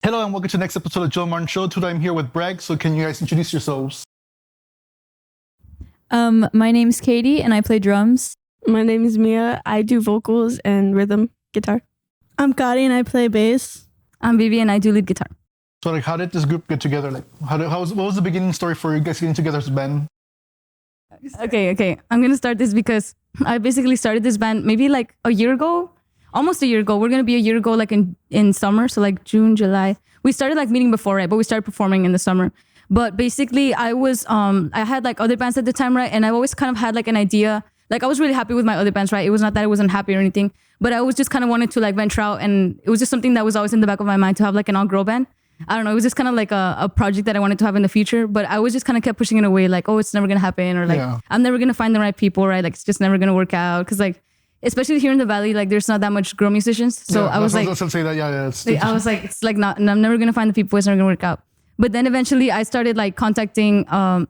Hello and welcome to the next episode of Joe Martin Show. Today I'm here with Bragg. So can you guys introduce yourselves? My name's Katie and I play drums. My name is Mia. I do vocals and rhythm guitar. I'm Gotti and I play bass. I'm Vivi and I do lead guitar. So how did this group get together? What was the beginning story for you guys getting together as a band? Okay. I'm going to start this because I basically started this band maybe like a year ago, almost a year ago. We're going to be a year ago, like in summer. So like June, July. We started like meeting before, right? But we started performing in the summer. But basically I had like other bands at the time, right? And I always kind of had like an idea. Like I was really happy with my other bands, right? It was not that I wasn't happy or anything, but I was just kind of wanted to like venture out. And it was just something that was always in the back of my mind to have like an all-girl band. I don't know. It was just kind of like a project that I wanted to have in the future, but I was just kind of kept pushing it away. Like, oh, it's never going to happen. Or like, I'm never going to find the right people, right? Like, it's just never going to work out. Cause like, especially here in the Valley, like there's not that much girl musicians. So I was like, I was like, it's like not, and I'm never going to find the people. It's never going to work out. But then eventually I started like contacting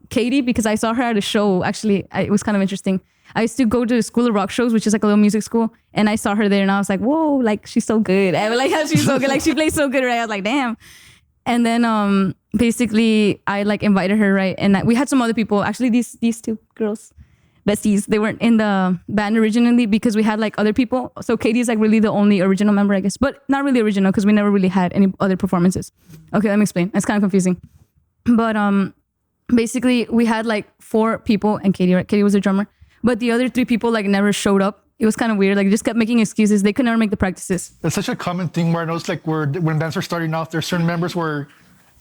Katie because I saw her at a show. Actually, it was kind of interesting. I used to go to the School of Rock shows, which is like a little music school. And I saw her there and I was like, whoa, like she's so good. I was like, how she's so good. Like she plays so good, right? I was like, damn. And then basically I like invited her, right? And we had some other people. Actually, these two girls, besties, they weren't in the band originally because we had like other people. So Katie's like really the only original member, I guess. But not really original because we never really had any other performances. Okay, let me explain. It's kind of confusing. But basically we had like 4 people and Katie, right? Katie was a drummer. But the other 3 people like never showed up. It was kind of weird. Like just kept making excuses. They could never make the practices. It's such a common thing where I notice like when bands are starting off, there's certain members where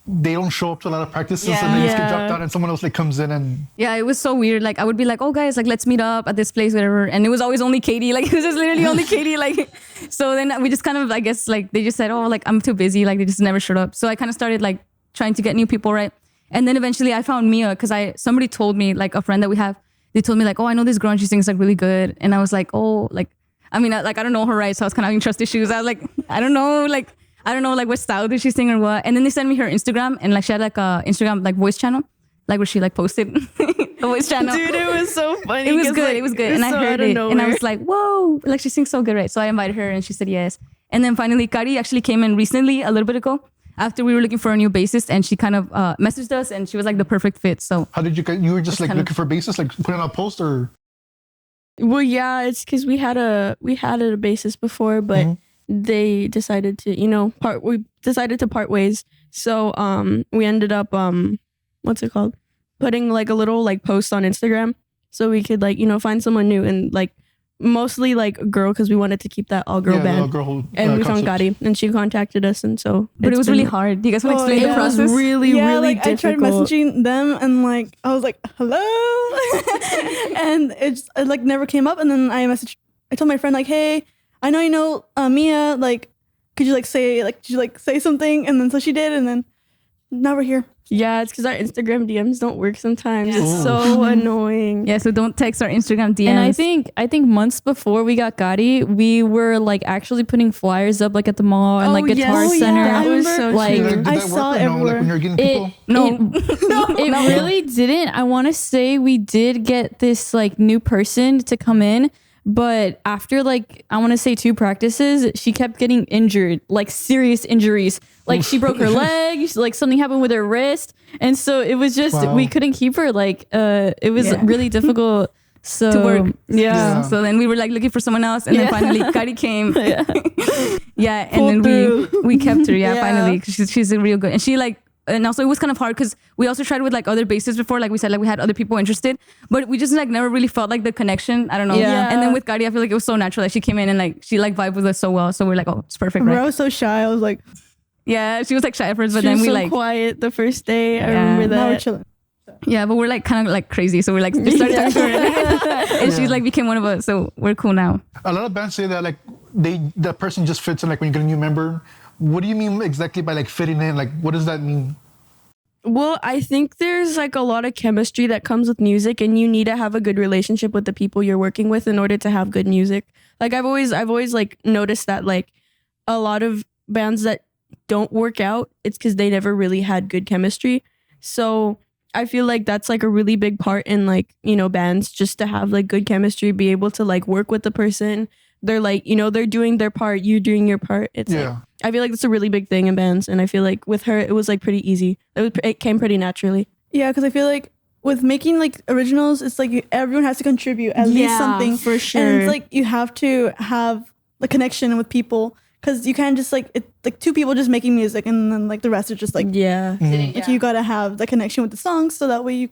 they don't show up to a lot of practices and they just get dropped out and someone else like comes in and... Yeah, it was so weird. Like I would be like, oh guys, like let's meet up at this place, whatever. And it was always only Katie. Like it was just literally only Katie. Like, so then we just kind of, I guess like they just said, oh, like I'm too busy. Like they just never showed up. So I kind of started like trying to get new people, right? And then eventually I found Mia because somebody told me, like a friend that we have, they told me like, oh, I know this girl and she sings like really good. And I was like, oh, like, I mean, like, I don't know her, right? So I was kind of having trust issues. I was like, I don't know, like what style did she sing or what? And then they sent me her Instagram and like she had like a Instagram like voice channel, like where she like posted the voice channel. Dude, it was so funny. It was good. It was good. And I heard it and I was like, whoa, like she sings so good, right? So I invited her and she said yes. And then finally, Kari actually came in recently, a little bit ago, after we were looking for a new bassist, and she kind of messaged us and she was like the perfect fit. So how did you were just like looking for bassists, like putting out a post or? Well, yeah, it's because we had a bassist before, but they decided to, we decided to part ways. So we ended up what's it called? Putting like a little like post on Instagram so we could like, find someone new and like mostly like a girl because we wanted to keep that all girl band. And we found Gotti and she contacted us and so. But it was really hard. Do you guys want to explain the process? It was really like, difficult. I tried messaging them and like I was like, hello, and it like never came up. And then I told my friend like, hey, I know you know Mia. Like, could you say something? And then so she did, and then now we're here. Yeah, it's because our Instagram DMs don't work sometimes. It's so annoying. Yeah, so don't text our Instagram DMs. And I think months before we got Gotti, we were like actually putting flyers up like at the mall and like Guitar Center. That was so like I saw it everywhere. Like, when you're getting people? It really didn't. I want to say we did get this like new person to come in. But after like, I want to say 2 practices, she kept getting injured, like serious injuries. Like she broke her leg, like something happened with her wrist. And so it was just, we couldn't keep her. Like it was really difficult to work. Yeah. So then we were like looking for someone else. And then finally Kari came. And then we kept her. Finally. She's a real good. And she like, and also it was kind of hard because we also tried with like other bassists before, like we said, like we had other people interested, but we just like never really felt like the connection. I don't know. Yeah. And then with Kari, I feel like it was so natural. Like she came in and like she like vibed with us so well. So we're like, oh, it's perfect, right? I was so shy. I was like, yeah, she was like shy at first, but she then was we so like quiet the first day. I remember that. Now we're chilling. Yeah, but we're like kind of like crazy. So we're like just started talking to her, and she's like became one of us. So we're cool now. A lot of bands say that like the person just fits in like when you get a new member. What do you mean exactly by like fitting in? Like what does that mean? Well, I think there's like a lot of chemistry that comes with music and you need to have a good relationship with the people you're working with in order to have good music. Like I've always like noticed that like a lot of bands that don't work out, it's because they never really had good chemistry. So I feel like that's like a really big part in like, bands, just to have like good chemistry, be able to like work with the person, they're like, you know, they're doing their part, you doing your part. It's like, I feel like that's a really big thing in bands, and I feel like with her it was like pretty easy. It came pretty naturally. Yeah, because I feel like with making like originals, it's like everyone has to contribute at least something for sure. and it's like you have to have the connection with people, because you can't just like two people just making music and then like the rest are just like like you gotta have the connection with the songs so that way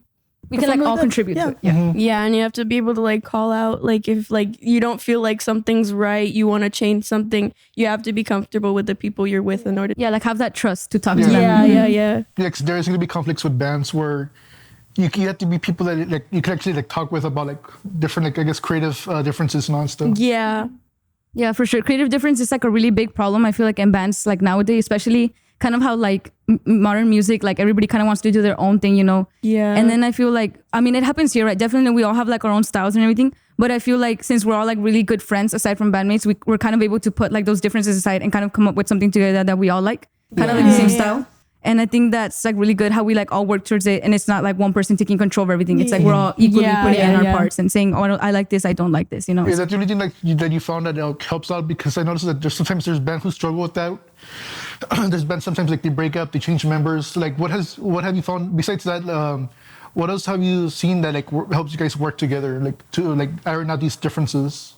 we can like all contribute to it. Yeah, and you have to be able to like call out, like if like you don't feel like something's right, you want to change something, you have to be comfortable with the people you're with in order. Yeah, like have that trust to talk to them. Yeah. Yeah, 'cause there's going to be conflicts with bands where you have to be people that like you can actually like talk with about like different like I guess creative differences and all that stuff. Yeah, for sure. Creative difference is like a really big problem. I feel like in bands like nowadays, especially kind of how like modern music, like everybody kind of wants to do their own thing, you know? Yeah. And then I feel like, I mean, it happens here, right? Definitely we all have like our own styles and everything. But I feel like since we're all like really good friends, aside from bandmates, we're kind of able to put like those differences aside and kind of come up with something together that we all like. Kind of like the same style. And I think that's like really good how we like all work towards it, and it's not like one person taking control of everything. It's like we're all equally putting in our parts and saying, oh, I like this, I don't like this, you know? Is that the only thing like that you found that helps out? Because I noticed that there's bands who struggle with that. There's bands sometimes like they break up, they change members. Like what have you found besides that? What else have you seen that like helps you guys work together, like to like iron out these differences?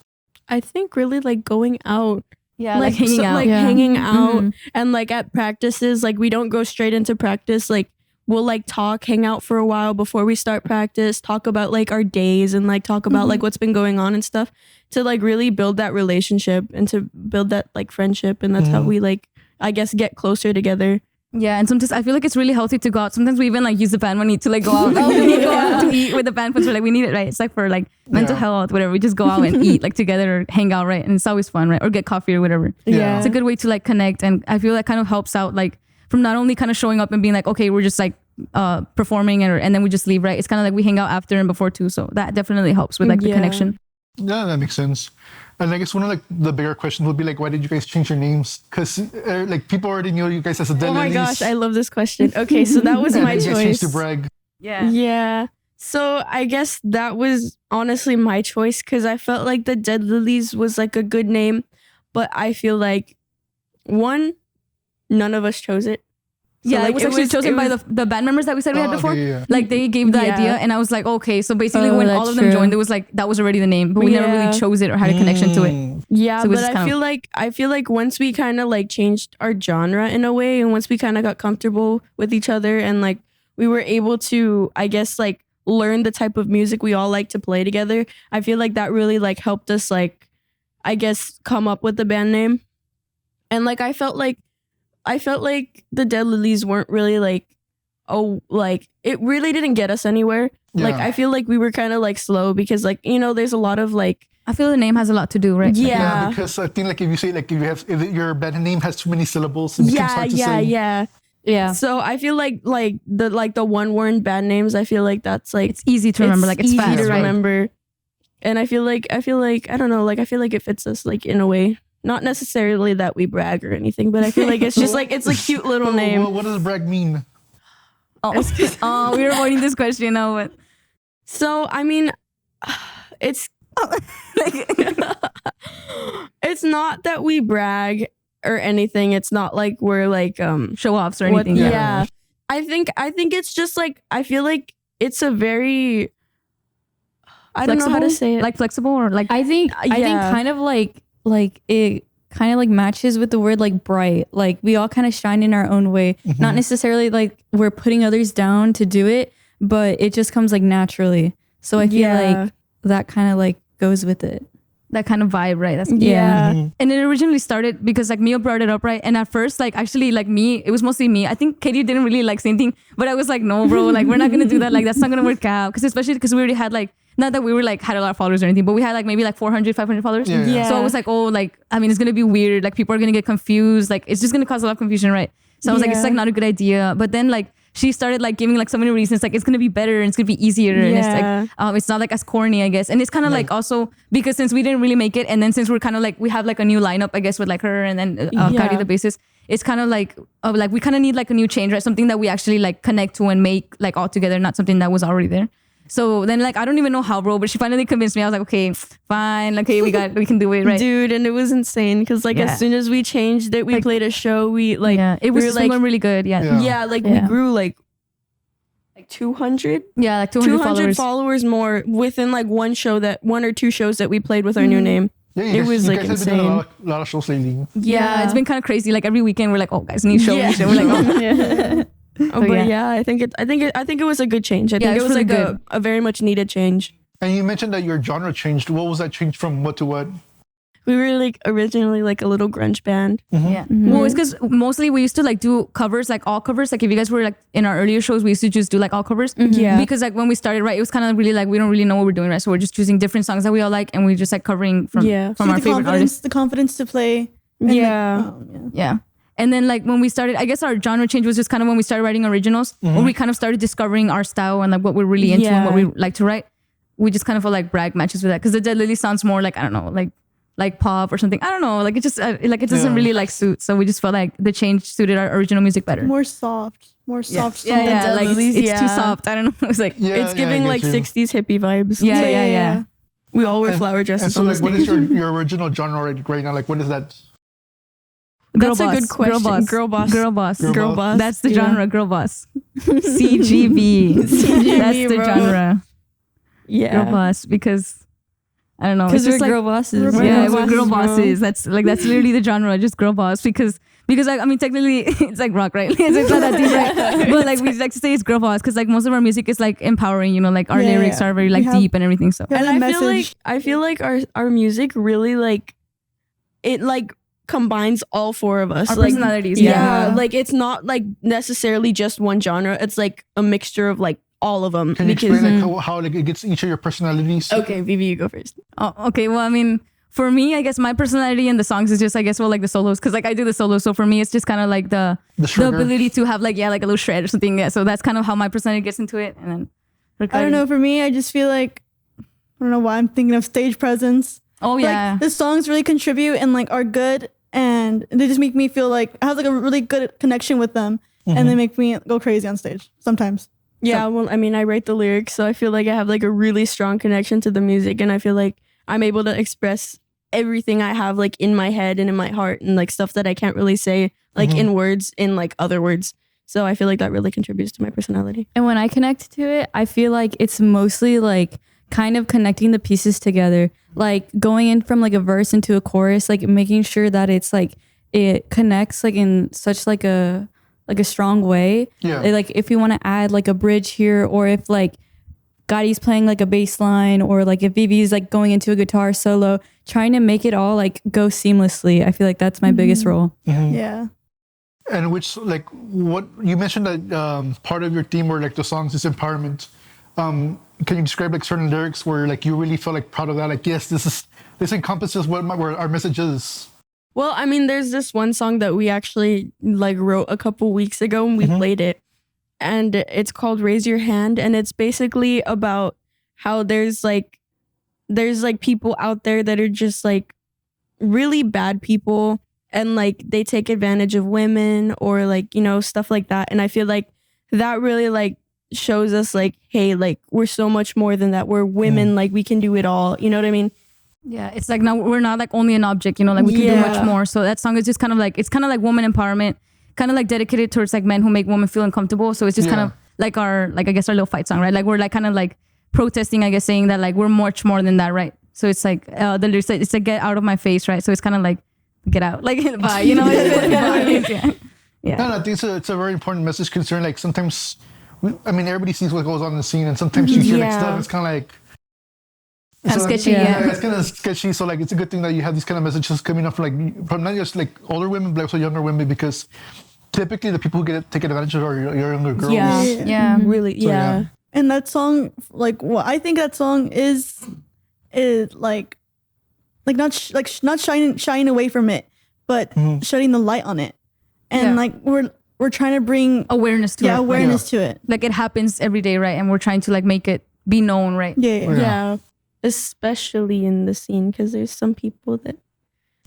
I think really like going out. Yeah, like hanging out. Like hanging out and like at practices, like we don't go straight into practice. Like we'll like talk, hang out for a while before we start practice, talk about like our days and like talk about like what's been going on and stuff to like really build that relationship and to build that like friendship. And that's how we like, I guess, get closer together. Yeah, and sometimes I feel like it's really healthy to go out. Sometimes we even like use the band money to like go out. We go out to eat with the band friends. We're like, we need it, right? It's like for like mental health, whatever. We just go out and eat like together or hang out, right? And it's always fun, right? Or get coffee or whatever. Yeah. It's a good way to like connect. And I feel that kind of helps out like from not only kind of showing up and being like, okay, we're just like performing and then we just leave, right? It's kind of like we hang out after and before too. So that definitely helps with like the connection. Yeah, that makes sense. And I guess one of like the bigger questions would be like, why did you guys change your names? Because like people already knew you guys as a Dead Oh my Lilies. gosh, I love this question. Okay, so that was my you guys choice. changed to Bragg. Yeah. So I guess that was honestly my choice because I felt like the Dead Lilies was like a good name, but I feel like none of us chose it. So Yeah, like, it was actually chosen by the band members that we said we had before. Okay, yeah. Like they gave the idea, and I was like, okay. So basically, when all that's of them true. joined, it was like that was already the name, but we never really chose it or had a connection to it. Yeah, So it was but just kind I feel like once we kind of like changed our genre in a way, and once we kind of got comfortable with each other, and like we were able to, I guess, like learn the type of music we all like to play together. I feel like that really like helped us like, I guess, come up with the band name. And like I felt like the Dead Lilies weren't really like, it really didn't get us anywhere. Yeah. Like I feel like we were kind of like slow because like, you know, there's a lot of like, I feel the name has a lot to do, right? yeah. Because I think like if you say like if your band name has too many syllables, it becomes hard to say. Yeah. So I feel like the one word band names, I feel like that's like It's easy to remember, like it's easy fast, to right? remember. And I feel like I don't know, like I feel like it fits us like in a way. Not necessarily that we brag or anything, but I feel like it's just like it's a cute little name. Well, what does Bragg mean? Oh, we were avoiding this question now, but So I mean, it's it's not that we brag or anything. It's not like we're like show offs or anything. Yeah. I think it's just like I feel like it's a very I don't know how to say it. Like flexible or like I think kind of like it kind of like matches with the word like bright. Like we all kind of shine in our own way. Not necessarily like we're putting others down to do it, but it just comes like naturally. So I feel like that kind of like goes with it. that kind of vibe, right? That's Yeah. And it originally started because like Mia brought it up, right? And at first, like actually like me, it was mostly me. I think Katie didn't really like say anything, but I was like, no, bro, like we're not gonna do that. Like that's not gonna work out. Because especially because we already had like, not that we were like had a lot of followers or anything, but we had like maybe like 400, 500 followers. Yeah. So I was like, oh, like, I mean, it's gonna be weird. Like people are gonna get confused. Like it's just gonna cause a lot of confusion, right? So I was like, it's like not a good idea. But then like she started like giving like so many reasons, like it's gonna be better and it's gonna be easier and it's like it's not like as corny, I guess. And it's kind of like also because since we didn't really make it, and then since we're kind of like we have like a new lineup, I guess, with like her and then Kari the bassist, it's kind of like we kind of need like a new change, right? Something that we actually like connect to and make like all together, not something that was already there. So then like I don't even know how, bro, but she finally convinced me. I was like, okay, fine, okay, we can do it, right? Dude, and it was insane because like Yeah. as soon as we changed it, we played a show. We like yeah, it was we were, like going really good. Yeah, Yeah. yeah, like Yeah. we grew like 200 like 200, 200 followers. followers more within like one or two shows that we played with our new name. Yeah, It was, you like, guys have been doing insane. a lot of shows lately. Yeah, it's been kind of crazy. Like every weekend, we're like, oh guys, new show, Yeah. new show. We're like, oh. Yeah. Oh, but yeah. yeah, I think it was a good change. I Yeah, think it's it was really like good. a very much needed change. And you mentioned that your genre changed. What was that change from what to what? We were like originally like a little grunge band. Yeah. Well, it's because mostly we used to like do covers, like all covers. Like if you guys were like in our earlier shows, we used to just do like all covers. Yeah. Because like when we started, right, it was kind of really like we don't really know what we're doing, right? So we're just choosing different songs that we all like, and we just like covering from Yeah. from our favorite artists. The confidence to play. and, like, Yeah. Yeah. And then like when we started, I guess our genre change was just kind of when we started writing originals, where we kind of started discovering our style and like what we're really into and what we like to write. We just kind of felt like brag matches with that because the Dead Lily sounds more like, I don't know, like pop or something. I don't know, like it just like it doesn't really like suit. So we just felt like the change suited our original music better. more soft. More soft. Yeah, yeah, Dead like Lilies, it's too yeah. soft. I don't know. It's like Yeah, It's giving I like get you. 60s hippie vibes. yeah. We all wear flower And dresses so, on the like, what is stage. your original genre right now? Like, what is that? That's a good question. Girl boss. Girl Girl boss. boss. That's the Yeah. genre. Girl boss. CGB. That's the bro. genre. Yeah. Girl boss because I don't know. Because It's we're just like, girl bosses. We're yeah, girl we're girl bosses, bro. bosses. That's literally the genre, just girl boss. Because like, I mean, technically it's like rock, right? it's not that deep, right? But like we like to say it's girl boss because like most of our music is like empowering, you know, like our Yeah, lyrics yeah. are very We like have- deep and everything. So Yeah, And that I feel like our music really like it like combines all four of us. our like personalities, yeah, like it's not like necessarily just one genre. It's like a mixture of like all of them. Can you explain like how like it gets each of your personalities? Okay, Vivi, you go first. Oh, okay. Well, I mean, for me, I guess my personality in the songs is just, I guess, well, like the solos, because like I do the solos. So for me, it's just kind of like the shredder. ability to have like like a little shred or something. Yeah. So that's kind of how my personality gets into it. And then I don't know. For me, I just feel like I don't know why I'm thinking of stage presence. Oh yeah. Like the songs really contribute and like are good, and they just make me feel like I have like a really good connection with them, and they make me go crazy on stage sometimes. Yeah, well, I mean, I write the lyrics, so I feel like I have like a really strong connection to the music, and I feel like I'm able to express everything I have like in my head and in my heart, and like stuff that I can't really say like in words, in like other words. So I feel like that really contributes to my personality. And when I connect to it, I feel like it's mostly like kind of connecting the pieces together, like going in from like a verse into a chorus, like making sure that it's like it connects like in such like a strong way. Yeah. Like if you want to add like a bridge here, or if like Gotti's playing like a bass line, or like if Vivi's like going into a guitar solo, trying to make it all like go seamlessly. I feel like that's my biggest role. Yeah. And which, like, what you mentioned that part of your theme or like the songs is empowerment. Can you describe like certain lyrics where like you really feel like proud of that? Like, yes, this encompasses what our message is. Well, I mean, there's this one song that we actually like wrote a couple weeks ago and we played it, and it's called "Raise Your Hand," and it's basically about how there's like people out there that are just like really bad people, and like they take advantage of women or like, you know, stuff like that. And I feel like that really like shows us like, hey, like we're so much more than that. We're women, like we can do it all. You know what I mean? Yeah, it's like now we're not like only an object, you know, like we can do much Yeah. more. So that song is just kind of like, it's kind of like woman empowerment, kind of like dedicated towards like men who make women feel uncomfortable. So it's just kind Yeah. of like our, like I guess our little fight song, right? Like we're like kind of like protesting, I guess, saying that like we're much more than that, right? So it's like the lyrics, it's like get out of my face, right? So it's kind of like get out, like bye, you know? yeah. No, I think it's a very important message concerning like sometimes, everybody sees what goes on in the scene, and sometimes you hear like Yeah. stuff, it's kind of like Kind of so, like, sketchy, yeah. It's kind of sketchy. So like, it's a good thing that you have these kind of messages coming up from not just like older women, but also younger women, because typically the people who take advantage of are your younger girls. Yeah. Yeah. Really, So, yeah. And that song, like, what I think that song is like not shying away from it, but shedding the light on it, and Yeah. like we're trying to bring Awareness to it. awareness to it. Like it happens every day, right? And we're trying to like make it be known, right? Yeah, Yeah. Yeah, especially in the scene, because there's some people that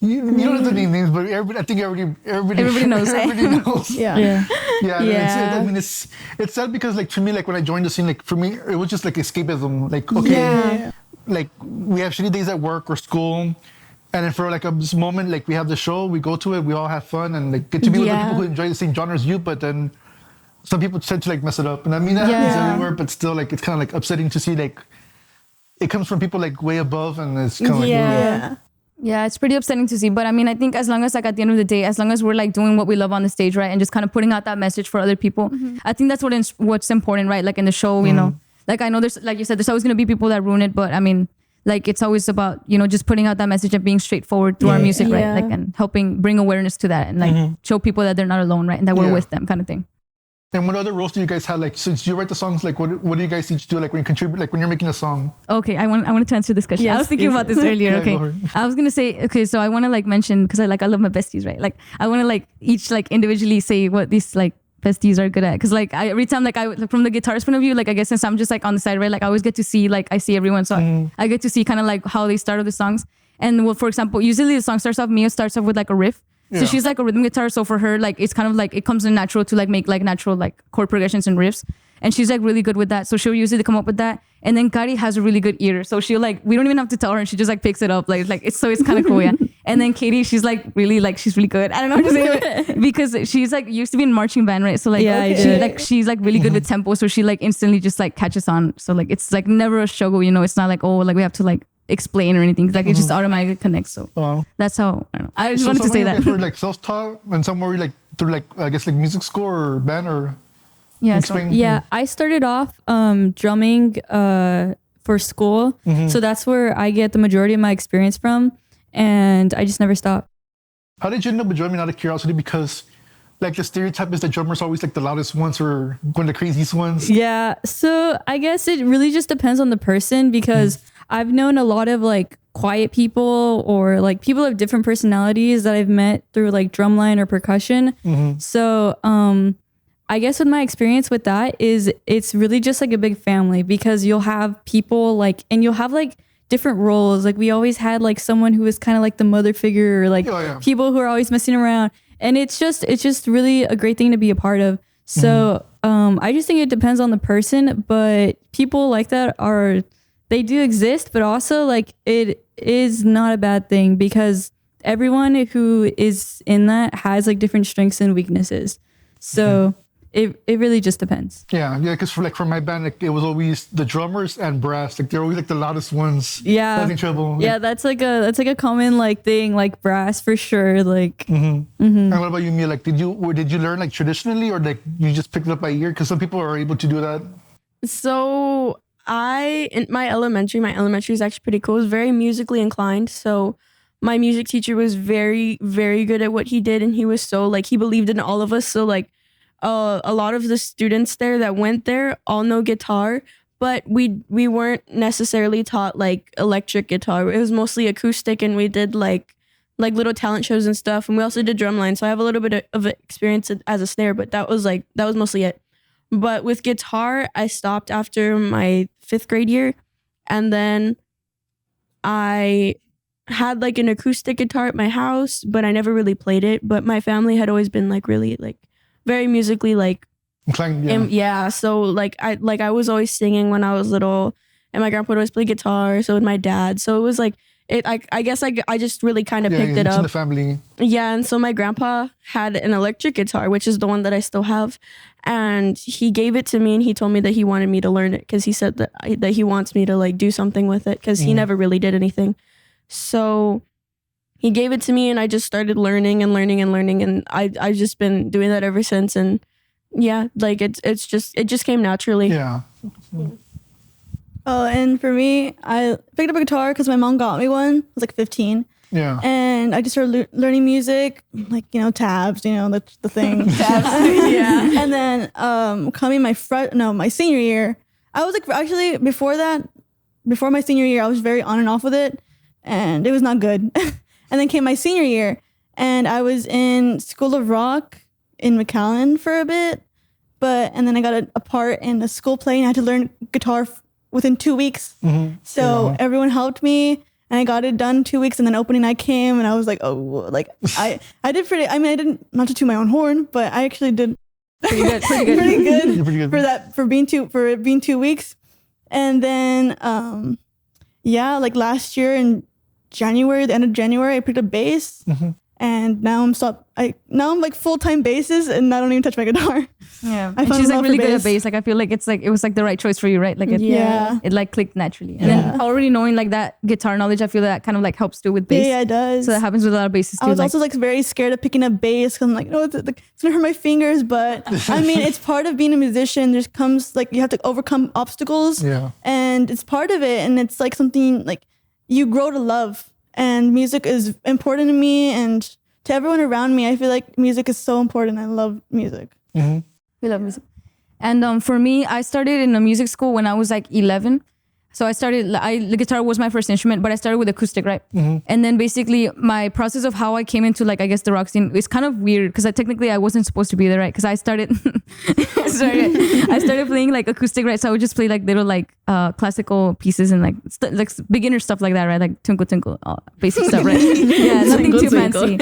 You don't have to name names, but I think everybody knows. Everybody knows. Yeah. Yeah. Yeah, Yeah. I mean, it's sad because like to me, like when I joined the scene, like for me, it was just like escapism. Like okay, Yeah. like we have shitty days at work or school, and then for like this moment, like we have the show, we go to it, we all have fun, and like get to be with the Yeah. people who enjoy the same genre as you. But then some people tend to like mess it up, and I mean that happens Yeah. everywhere. But still, like it's kind of like upsetting to see like it comes from people like way above, and it's kind of like Yeah. Yeah, it's pretty upsetting to see. But I mean, I think as long as like at the end of the day, as long as we're like doing what we love on the stage, right, and just kind of putting out that message for other people, I think that's what's important, right? Like in the show, you know, like I know there's, like you said, there's always gonna be people that ruin it, but I mean, like it's always about, you know, just putting out that message and being straightforward through our music, right? Yeah. Like and helping bring awareness to that and like show people that they're not alone, right, and that we're Yeah. with them, kind of thing. And what other roles do you guys have? Like, since you write the songs, like, what do you guys each do? Like, when you contribute, like, when you're making a song? Okay, I wanted to answer this question. I Yes, was thinking yes, about this yes. earlier. Yeah, Okay, go ahead. I was gonna say, okay, so I want to like mention because I love my besties, right? Like I want to like each like individually say what these like besties are good at, because like every time like from the guitarist point of view, like I guess since I'm just like on the side, right? Like I always get to see like I see everyone, so I get to see kind of like how they started the songs. And well, for example, usually the song starts off, Mia starts off with like a riff. So Yeah. she's like a rhythm guitar. So for her, like it's kind of like it comes in natural to like make like natural like chord progressions and riffs. And she's like really good with that. So she'll usually come up with that. And then Kari has a really good ear. So she'll like, we don't even have to tell her, and she just like picks it up. Like it's kind of cool, yeah. And then Katie, she's like really like she's really good. I don't know how to say it because she's like used to be in marching band, right? So like Yeah, I she did. like she's like really good with tempo. So she like instantly just like catches on. So like it's like never a struggle, you know. It's not like, oh, like we have to like explain or anything. Like it just automatically connects. So Wow. that's how I don't know. I just So wanted to some say of you that. guys were like self-taught, and some were like through like I guess like music school or band or Yeah. So, explain. Yeah, I started off drumming for school. So that's where I get the majority of my experience from. And I just never stopped. How did you end up with drumming out of curiosity? Because like the stereotype is that drummers are always like the loudest ones or one of the craziest ones. Yeah. So I guess it really just depends on the person, because I've known a lot of like quiet people or like people of different personalities that I've met through like drumline or percussion. So I guess with my experience with that is it's really just like a big family, because you'll have people like, and you'll have like different roles. Like we always had like someone who was kind of like the mother figure, or like Oh, yeah. people who are always messing around. And it's just really a great thing to be a part of. So I just think it depends on the person, but people like that they do exist, but also like it is not a bad thing, because everyone who is in that has like different strengths and weaknesses. So it really just depends. Yeah, because for my band, like it was always the drummers and brass. Like they're always like the loudest ones. Yeah. Having trouble. Yeah, that's like a common like thing, like brass for sure. Like And what about you, Mia? Like, did you learn like traditionally, or like you just picked it up by ear? Because some people are able to do that. So in my elementary is actually pretty cool. It was very musically inclined. So my music teacher was very, very good at what he did, and he was so like he believed in all of us. So like a lot of the students there that went there all know guitar, but we weren't necessarily taught like electric guitar. It was mostly acoustic, and we did like little talent shows and stuff. And we also did drumline. So I have a little bit of experience as a snare, but that was mostly it. But with guitar, I stopped after my 5th grade year, and then I had like an acoustic guitar at my house, but I never really played it. But my family had always been like really like very musically like Inclined, yeah. yeah. So like I was always singing when I was little, and my grandpa would always play guitar. So would my dad. So it was like I guess I just really kind of Yeah, picked it it's in up. the family. Yeah, and so my grandpa had an electric guitar, which is the one that I still have, and he gave it to me, and he told me that he wanted me to learn it, because he said that he wants me to like do something with it, because he never really did anything. So he gave it to me, and I just started learning, and I've just been doing that ever since. And yeah, like it just came naturally. Yeah. Oh, and for me, I picked up a guitar because my mom got me one. I was like 15. Yeah. And I just started learning music, like, tabs, that's the thing. Tabs. Yeah. And then coming my senior year, I was like, actually before my senior year, I was very on and off with it, and it was not good. And then came my senior year, and I was in School of Rock in McAllen for a bit, and then I got a part in a school play, and I had to learn guitar within 2 weeks. So everyone helped me, and I got it done 2 weeks, and then opening night came, and I was like, oh, like I did pretty. I mean, I didn't, not to toot my own horn, but I actually did Pretty good. pretty good, You're pretty good. for being 2 weeks, and then yeah, like last year in January, the end of January, I picked up bass, and now I'm like full-time bassist, and I don't even touch my guitar. Yeah, I and fell she's in like love really for good at bass. bass. Like I feel like it was like the right choice for you, right? Like it, Yeah. it like clicked naturally. And then already knowing like that guitar knowledge, I feel that kind of like helps too with bass. Yeah, it does. So that happens with a lot of bassists too. I was like, also like very scared of picking up bass because I'm like, no, it's gonna hurt my fingers. But I mean, it's part of being a musician. There's comes like you have to overcome obstacles, Yeah. and it's part of it. And it's like something like you grow to love. And music is important to me and to everyone around me. I feel like music is so important. I love music. we love music. And for me, I started in a music school when I was like 11. So the guitar was my first instrument, but I started with acoustic, right? And then basically my process of how I came into like, I guess the rock scene is kind of weird because technically I wasn't supposed to be there, right? Because I started playing like acoustic, right? So I would just play like little like classical pieces and like like beginner stuff like that, right? Like Twinkle Twinkle, basic stuff, right? Yeah, nothing too fancy.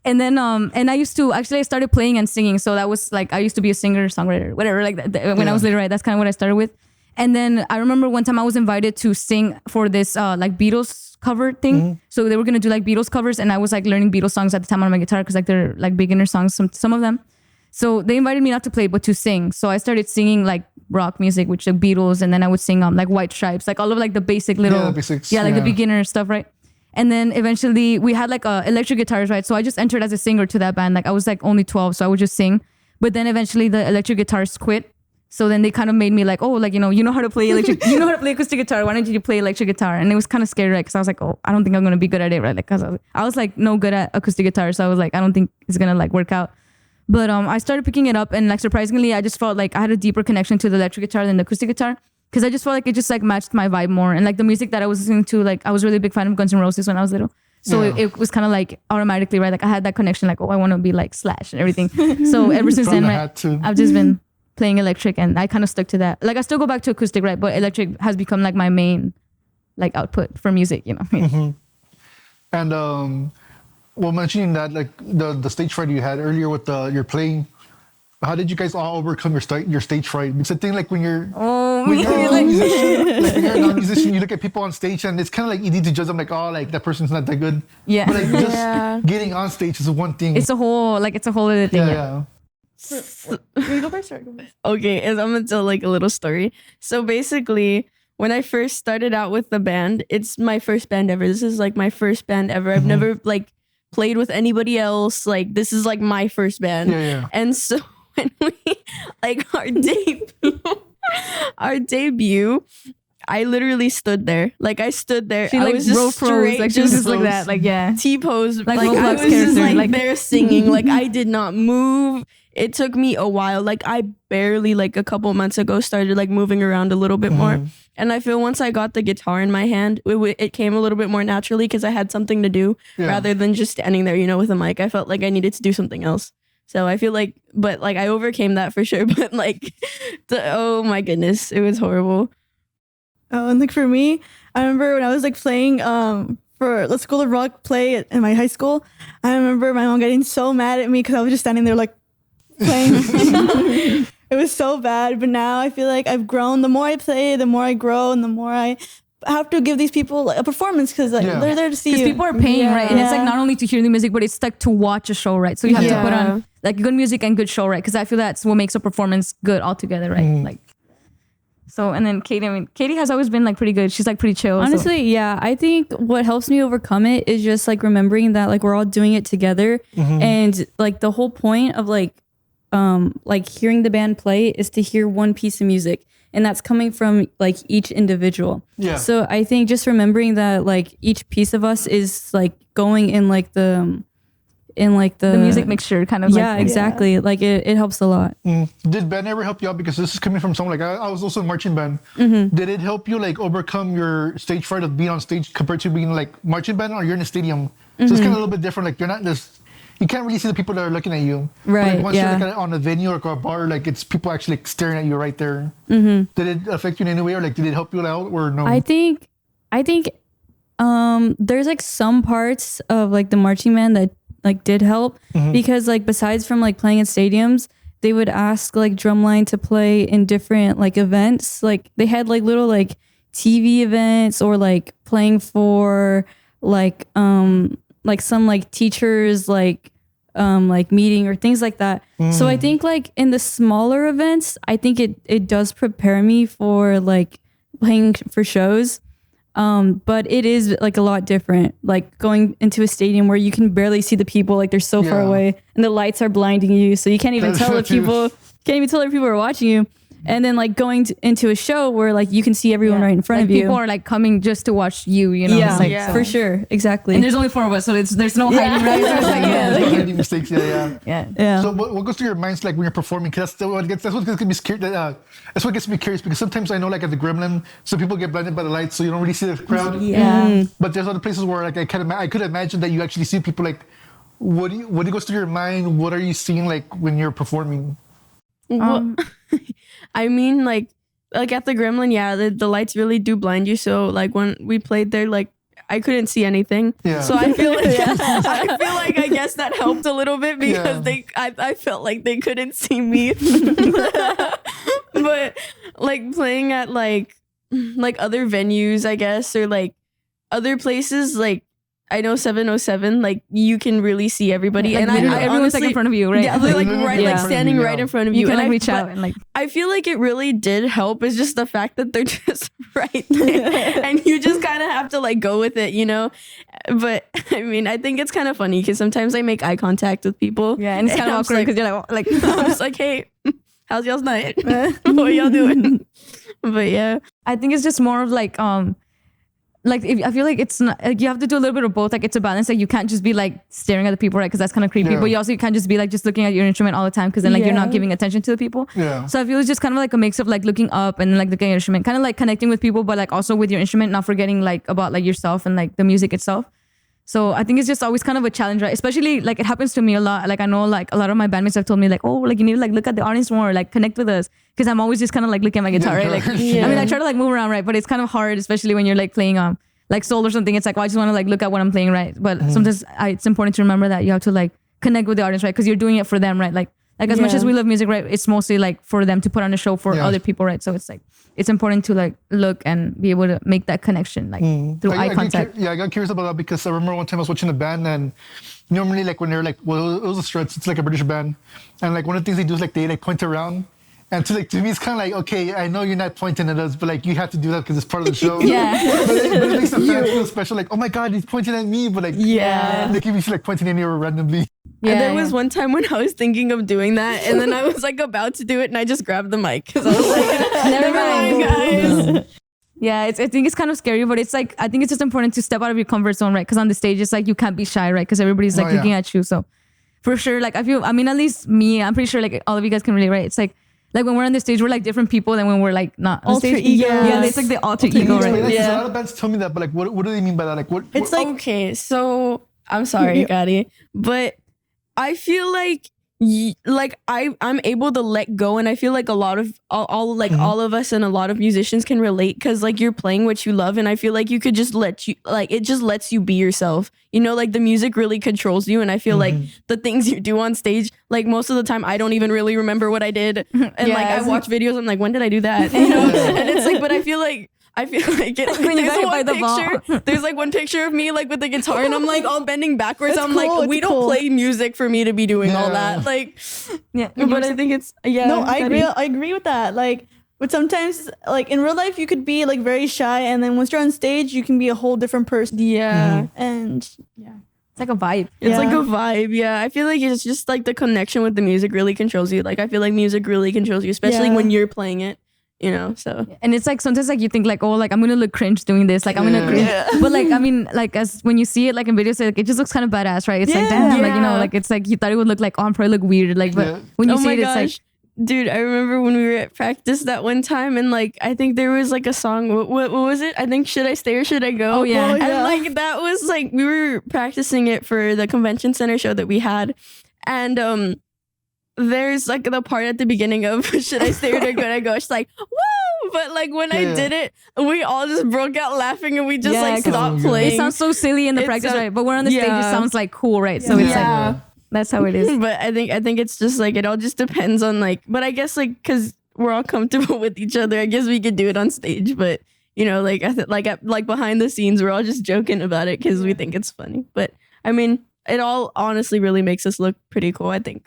And then and I started playing and singing. So that was like, I used to be a singer, songwriter, whatever, like that. When I was little, right? That's kind of what I started with. And then I remember one time I was invited to sing for this like Beatles cover thing. So they were gonna do like Beatles covers, and I was like learning Beatles songs at the time on my guitar because like they're like beginner songs, some of them. So they invited me not to play but to sing. So I started singing like rock music, which the Beatles, and then I would sing like White Stripes, like all of like the basic little the basics, like the yeah. beginner stuff, right? And then eventually we had like electric guitars, right? So I just entered as a singer to that band. Like I was like only 12, so I would just sing. But then eventually the electric guitars quit. So then they kind of made me like, oh, like, you know how to play electric, you know how to play acoustic guitar. Why don't you play electric guitar? And it was kind of scary, right? Because I was like, oh, I don't think I'm going to be good at it, right? Like, cause I was like no good at acoustic guitar. So I was like, I don't think it's going to like work out. But I started picking it up, and like surprisingly, I just felt like I had a deeper connection to the electric guitar than the acoustic guitar. Because I just felt like it just like matched my vibe more. And like the music that I was listening to, like I was really a big fan of Guns N' Roses when I was little. So it was kind of like automatically, right? Like I had that connection, like, oh, I want to be like Slash and everything. So ever since then, Probably right, had to. I've just been playing electric, and I kind of stuck to that. Like I still go back to acoustic, right? But electric has become like my main like output for music, you know. And well, mentioning that, like the stage fright you had earlier with your playing, how did you guys all overcome your stage fright? Because I think like when you're when you're a non-musician, you look at people on stage and it's kind of like easy to judge them, like, oh, like that person's not that good. Yeah. But like just getting on stage is one thing. It's a whole other thing. yeah. Can you go first? Sorry, go first. Okay, and I'm gonna tell like a little story. So basically, when I first started out with the band, it's my first band ever. This is like my first band ever. I've never like played with anybody else. Like this is like my first band. Yeah. And so when we like our debut, I literally stood there. Like I stood there. She I like was just row froze, straight, like she was just like that, like yeah. T-pose. Like Like I Roblox was just character, like like- there singing. Like I did not move. It took me a while. Like I barely like a couple months ago started like moving around a little bit more. And I feel once I got the guitar in my hand, it came a little bit more naturally because I had something to do rather than just standing there, with a mic. I felt like I needed to do something else. So I feel like, but like I overcame that for sure. But like, oh my goodness, it was horrible. Oh, and like for me, I remember when I was like playing for the School of Rock play in my high school. I remember my mom getting so mad at me because I was just standing there like playing. It was so bad. But now I feel like I've grown. The more I play, the more I grow, and the more I have to give these people like a performance because like they're there to see Because you. people are paying, right? And it's like not only to hear the music, but it's like to watch a show, right? So you have to put on like good music and good show, right? Because I feel that's what makes a performance good altogether, right? Like. So, and then Katie, Katie has always been like pretty good. She's like pretty chill. Honestly, yeah. I think what helps me overcome it is just like remembering that like we're all doing it together. And like the whole point of like hearing the band play is to hear one piece of music. And that's coming from like each individual. Yeah. So I think just remembering that like each piece of us is like going in like the music mixture kind of yeah, exactly. Like it helps a lot. Did band ever help you out? Because this is coming from someone like I was also in marching band. Did it help you like overcome your stage fright of being on stage compared to being like marching band, or you're in a stadium? So it's kind of a little bit different. Like you're not just, you can't really see the people that are looking at you. Right, But, like once yeah. you're like on a venue or a bar, like it's people actually like, staring at you right there. Did it affect you in any way, or like did it help you out or no? I think There's like some parts of like the marching band that like did help because like besides from like playing in stadiums, they would ask like drumline to play in different like events. Like they had like little like TV events or like playing for like some like teachers like meeting or things like that. So I think like in the smaller events, I think it does prepare me for like playing for shows. But it is like a lot different, like going into a stadium where you can barely see the people, like they're so far away and the lights are blinding you. So you can't even tell if people are watching you. And then like going into a show where like you can see everyone right in front like of you. People are like coming just to watch you, you know? Yeah, It's like, for sure. Exactly. And there's only 4 of us, so there's no hiding, right? So it's like, Any mistakes? yeah. So what goes through your minds like when you're performing? Because that's what gets me scared. That's what gets me curious because sometimes I know like at the Gremlin, some people get blinded by the lights, so you don't really see the crowd. Yeah. But there's other places where like I could imagine that you actually see people like. What goes through your mind? What are you seeing like when you're performing? Well, I mean, like at the Gremlin, the lights really do blind you. So like when we played there, like I couldn't see anything. Yeah. So I feel like I guess that helped a little bit because I felt like they couldn't see me. But like playing at like other venues, I guess, or like other places, like I know 707, like you can really see everybody, Like, and I everyone's honestly, like in front of you, right? yeah, they're like like standing right in front of you, You can and like I reach out but and like. I feel like it really did help. It's just the fact that they're just right there, and you just kind of have to like go with it, you know. But I mean, I think it's kind of funny because sometimes I make eye contact with people. Yeah, and it's kind of I'm just awkward because you're like I'm just like, hey, how's y'all's night? What y'all doing? But yeah, I think it's just more of like if, I feel like it's not like you have to do a little bit of both. Like it's a balance. Like you can't just be like staring at the people, right? Because that's kind of creepy. Yeah. But you can't just be like just looking at your instrument all the time because then like you're not giving attention to the people. Yeah. So I feel it's just kind of like a mix of like looking up and like looking at your instrument, kind of like connecting with people, but like also with your instrument, not forgetting like about like yourself and like the music itself. So I think it's just always kind of a challenge, right? Especially like it happens to me a lot. Like I know like a lot of my bandmates have told me like, oh, like you need to like look at the audience more, like connect with us. Because I'm always just kind of like looking at my guitar, right? Like I mean, I try to like move around, right? But it's kind of hard, especially when you're like playing like soul or something. It's like, well, I just want to like look at what I'm playing, right? But sometimes it's important to remember that you have to like connect with the audience, right? Because you're doing it for them, right? Like as much as we love music, right? It's mostly like for them to put on a show for other people, right? So it's like it's important to like look and be able to make that connection like through eye contact. I got curious about that because I remember one time I was watching a band and normally like when they're like, well, it was the Struts, it's like a British band, and like one of the things they do is like they like point around. And to me, it's kind of like, okay, I know you're not pointing at us, but like you have to do that because it's part of the show. But it makes the fans feel special. Like, oh my God, he's pointing at me, but like, they can be like pointing anywhere randomly. and there was one time when I was thinking of doing that, and then I was like about to do it, and I just grabbed the mic because I was like, never mind, guys. Yeah, I think it's kind of scary, but it's like I think it's just important to step out of your comfort zone, right? Because on the stage, it's like you can't be shy, right? Because everybody's like looking at you. So for sure, like I mean, at least me, I'm pretty sure like all of you guys can relate, right? It's like when we're on the stage, we're like different people than when we're like not on stage. Ego. Yeah, it's like the alter ego, right? A lot of bands tell me that, but like, what do they mean by that? Like, what? It's like, okay, so I'm sorry, Gotti, but I feel like I'm able to let go, and I feel like a lot of all of us and a lot of musicians can relate because like you're playing what you love, and I feel like you could just it just lets you be yourself. You know, like the music really controls you, and I feel like the things you do on stage, like most of the time, I don't even really remember what I did, and like I watch videos, I'm like, when did I do that? You know, and it's like, but I feel like there's like one picture of me like with the guitar and I'm like all bending backwards. I'm cool, like, we don't play music for me to be doing all that. Like, but I think it's No, I agree with that. Like, but sometimes like in real life you could be like very shy, and then once you're on stage you can be a whole different person. Yeah. And It's like a vibe. It's like a vibe. Yeah. I feel like it's just like the connection with the music really controls you. Like I feel like music really controls you, especially when you're playing it. You know, so and it's like sometimes like you think like, oh, like I'm gonna look cringe doing this, like I'm gonna cringe, but like I mean, like as when you see it like in videos, like it just looks kind of badass, right? It's like damn, like you know, like it's like you thought it would look like, oh, I'm probably look weird, like, but when you see it, it's like, dude, I remember when we were at practice that one time, and like I think there was like a song. What was it? I think Should I Stay or Should I Go? Oh yeah, and like that was like we were practicing it for the convention center show that we had, and there's like the part at the beginning of Should I Stay or Should I Go? She's like, woo! but like when I Yeah. did it, we all just broke out laughing and we just Yeah, like 'cause stopped Oh, yeah. playing. It sounds so silly in the It's practice, a- right? But we're on the stage, it yeah. sounds like cool, right? So it's Yeah. like that's how it is. But I think it's just like it all just depends on like. But I guess like because we're all comfortable with each other, I guess we could do it on stage. But you know, like like behind the scenes, we're all just joking about it because we think it's funny. But I mean, it all honestly really makes us look pretty cool, I think.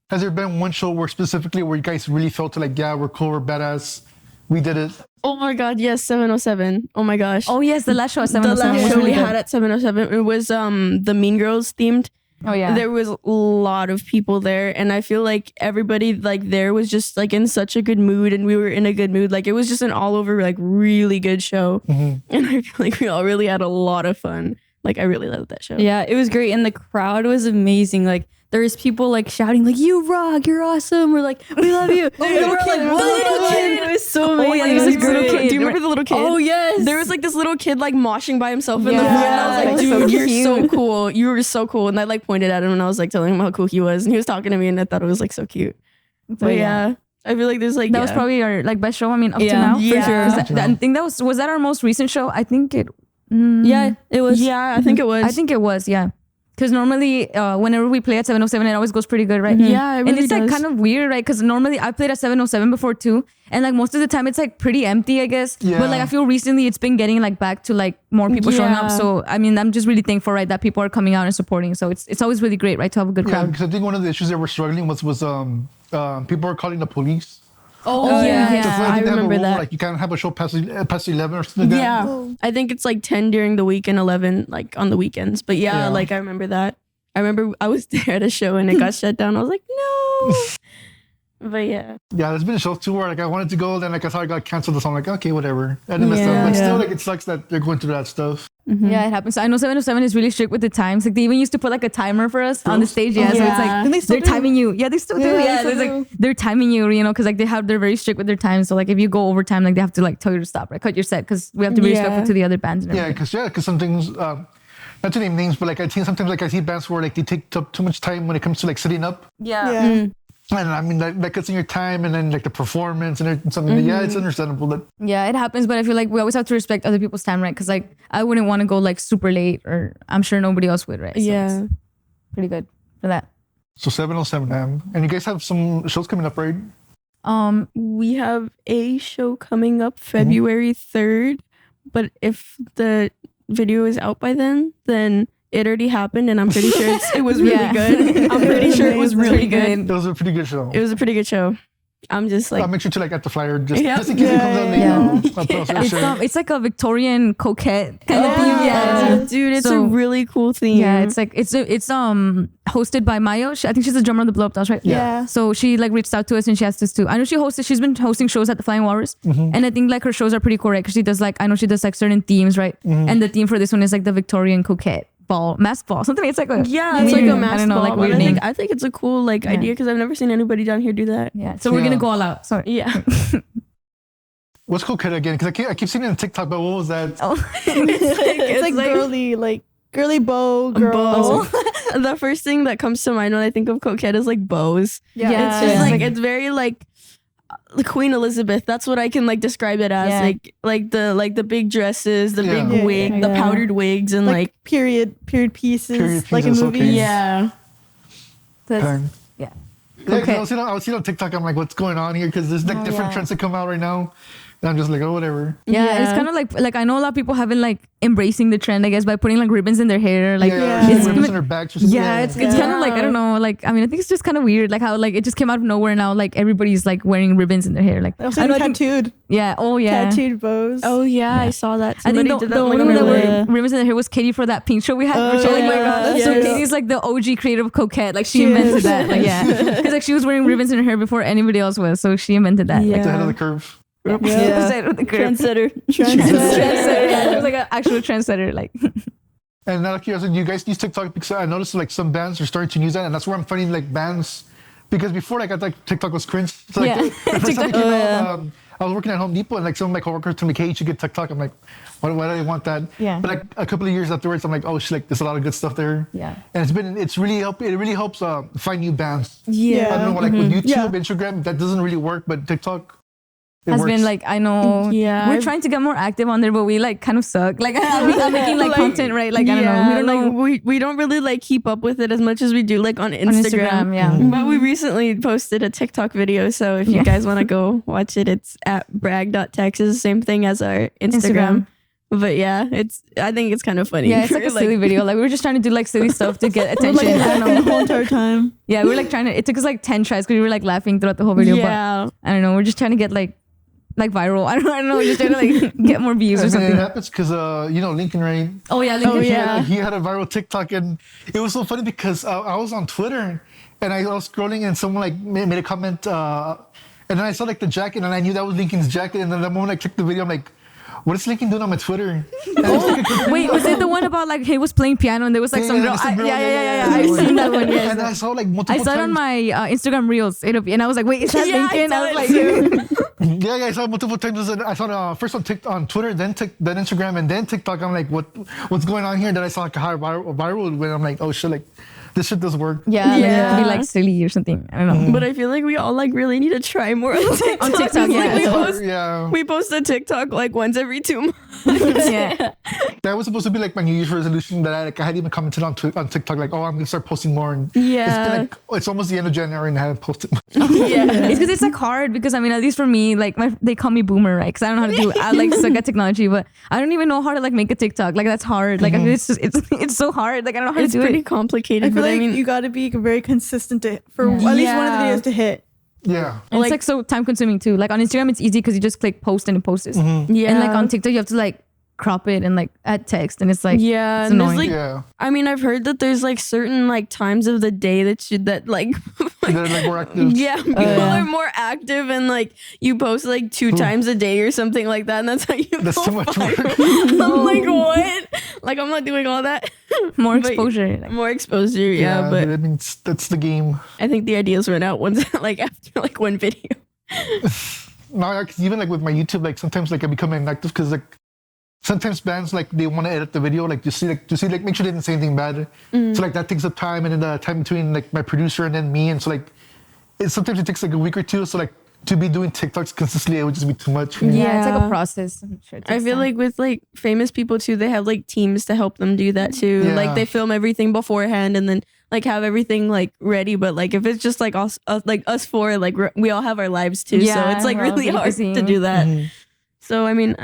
Has there been one show where specifically where you guys really felt like, yeah, we're cool, we're badass, we did it? Oh my god, yes, 707. Oh my gosh. Oh yes, the last show at the 707 last was show we really good. had at 707, it was the Mean Girls themed. Oh yeah. There was a lot of people there, and I feel like everybody like there was just like in such a good mood, and we were in a good mood. Like it was just an all over like really good show, and I feel like we all really had a lot of fun. Like I really loved that show. Yeah, it was great, and the crowd was amazing. Like there was people like shouting like "You rock! You're awesome!" We're like, "We love you!" Little kid. It was so Oh, amazing. yeah, It there was was a little great. kid. Do you remember the little kid? Oh yes. There was like this little kid like moshing by himself in the Yeah. front. And I was like, That's dude, so you're so cute. cool. You were so cool. And I like pointed at him and I was like telling him how cool he was. And he was talking to me and I thought it was like so cute. But yeah, I feel like there's like That was probably our like best show. I mean, up to Yeah. now, Yeah. for sure. 'Cause Up to I now. think that was that our most recent show. I think it. Yeah, it was. yeah, I think it was. I think it was. Yeah. Because normally, whenever we play at 707, it always goes pretty good, right? Yeah, it really and it's like does. kind of weird, right? Because normally I played at 707 before too, and like most of the time it's like pretty empty, I guess. Yeah. But like I feel recently it's been getting like back to like more people showing up. Yeah. So I mean, I'm just really thankful, right, that people are coming out and supporting. So it's always really great, right, to have a good Yeah, crowd. because I think one of the issues that we're struggling with was people are calling the police. Oh, yeah. So I think I they have a remember rule, that. Like you can't have a show past 11 or something like that. Yeah. Oh. I think it's like 10 during the week and 11 like on the weekends. But yeah, Yeah. like I remember that. I remember I was there at a show and it got shut down. I was like, no. But yeah. Yeah, there's been shows too where like I wanted to go, then like I thought I got canceled, so I'm like, okay, whatever. I didn't mess up. But still, like it sucks that they're going through that stuff. Yeah, it happens. I know 707 is really strict with the times. Like they even used to put like a timer for us on the stage. Yeah, so it's Yeah. like And they still they're do. timing you. Yeah, they still do. Yeah, Yeah, they so it's still like they're timing you, you know, because like they're very strict with their times. So like if you go over time, like they have to like tell you to stop, right? Cut your set because we have to be Yeah. respectful to the other bands. And Yeah, everything. because some things, not to name names, but like I think sometimes like I see bands where like they take up too much time when it comes to like setting up. Yeah. And I mean, that cuts in your time and then like the performance and something. Yeah, it's understandable that. Yeah, it happens, but I feel like we always have to respect other people's time, right? Because like I wouldn't want to go like super late, or I'm sure nobody else would, right? So Yeah. it's pretty good for that. So 707 M. And you guys have some shows coming up, right? We have a show coming up February 3rd. But if the video is out by then it already happened and I'm pretty sure it was really Yeah. good. I'm pretty sure it was really good. It was a pretty good show. It was a pretty good show. I'm just like I'll make sure to like at the flyer just, Yeah. just in case it comes out late. Yeah. I'll post it, sure. It's like a Victorian coquette kind of theme. yeah, dude, it's So- a really cool theme. Yeah, it's like it's hosted by Mayo. I think she's the drummer of the Blow Up Dolls, right? Yeah. So she like reached out to us and she asked us to. I know she's been hosting shows at the Flying Walrus, and I think like her shows are pretty cool, right? Because she does like I know she does like certain themes, right? And the theme for this one is like the Victorian coquette ball, mask ball, something. It's like a Yeah, it's like a weird- mask I don't know, like ball, weird but name. I think it's a cool like idea because I've never seen anybody down here do that. Yeah. So we're Yeah. gonna go all out. Sorry. Yeah. What's coquette again? Because I keep seeing it on TikTok, but what was that? Oh. It's like girly bow, girl. Bows. The first thing that comes to mind when I think of coquette is like bows. Yeah. It's just Yeah. like it's very like Queen Elizabeth. That's what I can like describe it as. Yeah. Like the big dresses, the Yeah. big wig, the Yeah. powdered wigs, and like, like period pieces, Period like in pieces, movies. okay. yeah. That's- Bang. yeah. Yeah, 'cause Okay. I was seeing on TikTok. I'm like, what's going on here? Because there's like different yeah. trends that come out right now, and I'm just like, oh, whatever. Yeah, it's kind of like I know a lot of people have been like embracing the trend, I guess, by putting like ribbons in their hair. Like yeah, it's ribbons gonna- in their backs or something. yeah, it's kind of like I don't know, like I mean I think it's just kind of weird, like how like it just came out of nowhere now, like everybody's like wearing ribbons in their hair, like I also I know, tattooed, yeah, oh yeah. tattooed bows. Oh yeah, I saw that. I think Somebody did the that only like one that on their wore lip. ribbons in their hair was Katie for that pink show we had. Oh, which, oh my yeah. god! So Yes. Katie's like the OG creative coquette. Like she She invented is. that. Like yeah, because like she was wearing ribbons in her hair before anybody else was. So she invented that. Like Like, the head of the curve. yeah. Yeah. Ahead of the curve. Trendsetter. Trendsetter. Yeah, she was like an actual trendsetter. Like And now, like, you guys use TikTok because I noticed like some bands are starting to use that, and that's where I'm finding like bands. Because before, like, I thought TikTok was cringe. So, like, Yeah. the first time it came out, I was working at Home Depot, and like some of my coworkers told me, "Hey, you should get TikTok." I'm like, why do they want that? Yeah. But like a couple of years afterwards, I'm like, oh, shit, like there's a lot of good stuff there. Yeah. And it really helps find new bands. Yeah. I don't know, like with YouTube, Yeah. Instagram, that doesn't really work, but TikTok. has works. been like, I know Yeah, we're I've- trying to get more active on there, but we like kind of suck. Like I'm making like content, right? Like I don't know. We don't know we don't really like keep up with it as much as we do like on on Instagram. Instagram. Yeah. But we recently posted a TikTok video, so if you guys want to go watch it, it's at brag.texas, same thing as our Instagram. But yeah, I think it's kind of funny. Yeah, it's like a silly video. Like we were just trying to do like silly stuff to get attention. I don't the know. whole entire time. Yeah, we were like trying to. It took us like 10 tries because we were like laughing throughout the whole video. Yeah. But I don't know. We're just trying to get like viral. I don't know. We're just trying to like get more views or And then it something. happens because Lincoln, right? Oh yeah, Lincoln. yeah. He had a viral TikTok, and it was so funny because I was on Twitter and I was scrolling, and someone like made a comment, and then I saw like the jacket, and I knew that was Lincoln's jacket, and then the moment I clicked the video, I'm like, what is Lincoln doing on my Twitter? And I was like, Wait, was it the one about like he was playing piano and there was like some girl? some girl, Yeah. I've seen that one. And I saw like multiple I saw it on times. my Instagram reels, and I was like, wait, is that Yeah, Lincoln? I I was saw like, it Yeah, I saw it multiple times. I saw it first on Twitter, then Instagram, and then TikTok. I'm like, what's going on here? Then I saw like a high viral when I'm like, oh shit, like this shit does work. yeah, like, it have to be Yeah. like silly or something. I don't know. But I feel like we all like really need to try more on TikTok. On TikTok, yeah. Like, Yeah, we post a TikTok like once every 2 months. Yeah. that was supposed to be like my New Year's resolution that I had even commented on TikTok like, oh, I'm gonna start posting more. And Yeah. it's been like it's almost the end of January and I haven't posted much. Yeah. It's because it's like hard because I mean at least for me like they call me boomer, right? Because I don't know how to do I like suck at technology, but I don't even know how to like make a TikTok. Like that's hard. Like I mean, it's so hard. Like I don't know how It's to do pretty it. complicated, I feel but like I mean, you got to be very consistent for at least one of the Yeah. videos to hit. Yeah, And like- it's like so time consuming too. Like on Instagram it's easy because you just click post and it posts. yeah. And like on TikTok you have to like crop it and like add text and it's like yeah, it's and there's annoying. like, yeah. I mean, I've heard that there's like certain like times of the day that like, They're like more active. yeah, people yeah. are more active and like you post like 2 times a day or something like that, and that's how you. That's go too much work. viral. I'm like, what? Like I'm not doing all that. More But- exposure. Like, More exposure, yeah, but dude, I mean, that's the game. I think the ideas run out once like after like one video. Now, even like with my YouTube, like sometimes like I become inactive because like sometimes bands like they want to edit the video, like to see like make sure they didn't say anything bad. So like that takes up time, and then the time between like my producer and then me, and so like sometimes it takes like a week or two. So like to be doing TikToks consistently, it would just be too much. For me. yeah, it's like Yeah. a process. I'm sure it I takes feel time. like with like famous people too, they have like teams to help them do that too. Yeah. Like they film everything beforehand and then like have everything like ready. But like if it's just like us four, like we all have our lives too, so Yeah, it's like we're all really really hard busy. to do that. Mhm. So I mean,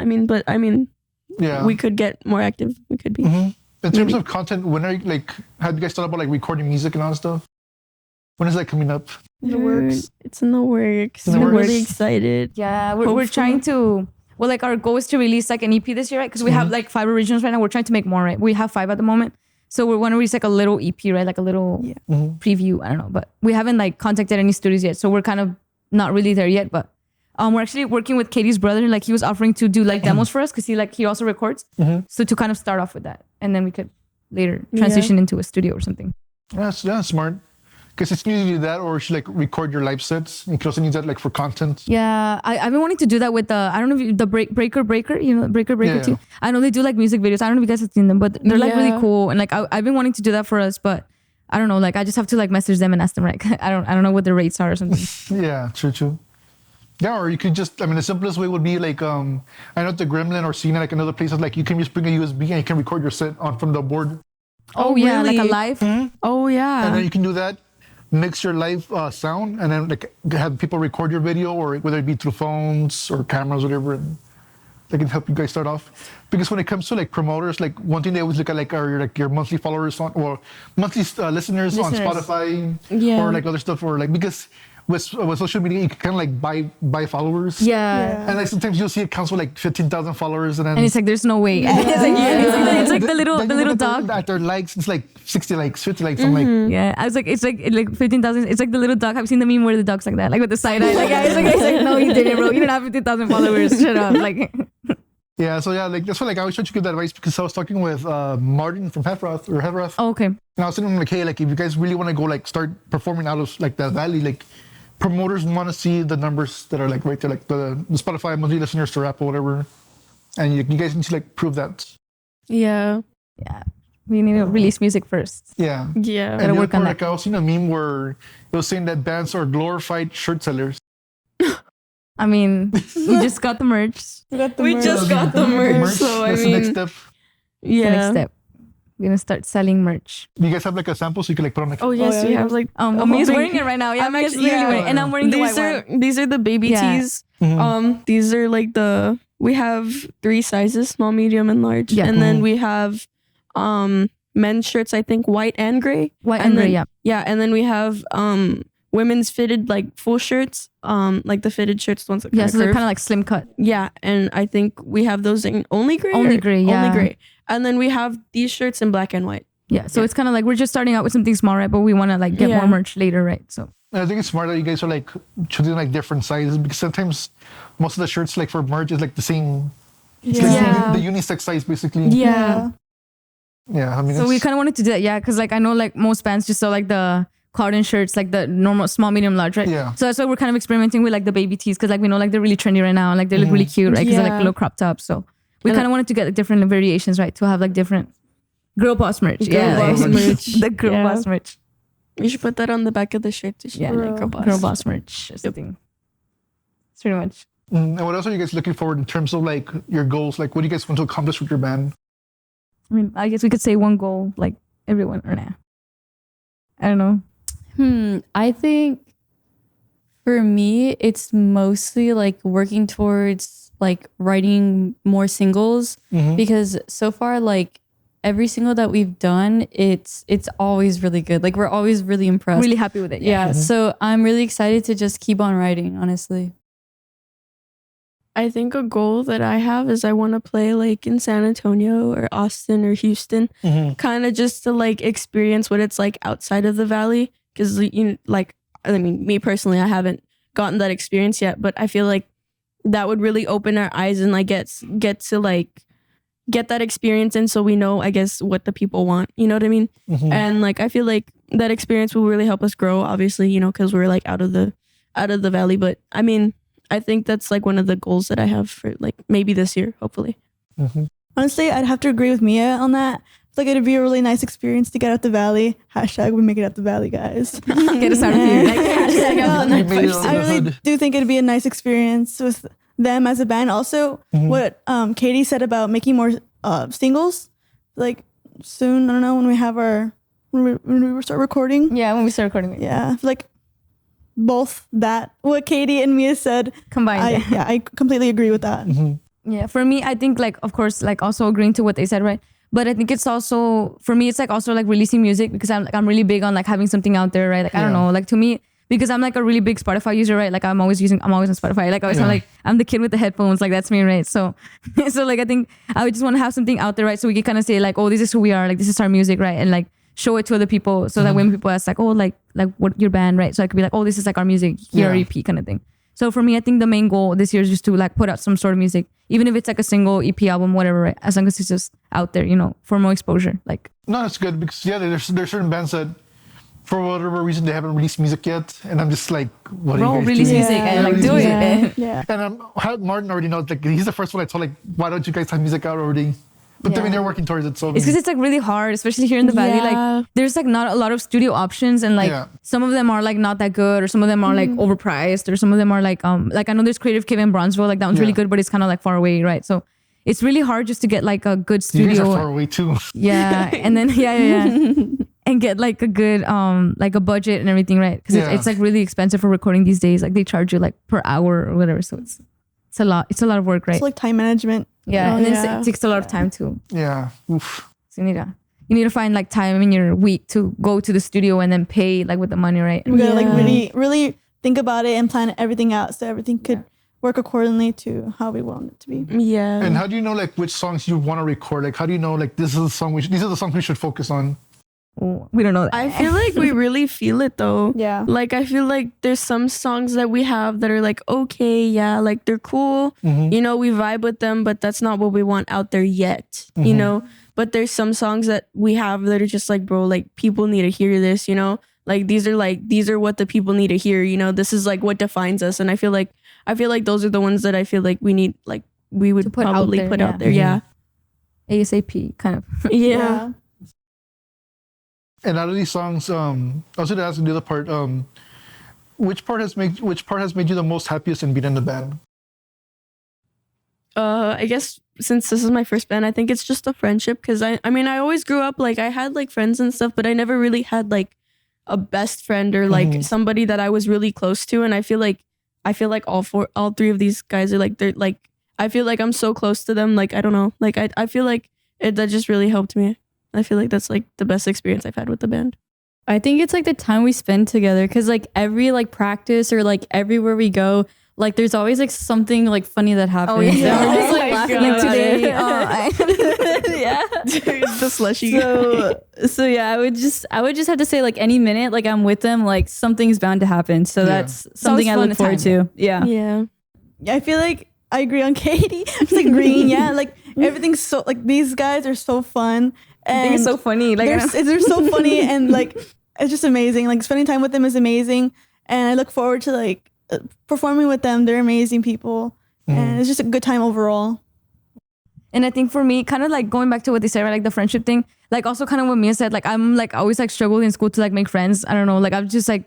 Yeah. we could get more active. We could be. Mhm. In terms of content, when are you like? Have you guys thought about like recording music and all that stuff? When is that coming up? The works. It's in the works. In the We're works. really excited. Yeah, we're Hopefully. trying to. Well, like our goal is to release like an EP this year, right? Because we have like 5 originals right now. We're trying to make more, right? We have 5 at the moment, so we want to release like a little EP, right? Like a little preview. I don't know, but we haven't like contacted any studios yet, so we're kind of not really there yet. But we're actually working with Katie's brother. Like he was offering to do like demos for us because he also records. So to kind of start off with that, and then we could later transition into a studio or something. Yeah, smart. Because it's easy to do that, or you should like record your live sets. You can also use that like for content. Yeah, I've been wanting to do that with the I don't know if the Breaker, you know, Breaker Yeah. too. I know they do like music videos. I don't know if you guys have seen them, but they're like really Yeah. cool. And like I've been wanting to do that for us, but I don't know. Like I just have to like message them and ask them. Like I don't know what the rates are or something. Yeah, true. Yeah, or you could just, I mean, the simplest way would be like, I know at the Gremlin or Cena, like in other places, like you can just bring a USB and you can record your set from the board. Oh yeah, like a really? live. Oh yeah. And then you can do that, mix your live sound, and then like have people record your video, or whether it be through phones or cameras, whatever. And they can help you guys start off. Because when it comes to like promoters, like one thing they always look at like are like your monthly followers on, or monthly listeners on Spotify, Yeah. or like other stuff, or like because with social media you can kind of like buy followers. Yeah. And like sometimes you'll see accounts with like 15,000 followers, and then And it's like there's no way. It's like the little dog. At their likes, it's like 60 likes, 50 likes. I'm like, Yeah, I was like, it's like 15,000. It's like the little dog. Have you seen the meme where the dog's like that, like with the side eye? Like, it's like, no, you didn't, bro. You didn't have 15,000 followers. Shut up. Like, yeah. So yeah, like that's why like I always try to give that advice, because I was talking with Martin from Hevroth, oh, okay. and I was telling him like, hey, like if you guys really want to go like start performing out of like the valley, like promoters want to see the numbers that are like right there, like the Spotify monthly listeners to rap or whatever, and you guys need to like prove that. yeah. Yeah, we need to release music first. Yeah. Yeah. And the work other on part, like I was seeing a meme where it was saying that bands are glorified shirt sellers. I mean, we just got the merch. We just got the merch, so I That's the next mean, step. yeah. The next step. We're gonna start selling merch. Do you guys have like a sample so you can like put on like? Oh yes, yeah, we yeah. have like. Well, a Mia's whole wearing big- it right now. Yeah, I'm Mia's actually- literally yeah. wearing it, and I'm wearing the These white one. these are the baby Yeah. tees. These are like we have 3 sizes: small, medium, and large. Yeah. And then we have men's shirts, I think white and gray. White and and gray, then, yeah. Yeah, and then we have women's fitted like full shirts, like the fitted shirts, the ones that Yeah, kinda so they're curve. kind of like slim cut. Yeah, and I think we have those in only gray. Only or- gray, yeah. Only gray. And then we have these shirts in black and white. Yeah, so it's kind of like we're just starting out with something small, right? But we want to like get Yeah. more merch later, right? So I think it's smart that you guys are like choosing like different sizes because sometimes most of the shirts like for merch is like the same. It's the Yeah. same- the unisex size basically. Yeah. Yeah, I mean. so we it's- kind of wanted to do that, yeah, because like I know like most bands just sell like the cotton shirts, like the normal small, medium, large, right? Yeah. So that's why we're kind of experimenting with like the baby tees because like we know like they're really trendy right now, and like they look really cute, right? Because they're like Yeah. little crop tops. So we And kind of wanted to get like, different variations, right? To have like different girl boss merch. Girl yeah, boss like, merch. the girl Yeah. boss merch. You should put that on the back of the shirt to show Yeah, like like girl boss merch or something. It's pretty much. And what else are you guys looking forward in terms of like your goals? Like, what do you guys want to accomplish with your band? I mean, I guess we could say one goal, like everyone or nah. I don't know. I think for me, it's mostly like working towards like writing more singles because so far, like every single that we've done, it's always really good. Like we're always really impressed. Really happy with it. Yeah. So I'm really excited to just keep on writing, honestly. I think a goal that I have is I want to play like in San Antonio or Austin or Houston, kind of just to like experience what it's like outside of the valley. Because like I mean, me personally, I haven't gotten that experience yet, but I feel like that would really open our eyes and like get to like get that experience, and so we know, I guess, what the people want. You know what I mean? And like I feel like that experience will really help us grow. Obviously, because we're like out of the valley. But I mean, I think that's like one of the goals that I have for like maybe this year, hopefully. Honestly, I'd have to agree with Mia on that. It's like it'd be a really nice experience to get out the valley. Hashtag we make it out the valley, guys. Get us out of here. Like, hashtag out the You made it out I the really hood. do think it'd be a nice experience with them as a band. Also, what Katie said about making more singles, like soon. I don't know when we have when we start recording. Yeah, when we start recording it. Yeah, I feel like both that what Katie and Mia said Combined. I completely agree with that. Yeah, for me, I think like, of course, like also agreeing to what they said, right? But I think it's also, for me, it's like also like releasing music because I'm really big on like having something out there, right? Like, I don't know, like to me, because I'm like a really big Spotify user, right? Like I'm always on Spotify. Like I always sound like I'm the kid with the headphones, like that's me, right? So, so like I think I would just want to have something out there, right? So we can kind of say like, oh, this is who we are, like this is our music, right? And like show it to other people so that when people ask like, oh, like what your band, right? So I could be like, oh, this is like our music, here our EP kind of thing. So for me, I think the main goal this year is just to like put out some sort of music, even if it's like a single EP album, whatever, right? As long as it's just out there, for more exposure. Like, No, it's good because there's certain bands that for whatever reason they haven't released music yet, and I'm just like, what are bro, you guys release doing? music and like Release do music. it. Yeah. And Martin already knows, like he's the first one I told, like, why don't you guys have music out already? But I mean, they're working towards it. So It's because it's like really hard, especially here in the valley. Yeah. Like there's like not a lot of studio options, and like some of them are like not that good, or some of them are like overpriced, or some of them are like I know there's Creative Cave in Bronzeville, like that one's really good, but it's kind of like far away, right? So it's really hard just to get like a good you guys are studio. far away too. Yeah, and then and get like a good like a budget and everything, right? Because it's like really expensive for recording these days. Like they charge you like per hour or whatever, so it's a lot. It's a lot of work, right? It's like time management. Yeah, and then it takes a lot of time too. Yeah. Oof. So you need to find like time in your week to go to the studio and then pay like with the money, right? We gotta like really think about it and plan everything out so everything could work accordingly to how we want it to be. Yeah. And how do you know like which songs you want to record? Like how do you know like this is the song these are the songs we should focus on? Oh, we don't know that. I feel like we really feel it though. Yeah. Like I feel like there's some songs that we have that are like, okay, yeah, like they're cool. We vibe with them, but that's not what we want out there yet. But there's some songs that we have that are just like, bro, like people need to hear this, Like these are what the people need to hear, This is like what defines us. And I feel like those are the ones that I feel like we need, like we would put out probably there, put out there. Yeah. ASAP kind of. Yeah. And out of these songs, also to ask the other part, which part has made you the most happiest in being in the band? I guess since this is my first band, I think it's just a friendship because I mean I always grew up like I had like friends and stuff, but I never really had like a best friend or like somebody that I was really close to. And I feel like all three of these guys are like they're like I feel like I'm so close to them. Like I don't know, like I feel like that just really helped me. I feel like that's like the best experience I've had with the band. I think it's like the time we spend together because like every like practice or like everywhere we go, like there's always like something like funny that happens. Oh, yeah. And we're just like Oh my laughing God. about Today, it. Yeah. The slushy. So yeah, I would just have to say like any minute like I'm with them, like something's bound to happen. So that's something I fun look to forward time. to. Yeah. Yeah. I feel like I agree on Katie. I'm just agreeing. Yeah, like everything's so like these guys are so fun. And I think it's so funny. Like they're so funny and like it's just amazing. Like spending time with them is amazing, and I look forward to like performing with them. They're amazing people, and it's just a good time overall. And I think for me, kind of like going back to what they said, right, like the friendship thing, like also kind of what Mia said, like I'm like always like struggling in school to like make friends. I don't know, like I'm just like,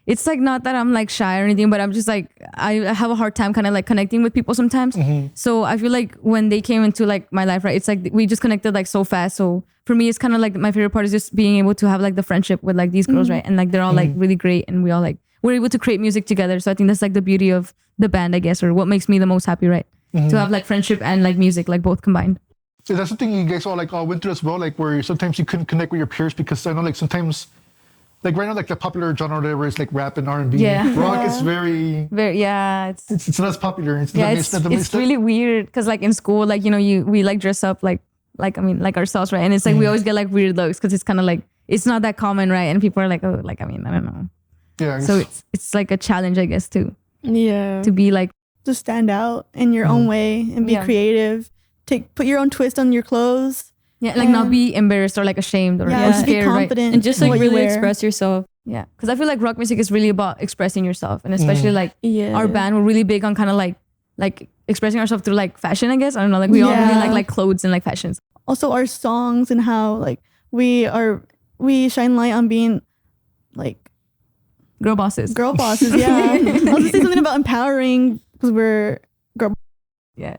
it's like not that I'm like shy or anything, but I'm just like, I have a hard time kind of like connecting with people sometimes. So I feel like when they came into like my life, right, it's like we just connected like so fast. So for me, it's kind of like my favorite part is just being able to have like the friendship with like these girls, right? And like they're all like really great and we all like, we're able to create music together. So I think that's like the beauty of the band, I guess, or what makes me the most happy, right? To have like friendship and like music, like both combined. So that's something you guys all went through as well, like where sometimes you couldn't connect with your peers because I know like sometimes, like right now, like the popular genre or whatever is like rap and R&B. Yeah. Rock is very Yeah, it's not as popular. It's really weird because like in school, like, you know, we like dress up like I mean like ourselves, right? And it's like we always get like weird looks because it's kind of like it's not that common, right? And people are like, oh, like I mean I don't know. Yeah. So it's like a challenge, I guess, too, Yeah. to be like To stand out in your own way and be creative. Put your own twist on your clothes. like not be embarrassed or like ashamed or Yeah, just be scared, right? confident. And just in like what you really wear. express yourself. Yeah, because I feel like rock music is really about expressing yourself, and especially like Yeah. our band, we're really big on kind of like expressing ourselves through like fashion, I guess. I don't know, like we all really like clothes and like fashions. Also our songs and how like we shine light on being like Girl bosses. girl bosses. Yeah. I'll just say something about empowering because we're Yeah.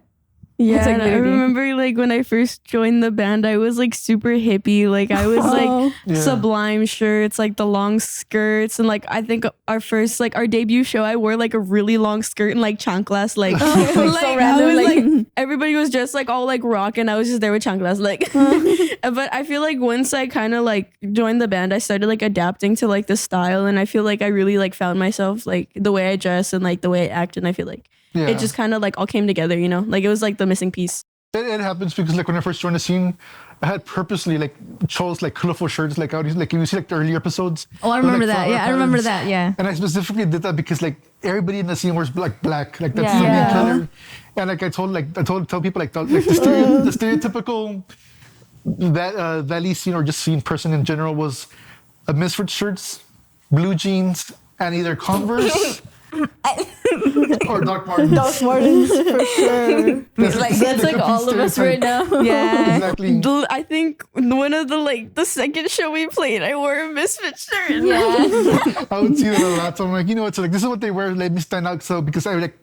Yeah, It's like and I literally- remember like when I first joined the band, I was like super hippie. Like I was like Yeah. Sublime shirts, like the long skirts, and like I think our debut show, I wore like a really long skirt and like chanclas. Like, like I was like everybody was just like all like rock, and I was just there with chanclas. Like, but I feel like once I kind of like joined the band, I started like adapting to like the style, and I feel like I really like found myself like the way I dress and like the way I act, and I feel like. Yeah. It just kind of like all came together, you know? Like it was like the missing piece. It happens because like when I first joined the scene, I had purposely like chose like colorful shirts. Like like if you see like the early episodes. Oh, I with, remember like, that. flower Yeah, I remember patterns. that. Yeah. And I specifically did that because like everybody in the scene wears like black. Like that's Yeah. the main Yeah. color. And like I tell people like the stereotypical Valley scene or just scene person in general was a Misfit shirts, blue jeans, and either Converse or Doc Martens. Doc Martens for sure. That's like all of us right now. Yeah. Exactly. I think one of the second show we played, I wore a Misfit shirt. Yeah. I would see that a lot. So I'm like, you know what? So like, this is what they wear. Let me stand out. So because I like,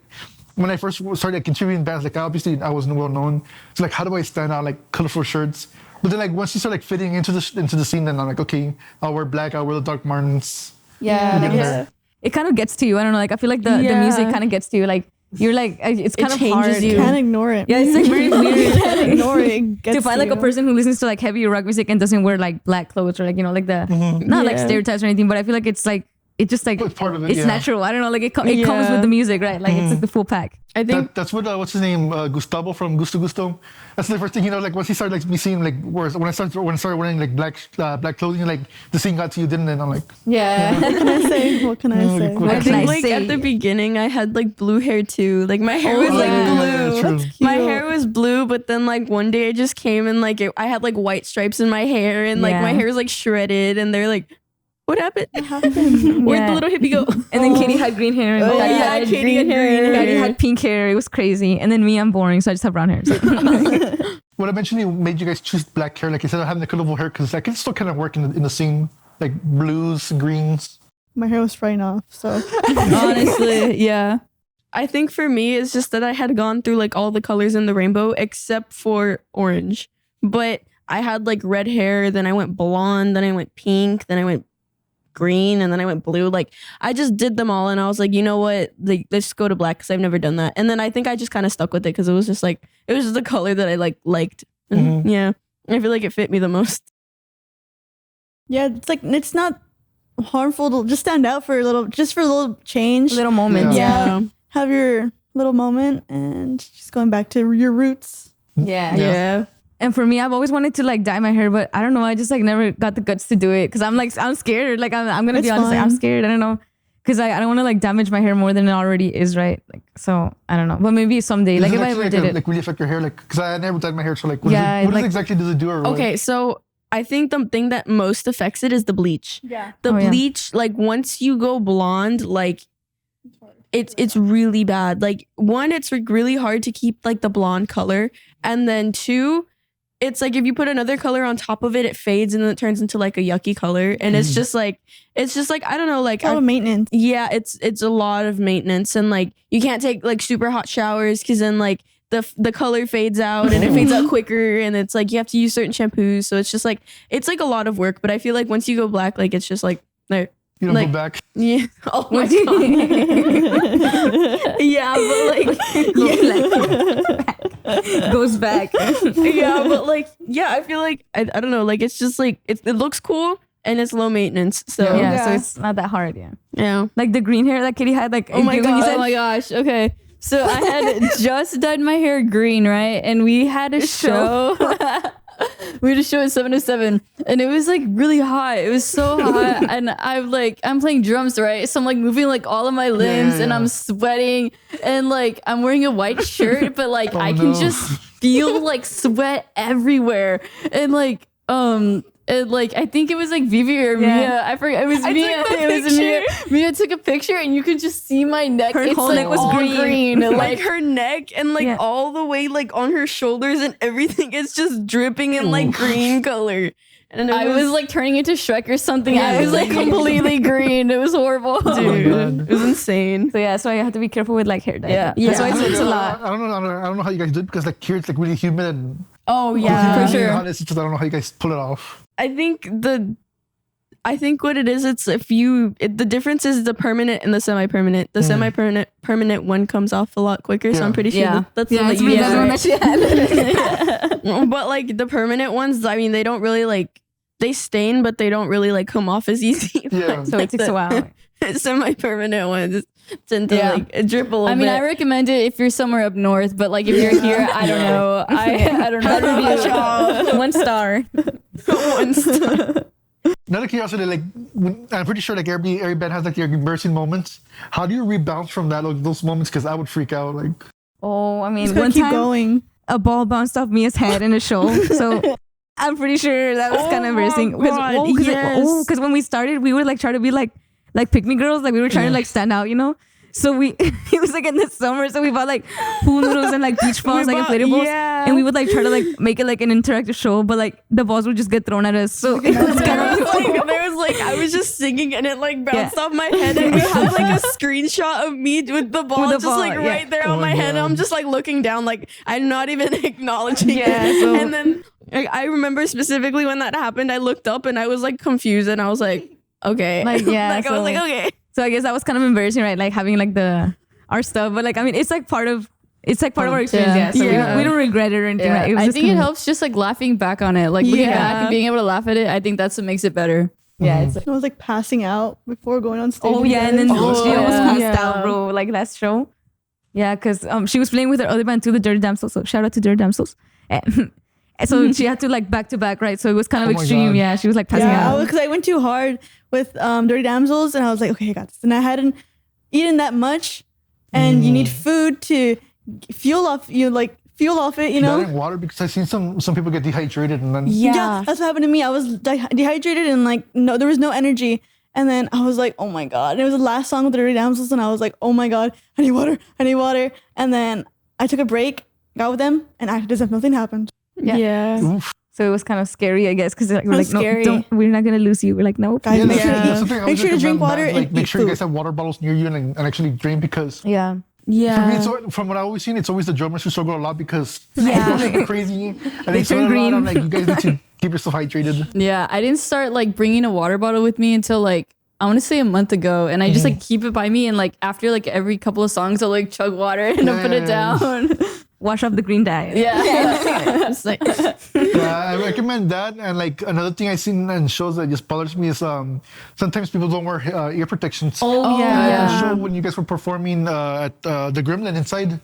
when I first started like, contributing bands, like obviously I wasn't well known. So like, how do I stand out? Like colorful shirts. But then like once you start like fitting into the scene, then I'm like, okay, I'll wear black. I'll wear the Doc Martens. Yeah. Get in there. It kind of gets to you. I don't know. Like I feel like the music kind of gets to you. Like you're like it's kind of changes hard. you. Can't ignore it. Yeah, it's like very weird Can't ignore it. It gets to find like a you. person who listens to like heavy rock music and doesn't wear like black clothes or like, you know, like the not like Yeah. stereotypes or anything, but I feel like it's like it just like It's part of it, it's yeah. natural. I don't know, like it comes Yeah. with the music, right? Like it's like the full pack. I think That's what what's his name, Gustavo from Gusto Gusto. That's the first thing, you know, like once he started like me seeing like when I started wearing like black clothing, like the scene got to you, didn't it? I'm like, Yeah. What can I say? What can I say? What I can think I like say? at the beginning I had like blue hair too. Like my hair was like yeah, blue. true. My cute. hair was blue, but then like one day I just came and like I had like white stripes in my hair and like Yeah. my hair was like shredded and they're like, what happened? Where'd Yeah. the little hippie go? And then Katie had green hair. And Daddy yeah, had Katie had green Daddy hair. had pink hair. It was crazy. And then me, I'm boring, so I just have brown hair. So. what eventually made you guys choose black hair? Like instead of having the colorful hair, because I can still kind of work in the scene, like blues, greens. my hair was frying off. So Honestly, yeah. I think for me, it's just that I had gone through like all the colors in the rainbow except for orange. But I had like red hair, then I went blonde, then I went pink, then I went green, and then I went blue. Like I just did them all, and I was like, you know what? Like, let's just go to black because I've never done that. And then I think I just kind of stuck with it because it was just the color that I liked. And yeah, I feel like it fit me the most. yeah, it's like it's not harmful to just stand out for a little change. Little moments. Yeah. Have your little moment and just going back to your roots. Yeah. And for me, I've always wanted to like dye my hair, but I don't know. I just like never got the guts to do it because I'm scared. Like I'm gonna It's be honest, like, I'm fine. scared. I don't know because I don't want to like damage my hair more than it already is, right? Like so I don't know, but maybe someday, like Does if it I actually, ever did it. like really affect your hair? Like, because I never dyed my hair, so like, what, Yeah, what like- exactly does it do? Or what? Okay, so I think the thing that most affects it is the bleach. Yeah. The Oh, yeah. bleach, like once you go blonde, like it's really bad. Like one, it's like really hard to keep like the blonde color, and then two, it's like if you put another color on top of it, it fades and then it turns into like a yucky color, and it's just like I don't know, like It's a lot of maintenance. yeah, it's a lot of maintenance, and like you can't take like super hot showers because then like the color fades out and it fades out quicker, and it's like you have to use certain shampoos, so it's just like it's like a lot of work. But I feel like once you go black, like it's just like there. You don't like- go back. Yeah. Oh my god. Yeah, but like Goes back. yeah, but like yeah, I feel like I don't know, like it's just like it looks cool and it's low maintenance. So Yeah, so Yeah. it's not that hard. Yeah, yeah. like the green hair that Kitty had. Like Oh my when God. you said Oh my gosh. Okay. So I had just dyed my hair green, right? And we had a show. We had a show at 707, and it was like really hot. It was so hot, and I'm playing drums, right? So I'm like moving like all of my limbs, and yeah. I'm sweating, and like I'm wearing a white shirt, but like I can no. just feel like sweat everywhere, and like and like I think it was like Vivi or Mia. I forgot. It was Mia. took the It was Mia. Mia took a picture, and you could just see my neck. Her It's whole like neck was all green. Like her neck and like Yeah. all the way like on her shoulders and everything is just dripping in like green color. And it I was like turning into Shrek or something. I was like completely green. It was horrible. dude, it was insane. so. Yeah, so I have to be careful with like hair dye. Yeah. That's why I it's a lot. I don't know how you guys do it because like here it's like really humid and Oh yeah, for sure. It's just I don't know how you guys pull it off. I think what it is, it's the difference is the permanent and the semi-permanent. The semi-permanent one comes off a lot quicker, so Yeah. I'm pretty sure Yeah. that's Yeah, the it's one really that the you one use. that she had. But like the permanent ones, I mean, they don't really like they stain, but they don't really like come off as easy. Yeah. So it takes a while. Semi-permanent ones tend to Yeah. like drip a little I mean, bit. I recommend it if you're somewhere up north, but like if you're here, I don't know. I don't know. Review. 1 star. Another curiosity, like I'm pretty sure like every band has like their embarrassing moments. How do you rebound from that, like those moments? Because I would freak out. Like Oh, I mean, Just gotta one keep time going. a ball bounced off Mia's head in a show. So I'm pretty sure that was Oh kind of my embarrassing. God, yes. Because when we started, we would like try to be like pick me girls. Like we were trying to like stand out, you know? So it was like in the summer. So we bought like pool noodles and like beach balls, like inflatables. yeah. And we would like try to like make it like an interactive show, but like the balls would just get thrown at us. So it was kind of There was like I was just singing and it like bounced off my head, and we have like a screenshot of me with the ball the just ball, like yeah. right there Oh on my my head. And God. I'm just like looking down, like I'm not even acknowledging Yeah, it. so- And then like, I remember specifically when that happened, I looked up and I was like confused, and I was like, okay, Like, yeah, like I was so- like, okay. So I guess that was kind of embarrassing, right? Like having like our stuff, but like I mean, it's like part of our experience. Yeah. So Yeah. we don't regret it or anything. Yeah. Right? It was I just think it kinda- helps just like laughing back on it, like looking Yeah. back and being able to laugh at it. I think that's what makes it better. Yeah. It's like, I was like passing out before going on stage. oh with yeah, you and then guys. Oh, she almost yeah. passed Yeah. out, bro. Like last show. Yeah, because she was playing with her other band too, the Dirty Damsels. So shout out to Dirty Damsels. And so she had to like back to back, right? So it was kind of Oh my extreme. God. Yeah, she was like passing out. because I went too hard with Dirty Damsels, and I was like, okay, I got this. And I hadn't eaten that much, and you need food to fuel off it, you know. drink water because I've seen some people get dehydrated and then Yeah, that's what happened to me. I was dehydrated and like there was no energy. And then I was like, oh my God. And it was the last song with the Dirty Damsels, and I was like, oh my God, I need water. And then I took a break, got with them, and after this, nothing happened. Yeah. Yeah. oof. So it was kind of scary, I guess, because like, we're like, no, scary. we're not gonna lose you. We're like, nope. Guys, Yeah, make that's sure, something I make always sure to drink recommend, water man. and Like, make eat sure you food. guys have water bottles near you and actually drink because Yeah. for me, Yeah. from what I've always seen, it's always the drummers who struggle a lot because Yeah. they go super crazy and they turn sweat a lot. I'm green. like, you guys need to keep yourself hydrated. Yeah, I didn't start like bringing a water bottle with me until like I want to say a month ago, and I just like keep it by me, and like after like every couple of songs, I'll like chug water and I'll put it Yeah. down. Wash off the green dye. Yeah, It's like- Yeah, I recommend that. And like another thing I've seen in shows that just bothers me is sometimes people don't wear ear protections. Oh, And yeah. at the show when you guys were performing at the Gremlin inside.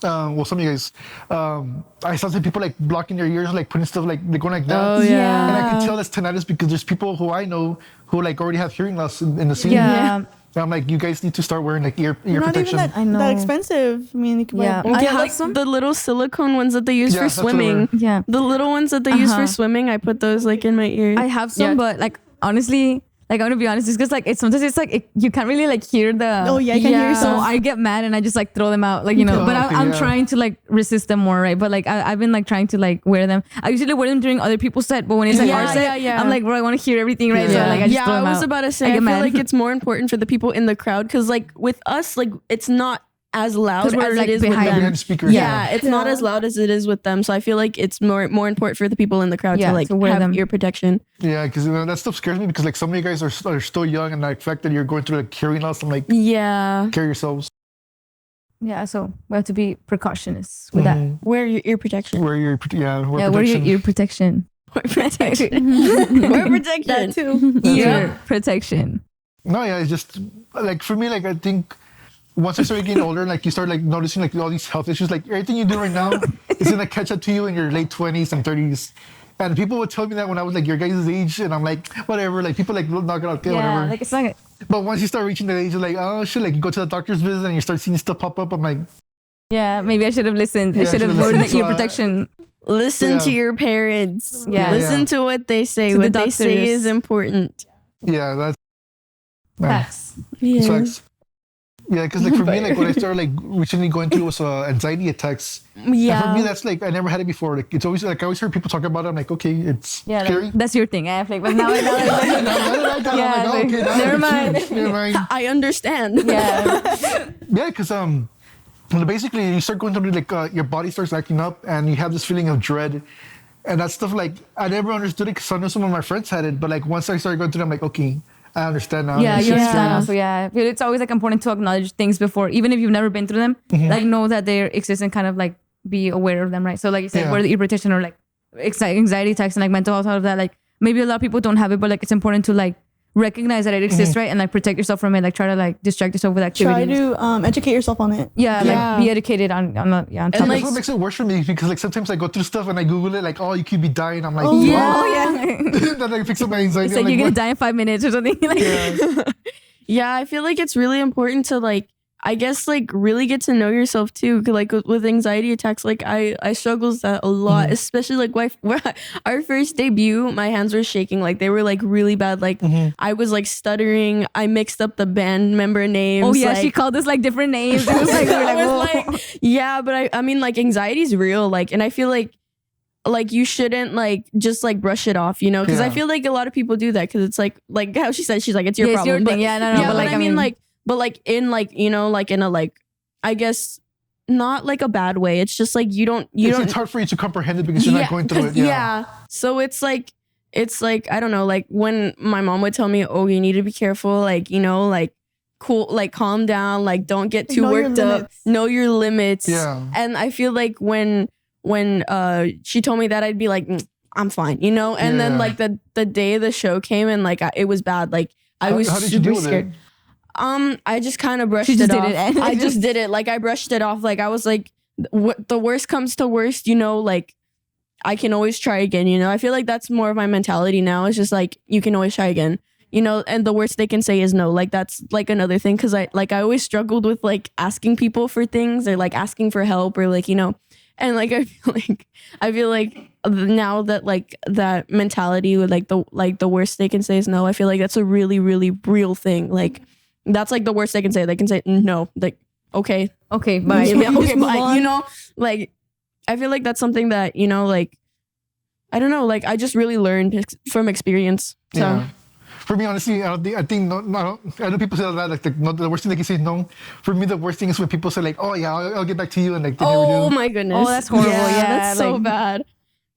Well, some of you guys, I saw some people like blocking their ears, like putting stuff like they're going like that. Oh, yeah. And I can tell that's tinnitus because there's people who I know who like already have hearing loss in the scene. Yeah. And I'm like, you guys need to start wearing like ear Not protection. even I know. that expensive. I mean, you can buy Yeah. a I I get have like some. the little silicone ones that they use Yeah, for that's what swimming. Yeah. The little ones that they use Uh-huh. for swimming, I put those like in my ears. I have some, Yeah. but like honestly, like I'm gonna be honest, it's because like sometimes it's like you can't really like hear the. Oh yeah, I can hear Yeah. So yourself. I get mad and I just like throw them out, like, you know. Oh, But okay, I'm yeah. trying to like resist them more, right? But like I've been like trying to like wear them. I usually wear them during other people's set, but when it's like Yeah, our set, yeah, yeah. I'm like, bro, I want to hear everything, right? Yeah. So like I just yeah, throw I them was out. about to say, I, get feel mad. like it's more important for the people in the crowd because, like, with us, like, it's not as loud 'Cause as we're, it like, is with behind them. Behind the speaker. Yeah, it's not Yeah. as loud as it is with them. So I feel like it's more important for the people in the crowd Yeah, to like to wear have them. ear protection. Yeah, because that stuff scares me because like some of you guys are still young and like the fact that you're going through like hearing loss, I'm like, Yeah, care yourselves. Yeah, so we have to be precautious with that. Mhm. wear your ear protection. Wear your Yeah, wear your protection. ear protection. Wear protection. Wear protection. That too. Ear protection. No, yeah, it's just like for me, like I think once I start getting older, like you start like noticing like all these health issues, like everything you do right now is gonna catch up to you in your late 20s and 30s. And people would tell me that when I was like your guys' age, and I'm like, whatever, like people like knock it out, okay, Yeah, whatever. like it's not. But once you start reaching that age, you're like, oh shit, like you go to the doctor's visit and you start seeing stuff pop up. I'm like, Yeah, maybe I should have listened. Yeah, I should have should've worn the listened ear to, protection. Listen Yeah. to your parents. Yeah. Listen Yeah. to what they say. To the What they say doctors. is important. yeah, that's man, Facts. it's facts. Yeah, because like for me, like when I started like recently going through was anxiety attacks. And for me, that's like I never had it before. Like it's always like I always heard people talk about it. I'm like, okay, it's Yeah, scary. like, that's your thing. I like, but now, now Yeah, I'm like, like, okay, now never it's mind. huge. Never mind. I understand. yeah, Yeah, because basically you start going through like your body starts acting up, and you have this feeling of dread, and that stuff. Like I never understood it because I know some of my friends had it, but like once I started going through, it, I'm like, okay, I understand now. yeah, It's you just understand. scary. Also, yeah, I feel it's always like important to acknowledge things before, even if you've never been through them. Like know that they exist and kind of like be aware of them, right? So like you said, Yeah. wear the ear protection or like anxiety attacks and like mental health, all of that. Like maybe a lot of people don't have it, but like it's important to like recognize that it exists, right? And like protect yourself from it. Like try to like distract yourself with Try activities. to educate yourself on it. Yeah, Yeah. like be educated on the on top And of that's what makes it worse for me because like sometimes I go through stuff and I Google it like, oh, you could be dying. I'm like, Oh, what? yeah. Then I fix up my anxiety. It's like I'm you're gonna what? die in 5 minutes or something. Like, Yeah. Yeah, I feel like it's really important to like, I guess like really get to know yourself too. 'Cause, like with anxiety attacks, like I struggle with that a lot, especially like our first debut, my hands were shaking, like they were like really bad. Like I was like stuttering. I mixed up the band member names. oh yeah, like, she called us like different names. It was like, we were like, I whoa. was like, yeah, but I mean like anxiety is real. Like, and I feel like you shouldn't like just like brush it off, you know? Because I Yeah. feel like a lot of people do that because it's like how she said, she's like, it's your Yeah, it's problem. your but, thing. Yeah, no, no, yeah, but, but like, I I mean mean- like, but like in like, you know, like in a like, I guess not like a bad way. It's just like you don't It's hard for you to comprehend it because you're not going through 'cause- it. Yeah. So it's like I don't know, like when my mom would tell me, oh, you need to be careful, like, you know, like cool, like calm down, like don't get too Know your worked up, limits. know your limits. Yeah. And I feel like when she told me that, I'd be like, I'm fine, you know? And then Yeah. like the day the show came and like it was bad. Like I was How did you super deal with scared. it? I just kind of brushed She just it did off. it and- I just did it. Like I brushed it off. Like I was like, what the worst comes to worst, you know, like I can always try again, you know? I feel like that's more of my mentality now. It's just like, you can always try again, you know? And the worst they can say is no. Like that's like another thing. Cause I always struggled with like asking people for things or like asking for help or like, you know, and like I feel like now that like that mentality with like the worst they can say is no, I feel like that's a really, really real thing. Like that's like the worst they can say. They can say no, like, okay, Okay, bye. yeah, okay, move bye. on. You know, like I feel like that's something that, you know, like I don't know, like I just really learned from experience. So Yeah. For me, honestly, I think no, I know people say that like the worst thing they can say is no. For me, the worst thing is when people say like, oh yeah, I'll get back to you, and like they never oh do. my goodness. Oh, that's horrible. Yeah, that's so like- bad.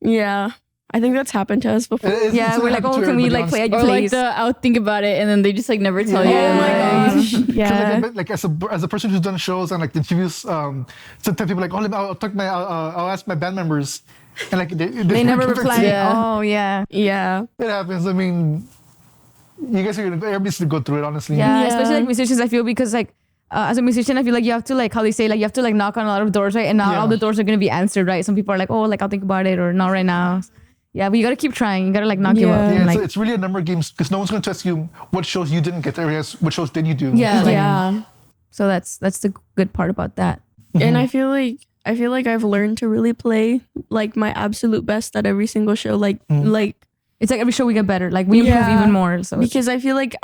Yeah. I think that's happened to us before. Yeah, we're like, oh, can we like play at your Or like place? I'll think about it and then they just like never tell you. Oh my Like, gosh. Yeah. Like as a person who's done shows and like interviews, sometimes people are like, I'll ask my band members, and like They never reply. Yeah. Oh yeah. Yeah. It happens. I mean, you guys everybody's to go through it, honestly. Yeah, Yeah. especially like musicians, I feel because like as a musician, I feel like you have to like how they say like you have to like knock on a lot of doors, right? And not Yeah. all the doors are gonna be answered, right? Some people are like, oh, like I'll think about it or not right now. Yeah, but you gotta keep trying. You gotta like not give up. Yeah. And, Yeah, like, it's really a number of games because no one's going to test you what shows you didn't get there. Yes, what shows did you do? yeah, like, Yeah. so that's the good part about that. And I feel like I've learned to really play like my absolute best at every single show. Like It's like every show we get better. Like we improve Yeah. even more. So it's- because I feel like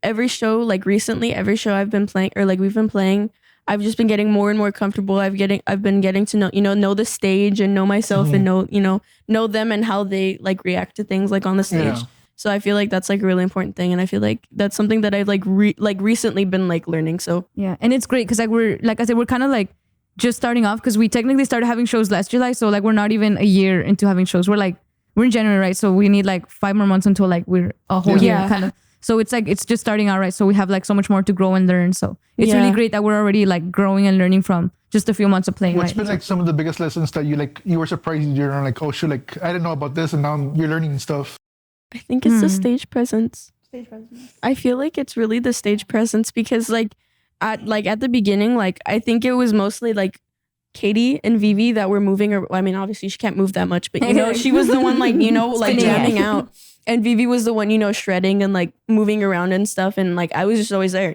every show, like recently, every show I've been playing or like we've been playing, I've just been getting more and more comfortable. I've been getting to know the stage and know myself and know them and how they like react to things like on the stage. Yeah. So I feel like that's like a really important thing, and I feel like that's something that I've like recently been like learning. So yeah, and it's great because like I said, we're kind of like just starting off because we technically started having shows last July. So like we're not even a year into having shows. We're in January, right? So we need like 5 more months until like we're a whole year Yeah. kind of. So it's like it's just starting out, right? So we have like so much more to grow and learn. So it's really Yeah. great that we're already like growing and learning from just a few months of playing, What's right? been like some of the biggest lessons that you were surprised you're like, oh shit, like I didn't know about this, and now you're learning stuff. I think it's the stage presence. I feel like it's really the stage presence because like at the beginning, like I think it was mostly like Katie and Vivi that were moving. Or I mean, obviously she can't move that much, but she was the one like like Spinning. jamming out, and Vivi was the one shredding and like moving around and stuff. And like I was just always there,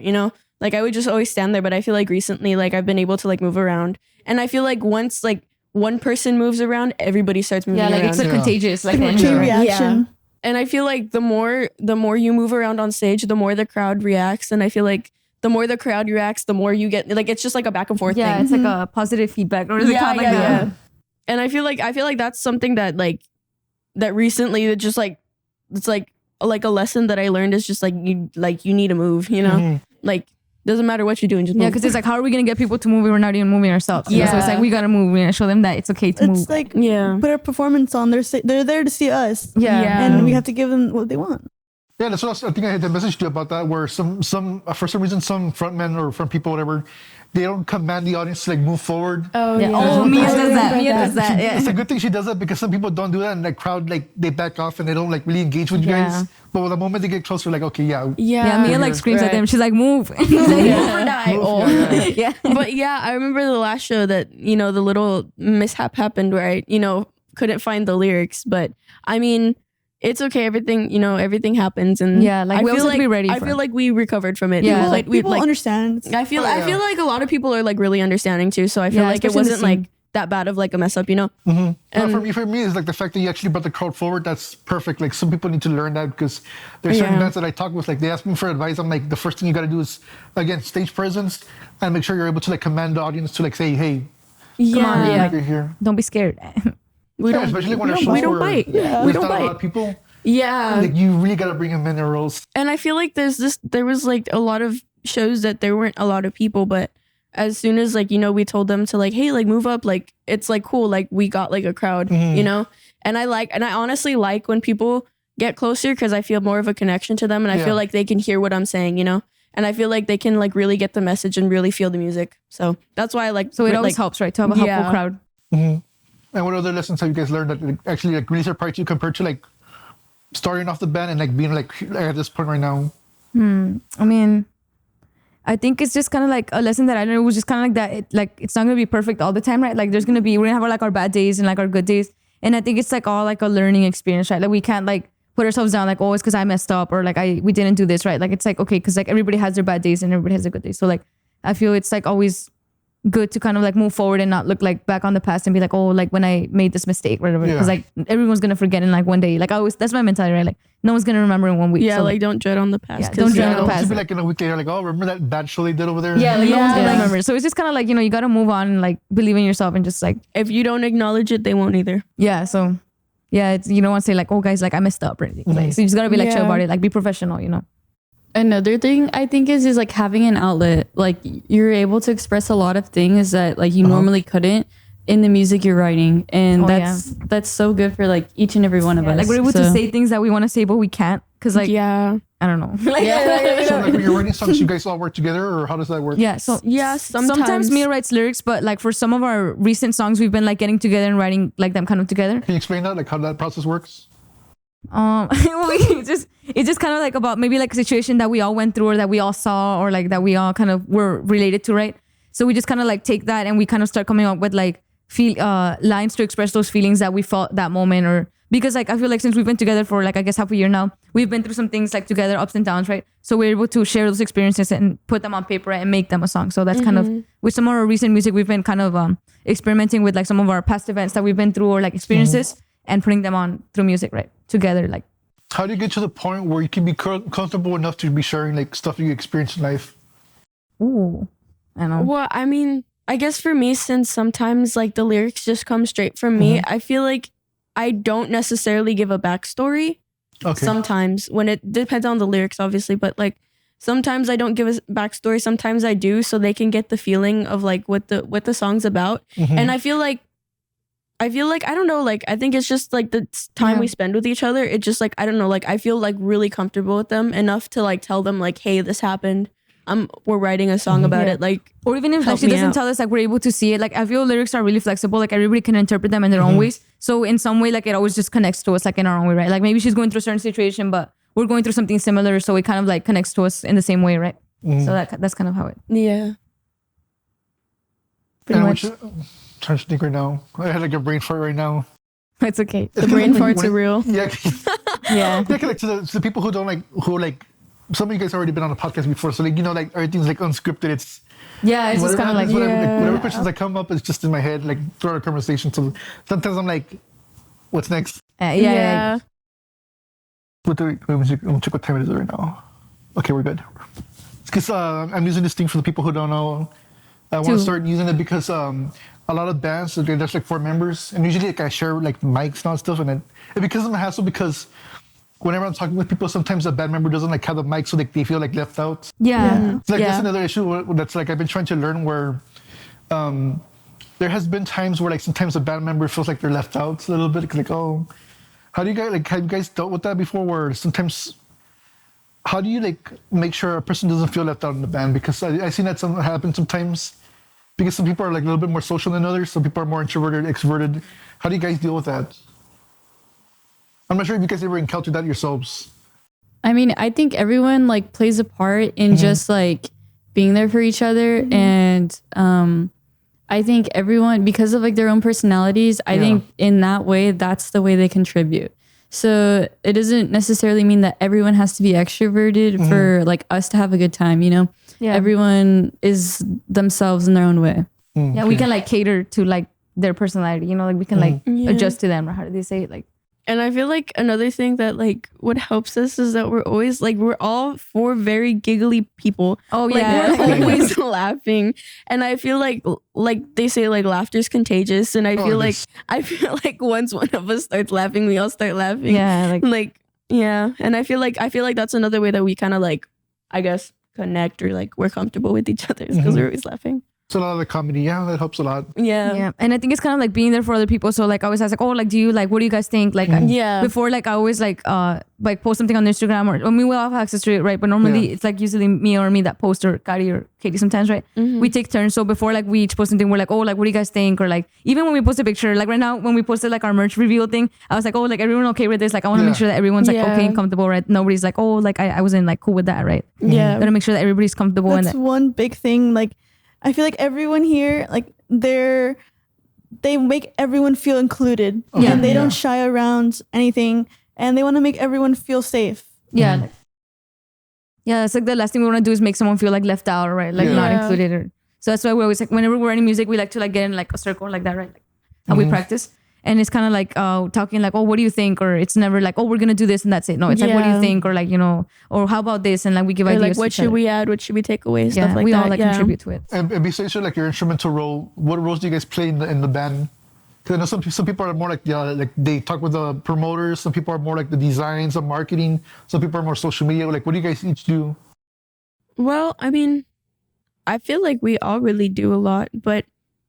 like I would just always stand there. But I feel like recently, like I've been able to like move around, and I feel like once like one person moves around, everybody starts moving Yeah, like around. it's a Yeah. contagious like Chain energy, right? reaction. And I feel like the more you move around on stage, the more the crowd reacts. And I feel like the more the crowd reacts, the more you get like it's just like a back and forth Yeah, thing. it's like a positive feedback, or is it called like that? And I feel like that's something that like that recently that just like it's like a lesson that I learned is just like you need to move, like doesn't matter what you're doing, just move. Yeah, because it's like, how are we gonna get people to move if we're not even moving ourselves? Yeah. So it's like we gotta move. We gotta show them that it's okay to move. It's like yeah. put a performance on. They're there to see us. Yeah. And we have to give them what they want. Yeah, that's what I think I had a message to you about that, where some for some reason some frontmen or front people, whatever, they don't command the audience to like move forward. Oh Yeah. yeah. Oh, There's Mia no- does that. Mia does that. It's Yeah. a good thing she does that because some people don't do that, and the crowd like they back off and they don't like really engage with you Yeah. guys. But the moment they get closer, like okay, yeah, Yeah, Mia like screams at Right. them. She's like, move. Move or die. Move, Oh. yeah. But yeah, I remember the last show that the little mishap happened where I couldn't find the lyrics, but I mean it's okay. Everything happens, and Yeah, like, I we feel also have to be ready I for feel it. like we recovered from it. Yeah. People understand. I feel Oh, yeah. like a lot of people are like really understanding too. So I feel Yeah, like it especially in the wasn't like that bad of like a mess up, For me, it's like the fact that you actually brought the crowd forward. That's perfect. Like some people need to learn that because there's certain Yeah. bands that I talk with, like they ask me for advice. I'm like, the first thing you got to do is again stage presence and make sure you're able to like command the audience to like say, hey, Yeah, come on, Yeah. like, you're here. Don't be scared. we Yeah, don't. especially when we there's don't, shows we don't where bite. there's We don't not a lot bite. of people. Yeah, Like you really got to bring them in their roles. and I feel like there was like a lot of shows that there weren't a lot of people, but as soon as like we told them to like, hey, like move up, like it's like cool, like we got like a crowd, and I honestly like when people get closer because I feel more of a connection to them, and I Yeah. feel like they can hear what I'm saying, and I feel like they can like really get the message and really feel the music. So that's why I like. So it always like, helps, right? To have a helpful Yeah. crowd. And what other lessons have you guys learned that like, actually like really surprised you compared to like starting off the band and like being like at this point right now? I mean, I think it's just kind of like a lesson that I learned. It was just kind of like that. It's not gonna be perfect all the time, right? Like we're gonna have like our bad days and like our good days. And I think it's like all like a learning experience, right? Like we can't like put ourselves down like, oh, it's because I messed up or like we didn't do this right. Like it's like okay, because like everybody has their bad days and everybody has their good days. So like I feel it's like always good to kind of like move forward and not look like back on the past and be like, oh, like when I made this mistake or whatever. Yeah. Because like everyone's gonna forget in like one day. Like I always, that's my mentality, right? Like no one's gonna remember in 1 week. Yeah, So, like don't dread on the past. Yeah, 'cause, don't dread Yeah, on the to past. be like in a week later, like, oh, remember that bad show they did over there? yeah, like no one's gonna Yeah. remember. So it's just kind of like you gotta move on and like believe in yourself and just like if you don't acknowledge it, they won't either. yeah. So yeah, it's, you don't want to say like, oh guys, like I messed up or anything. Like, so you just gotta be like chill Yeah. about it, like be professional, you know. Another thing I think is like having an outlet. Like you're able to express a lot of things that like you normally couldn't in the music you're writing, and Oh, that's so good for like each and every one of us. Like we're able to So- say things that we want to say, but we can't because like Yeah. I don't know. So like when you're writing songs, you guys all work together, or how does that work? Yeah, so Yeah, sometimes Mia writes lyrics, but like for some of our recent songs, we've been like getting together and writing like them kind of together. Can you explain that, like how that process works? It's just kind of like about maybe like a situation that we all went through or that we all saw or like that we all kind of were related to, right? So we just kind of like take that and we kind of start coming up with like lines to express those feelings that we felt that moment, or because like I feel like since we've been together for like I guess half a year now, we've been through some things like together, ups and downs, right? So we're able to share those experiences and put them on paper and make them a song. So that's kind of with some of our recent music, we've been kind of experimenting with like some of our past events that we've been through or like experiences and putting them on through music, right? Together, like. How do you get to the point where you can be comfortable enough to be sharing like stuff you experience in life? Ooh, I know. Well, I mean, I guess for me, since sometimes like the lyrics just come straight from me, I feel like I don't necessarily give a backstory. Okay. Sometimes when it depends on the lyrics, obviously, but like sometimes I don't give a backstory. Sometimes I do, so they can get the feeling of like what the song's about. And I feel like I don't know, like I think it's just like the time we spend with each other. It just like I don't know, like I feel like really comfortable with them enough to like tell them like, hey, this happened. We're writing a song about it. Like, or even if like help she me doesn't out. tell us, like we're able to see it. Like I feel lyrics are really flexible. Like everybody can interpret them in their own ways. So in some way, like it always just connects to us, like in our own way, right? Like maybe she's going through a certain situation, but we're going through something similar, so it kind of like connects to us in the same way, right? So that's kind of how it. yeah. Pretty And much. trying to think right now. I had like a brain fart right now. It's okay. The brain farts are real. Yeah. Yeah. Yeah, like to the people who don't like, who like, some of you guys already been on the podcast before, so like, you know, like everything's like unscripted. It's Yeah, it's just kind of like whatever questions that come up, it's just in my head, like throughout our conversation. So sometimes I'm like, what's next? yeah. Let me check what time it is right now. Okay, we're good. It's because I'm using this thing for the people who don't know. I want to start using it because a lot of bands, there's like 4 members, and usually like I share like mics and all stuff, and it becomes a hassle because whenever I'm talking with people, sometimes a band member doesn't like have the mic, so like they feel like left out. Yeah. It's like that's another issue that's like I've been trying to learn where there has been times where like sometimes a band member feels like they're left out a little bit. Like, oh, how do you guys like have you guys dealt with that before? Where sometimes how do you like make sure a person doesn't feel left out in the band? Because I've seen that happen sometimes. Because some people are like a little bit more social than others. Some people are more introverted, extroverted. How do you guys deal with that? I'm not sure if you guys ever encountered that yourselves. I mean, I think everyone like plays a part in just like being there for each other, and I think everyone, because of like their own personalities, I think in that way, that's the way they contribute. So it doesn't necessarily mean that everyone has to be extroverted for like us to have a good time, you know? Yeah. Everyone is themselves in their own way. Yeah, we can like cater to like their personality, you know, like we can like adjust to them, or how do they say it? Like, And I feel like another thing that like what helps us is that we're always like we're all 4 very giggly people. oh Like yeah, we're always laughing, and I feel like they say like laughter's contagious, and I feel like once one of us starts laughing, we all start laughing. yeah, like And I feel like that's another way that we kind of like, I guess, connect or like we're comfortable with each other because we're always laughing. It's a lot of the comedy. Yeah, that helps a lot. yeah. And I think it's kind of like being there for other people. So like I always ask like, oh, like do you like, what do you guys think? Like before, like I always like post something on Instagram, or I mean we all have access to it, right? But normally it's like usually me that post, or Kari or Katie sometimes, right? We take turns. So before like we each post something, we're like, oh, like what do you guys think? Or like even when we post a picture, like right now when we posted like our merch reveal thing, I was like, oh, like everyone okay with this? Like I want to make sure that everyone's like okay and comfortable, right? Nobody's like, oh, like I wasn't like cool with that, right? Yeah. Gotta make sure that everybody's comfortable. That's and one big thing. Like, I feel like everyone here, like they make everyone feel included, and they don't shy around anything, and they want to make everyone feel safe. yeah, it's like the last thing we want to do is make someone feel like left out, right? Like not included. Or so that's why we always like whenever we're writing music, we like to like get in like a circle like that, right? Like how we practice. And it's kind of like talking like, oh, what do you think? Or it's never like, oh, we're going to do this and that's it. No, it's like, what do you think? Or like, you know, or how about this? And like we give Or ideas. like what should we add? What should we take away? Stuff like we that. all like contribute to it. And besides like your instrumental role, what roles do you guys play in the band? Because I know some people are more like like they talk with the promoters. Some people are more like the designs, the marketing. Some people are more social media. Like, what do you guys each do? Well, I mean, I feel like we all really do a lot, but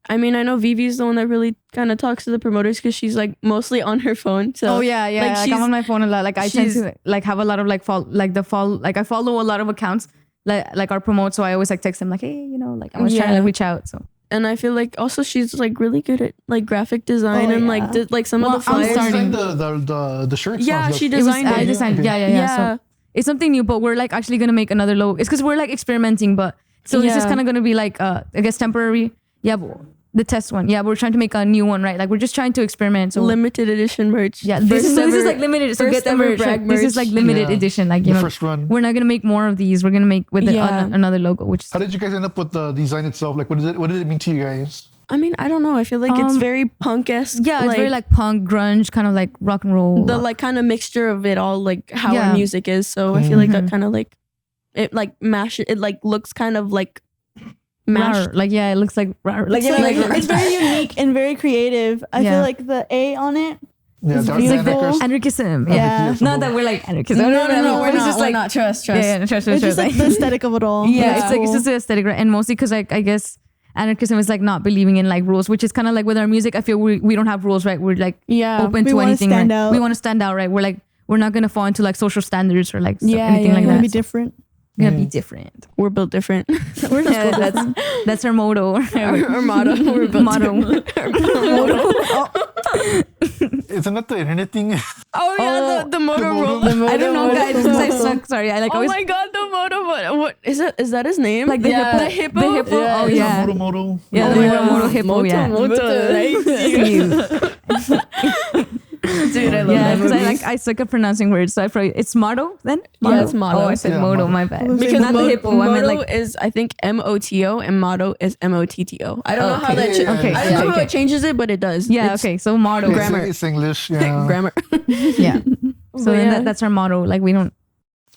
I mean, I know Vivi's the one that really kind of talks to the promoters because she's like mostly on her phone. So Oh yeah, yeah. Like, I'm on my phone a lot. Like I tend to like have a lot of like I follow a lot of accounts like our promote. So I always like text them like, hey, like I was trying to like, reach out. So. And I feel like also she's like really good at like graphic design and like some of the flyers. I'm starting the shirts. Yeah, she designed it. I designed. Yeah. So it's something new, but we're like actually gonna make another logo. It's because we're like experimenting, but so this is kind of gonna be like I guess temporary. Yeah, but the test one. Yeah, we're trying to make a new one, right? Like we're just trying to experiment. So limited edition merch. Yeah, this is like limited. So get the merch. This is like limited edition. Like the first run. We're not gonna make more of these. We're gonna make with another logo. Which is how did you guys end up with the design itself? Like, what did it mean to you guys? I mean, I don't know. I feel like it's very punk-esque. Yeah, it's very like punk, grunge, kind of like rock and roll. The like kind of mixture of it all, like how our music is. So I feel like that kind of like it like it like looks kind of like mashed. Like it looks like like it's very unique and very creative. I feel like the A on it. Yeah, it's beautiful. Anarchism. Yeah. Not that we're like anarchists. No, we're it's just we're like not. Trust. Yeah, trust. It's just like the aesthetic of it all. Yeah, it's just the aesthetic, right? And mostly because like I guess anarchism is like not believing in like rules, which is kind of like with our music. I feel we don't have rules, right? We're like open to anything. Stand right? out. We want to stand out, right? We're not gonna fall into like social standards or like anything like we that. want to be different. We're gonna be different. We're built different. We're just That's our motto. Our motto. We're built Isn't that the internet thing? Oh yeah, the Motorola. I don't know, guys. Because I suck. Sorry, I like Oh always. my god, the Moto. What is that? Is that his name? Like the hippo. The hippo. The hippo. Yeah, Oh yeah. Moto. Yeah, the Moto hippo. Yeah. Dude, I love that because movie. I suck at pronouncing words. So I probably it's motto then. Yeah, it's motto. Oh, I said moto. My bad. Because not the hippo. I meant Moto like is I think MOTO and motto is MOTTO. I don't know how that. Okay. I don't know how it changes it, but it does. yeah. It's Okay. So motto. Grammar. It's English. Yeah. Grammar. Yeah. So then that's our motto. Like we don't.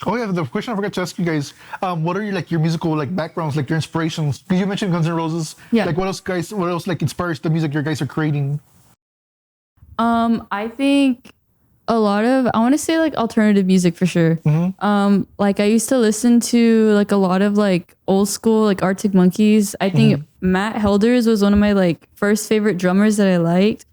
Oh yeah, the question I forgot to ask you guys: what are your musical like backgrounds, like your inspirations? Because you mentioned Guns N' Roses. Yeah. Like what else like inspires the music you guys are creating? I think a lot of I want to say like alternative music for sure. Like I used to listen to like a lot of like old school like Arctic Monkeys. I think Matt Helders was one of my like first favorite drummers that I liked,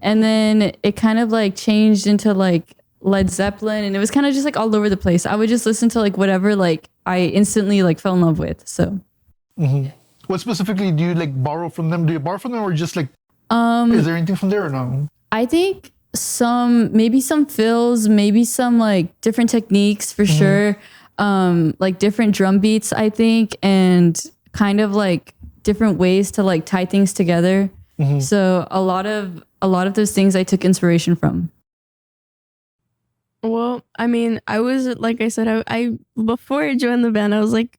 and then it kind of like changed into like Led Zeppelin, and it was kind of just like all over the place. I would just listen to like whatever like I instantly like fell in love with. So What specifically do you like borrow from them? Do you borrow from them, or just like is there anything from there or no? I think maybe some fills, maybe some like different techniques for sure. Like different drum beats, I think, and kind of like different ways to like tie things together. So a lot of those things I took inspiration from. Well, I mean, I was like I said, I before I joined the band, I was like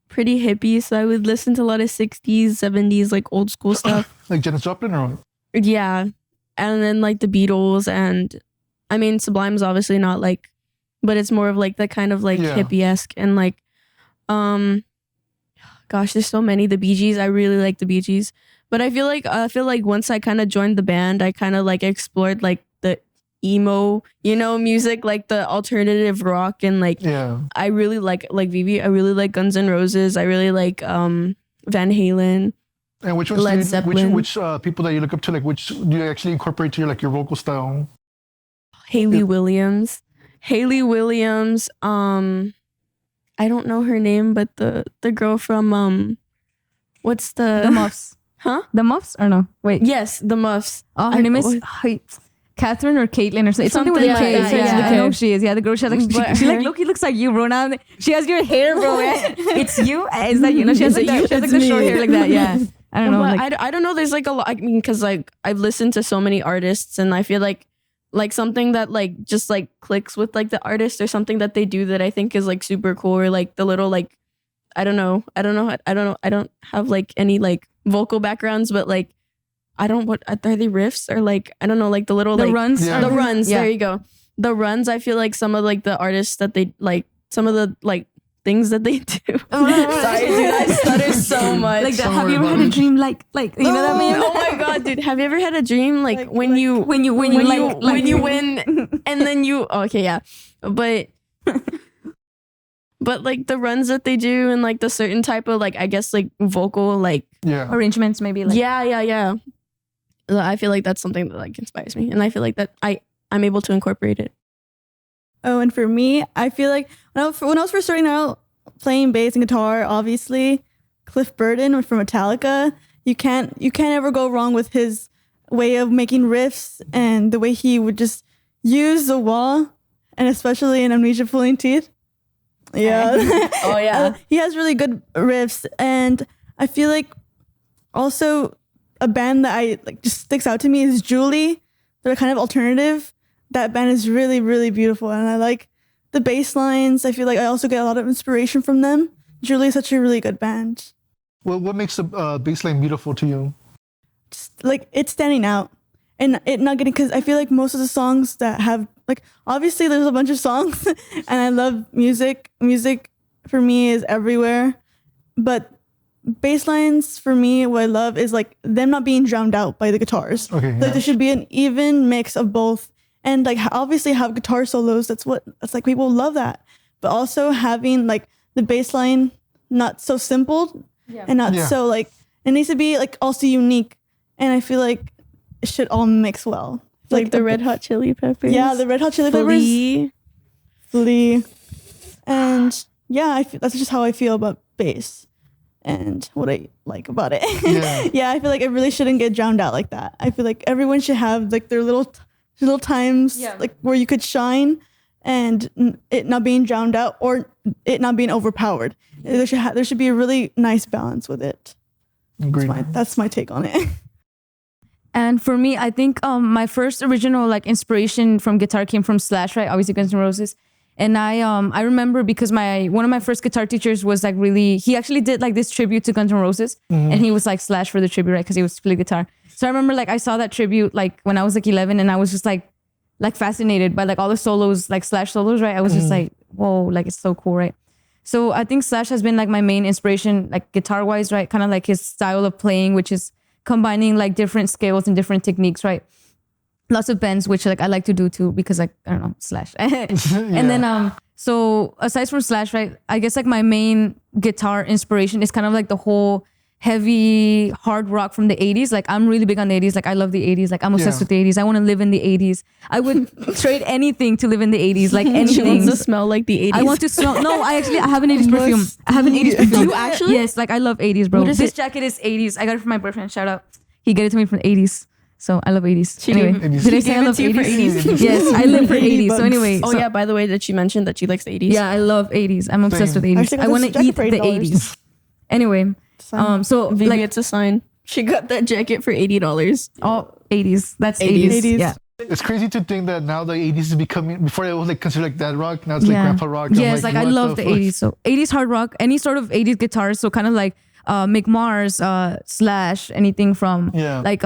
pretty hippie, so I would listen to a lot of 60s, 70s, like old school stuff. Like Janis Joplin or what? Yeah. And then like the Beatles, and I mean Sublime's obviously not like, but it's more of like the kind of like hippie-esque, and like gosh, there's so many. The Bee Gees, I really like the Bee Gees. But I feel like once I kind of joined the band, I kind of like explored like the emo, music, like the alternative rock, and like I really like Vivi, I really like Guns N' Roses, I really like Van Halen. And which ones Led Zeppelin. which people that you look up to, like which do you actually incorporate to your vocal style? Hayley Williams. I don't know her name, but the girl from what's The Muffs. Huh? The Muffs or no? Wait. Yes, the Muffs. Oh, her name is Catherine or Caitlin or something. It's something with a K. I know who she is. Yeah, the girl she has like she like Loki looks like you, bro. Now she has your hair, bro. It's you. Is that you? She has like the short hair like that. Yeah. I don't know. I don't know. There's like a lot. I mean, because like I've listened to so many artists, and I feel like something that like just like clicks with like the artist, or something that they do that I think is like super cool, or like the little like I don't know. I don't have like any like vocal backgrounds, but like what are they riffs or like I don't know, like the little the like runs. Yeah. the runs. Yeah. There you go. The runs. I feel like some of like the artists that they like, some of the like things that they do. Sorry, dude, I stutter so much. Like that. Have you ever had a dream like you know that meme? Oh my god, Dude, have you ever had a dream like when you when you when you win and then you okay, yeah. But like the runs that they do and like the certain type of like I guess like vocal like Yeah. arrangements maybe like yeah. I feel like that's something that like inspires me, and I feel like that I'm able to incorporate it. Oh, and for me, I feel like when I was first starting out playing bass and guitar, obviously Cliff Burton from Metallica, you can't ever go wrong with his way of making riffs and the way he would just use the wah, and especially in Amnesia Pulling Teeth. Yeah. Oh yeah. He has really good riffs, and I feel like also a band that I like just sticks out to me is Julie. They're kind of alternative. That band is really, really beautiful, and I like the bass lines. I feel like I also get a lot of inspiration from them. Julie is such a really good band. Well, what makes a bass line beautiful to you? Just like it's standing out, and it not getting, because I feel like most of the songs that have like, obviously there's a bunch of songs and I love music. Music for me is everywhere, but bass lines for me, what I love is like them not being drowned out by the guitars. Okay, Like yeah. there should be an even mix of both, and like obviously have guitar solos. That's like people love that, but also having like the bass line not so simple and not Yeah. so like, it needs to be like also unique, and I feel like it should all mix well. Like the Red Hot Chili Peppers. Yeah, the Red Hot Chili Peppers. Flea. Flea. And yeah, that's just how I feel about bass and what I like about it. Yeah. Yeah, I feel like it really shouldn't get drowned out like that. I feel like everyone should have like their little times like where you could shine, and it not being drowned out or it not being overpowered. There should be a really nice balance with it. Agreed. That's my take on it. And for me, I think my first original like inspiration from guitar came from Slash, right? Obviously Guns N' Roses. And I remember because one of my first guitar teachers was like he actually did like this tribute to Guns N' Roses, and he was like Slash for the tribute, right? Because he was play guitar. So I remember like I saw that tribute like when I was like 11, and I was just like fascinated by like all the solos, like Slash solos, right? I was just like, whoa, like it's so cool, right? So I think Slash has been like my main inspiration, like guitar wise, right? Kind of like his style of playing, which is combining like different scales and different techniques, right? Lots of bends, which like I like to do too, because like, I don't know, Slash. And then, so aside from Slash, right, I guess like my main guitar inspiration is kind of like the whole heavy hard rock from the 80s. Like I'm really big on the 80s. Like I love the 80s. Like I'm obsessed with the 80s. I want to live in the 80s. I would trade anything to live in the 80s. Like She anything. wants to smell like the 80s. I want to smell. No, I have an 80s perfume. I have an 80s perfume. You actually? Yes, like I love 80s, bro. What is This it? jacket is 80s. I got it from my boyfriend. Shout out. He got it to me from the 80s. So I love 80s. She Anyway, gave- did I she say I gave it love to you for 80s? Yes, I live for 80s. So anyway, Oh so, yeah, by the way, that she mentioned that she likes the 80s. yeah, I love 80s. I'm obsessed Same. with 80s. Actually, I want this to eat jacket the for $80. 80s. Anyway, so Vivi, like it's a sign. She got that jacket for $80. all 80s. That's 80s. 80s. Yeah. It's crazy to think that now the 80s is becoming, before it was like considered like dad rock, now it's like Yeah. grandpa rock. I'm Yes, like I what love the fuck? 80s. So 80s hard rock, any sort of 80s guitars. So kind of like Mick Mars, Slash, anything from Yeah. like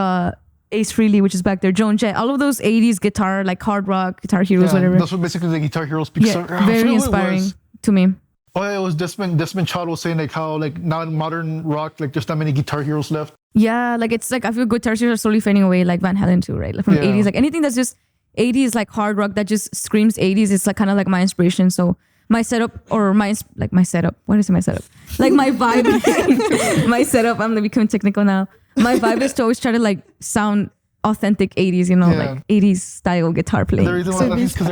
Ace Frehley, which is back there, Joan Jett, all of those 80s guitar, like hard rock, guitar heroes, Yeah, whatever. those were basically the guitar heroes. Because Yeah, I forget very who it inspiring was. to me. Oh, yeah, it was Desmond Child was saying like how like now in modern rock, like there's not many guitar heroes left. Yeah, like it's like I feel guitar heroes are slowly fading away, like Van Halen too, right? Like from Yeah. 80s, like anything that's just 80s, like hard rock that just screams 80s. It's like kind of like my inspiration. So my setup or my setup. What is my setup? Like my vibe, my setup. I'm becoming technical now. My vibe is to always try to like sound authentic 80s, you know, Yeah. like 80s style guitar playing. The reason why I'm laughing is because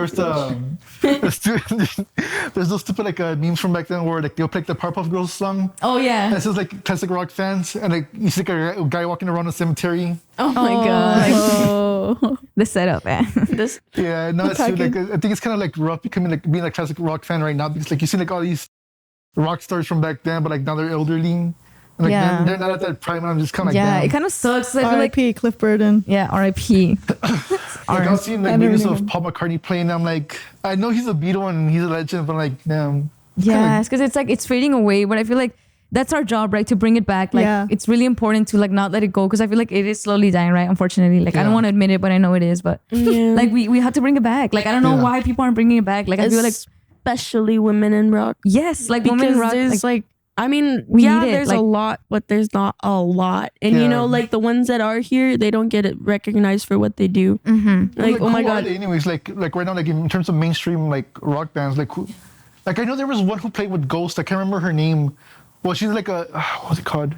there's those stupid like memes from back then where like they'll play like the Powerpuff Girls song. Oh And yeah. it says like classic rock fans, and like you see like a guy walking around a cemetery. Oh my god. Oh. The setup, eh? This Yeah, no, it's like I think it's kind of like rough becoming like being a classic rock fan right now, because like you see like all these rock stars from back then, but like now they're elderly. And, like Yeah. they're not at that prime. And I'm just kind of like, Yeah, damn. it kind of sucks. I feel like R.I.P. Cliff Burton. yeah, R.I.P. Like I was seeing like I never videos knew of him. Paul McCartney playing. I'm like, I know he's a Beatle and he's a legend, but like, damn. Yeah, it's because it's like it's fading away, but I feel like that's our job, right? To bring it back. Like Yeah. it's really important to like not let it go, because I feel like it is slowly dying, right? Unfortunately, like I don't Yeah. want to admit it, but I know it is. But yeah. like we have to bring it back. Like I don't know Yeah. why people aren't bringing it back. Like I feel like especially women in rock. yes, like women Because rock. there's Like, like I mean, We yeah, need it, there's like- a lot, but there's not a lot. And you Yeah. know, like the ones that are here, they don't get it recognized for what they do. Like, oh my who are god. they anyways, like right now, like in terms of mainstream like rock bands, like who, like I know there was one who played with Ghost. I can't remember her name. Well, she's like a what's it called?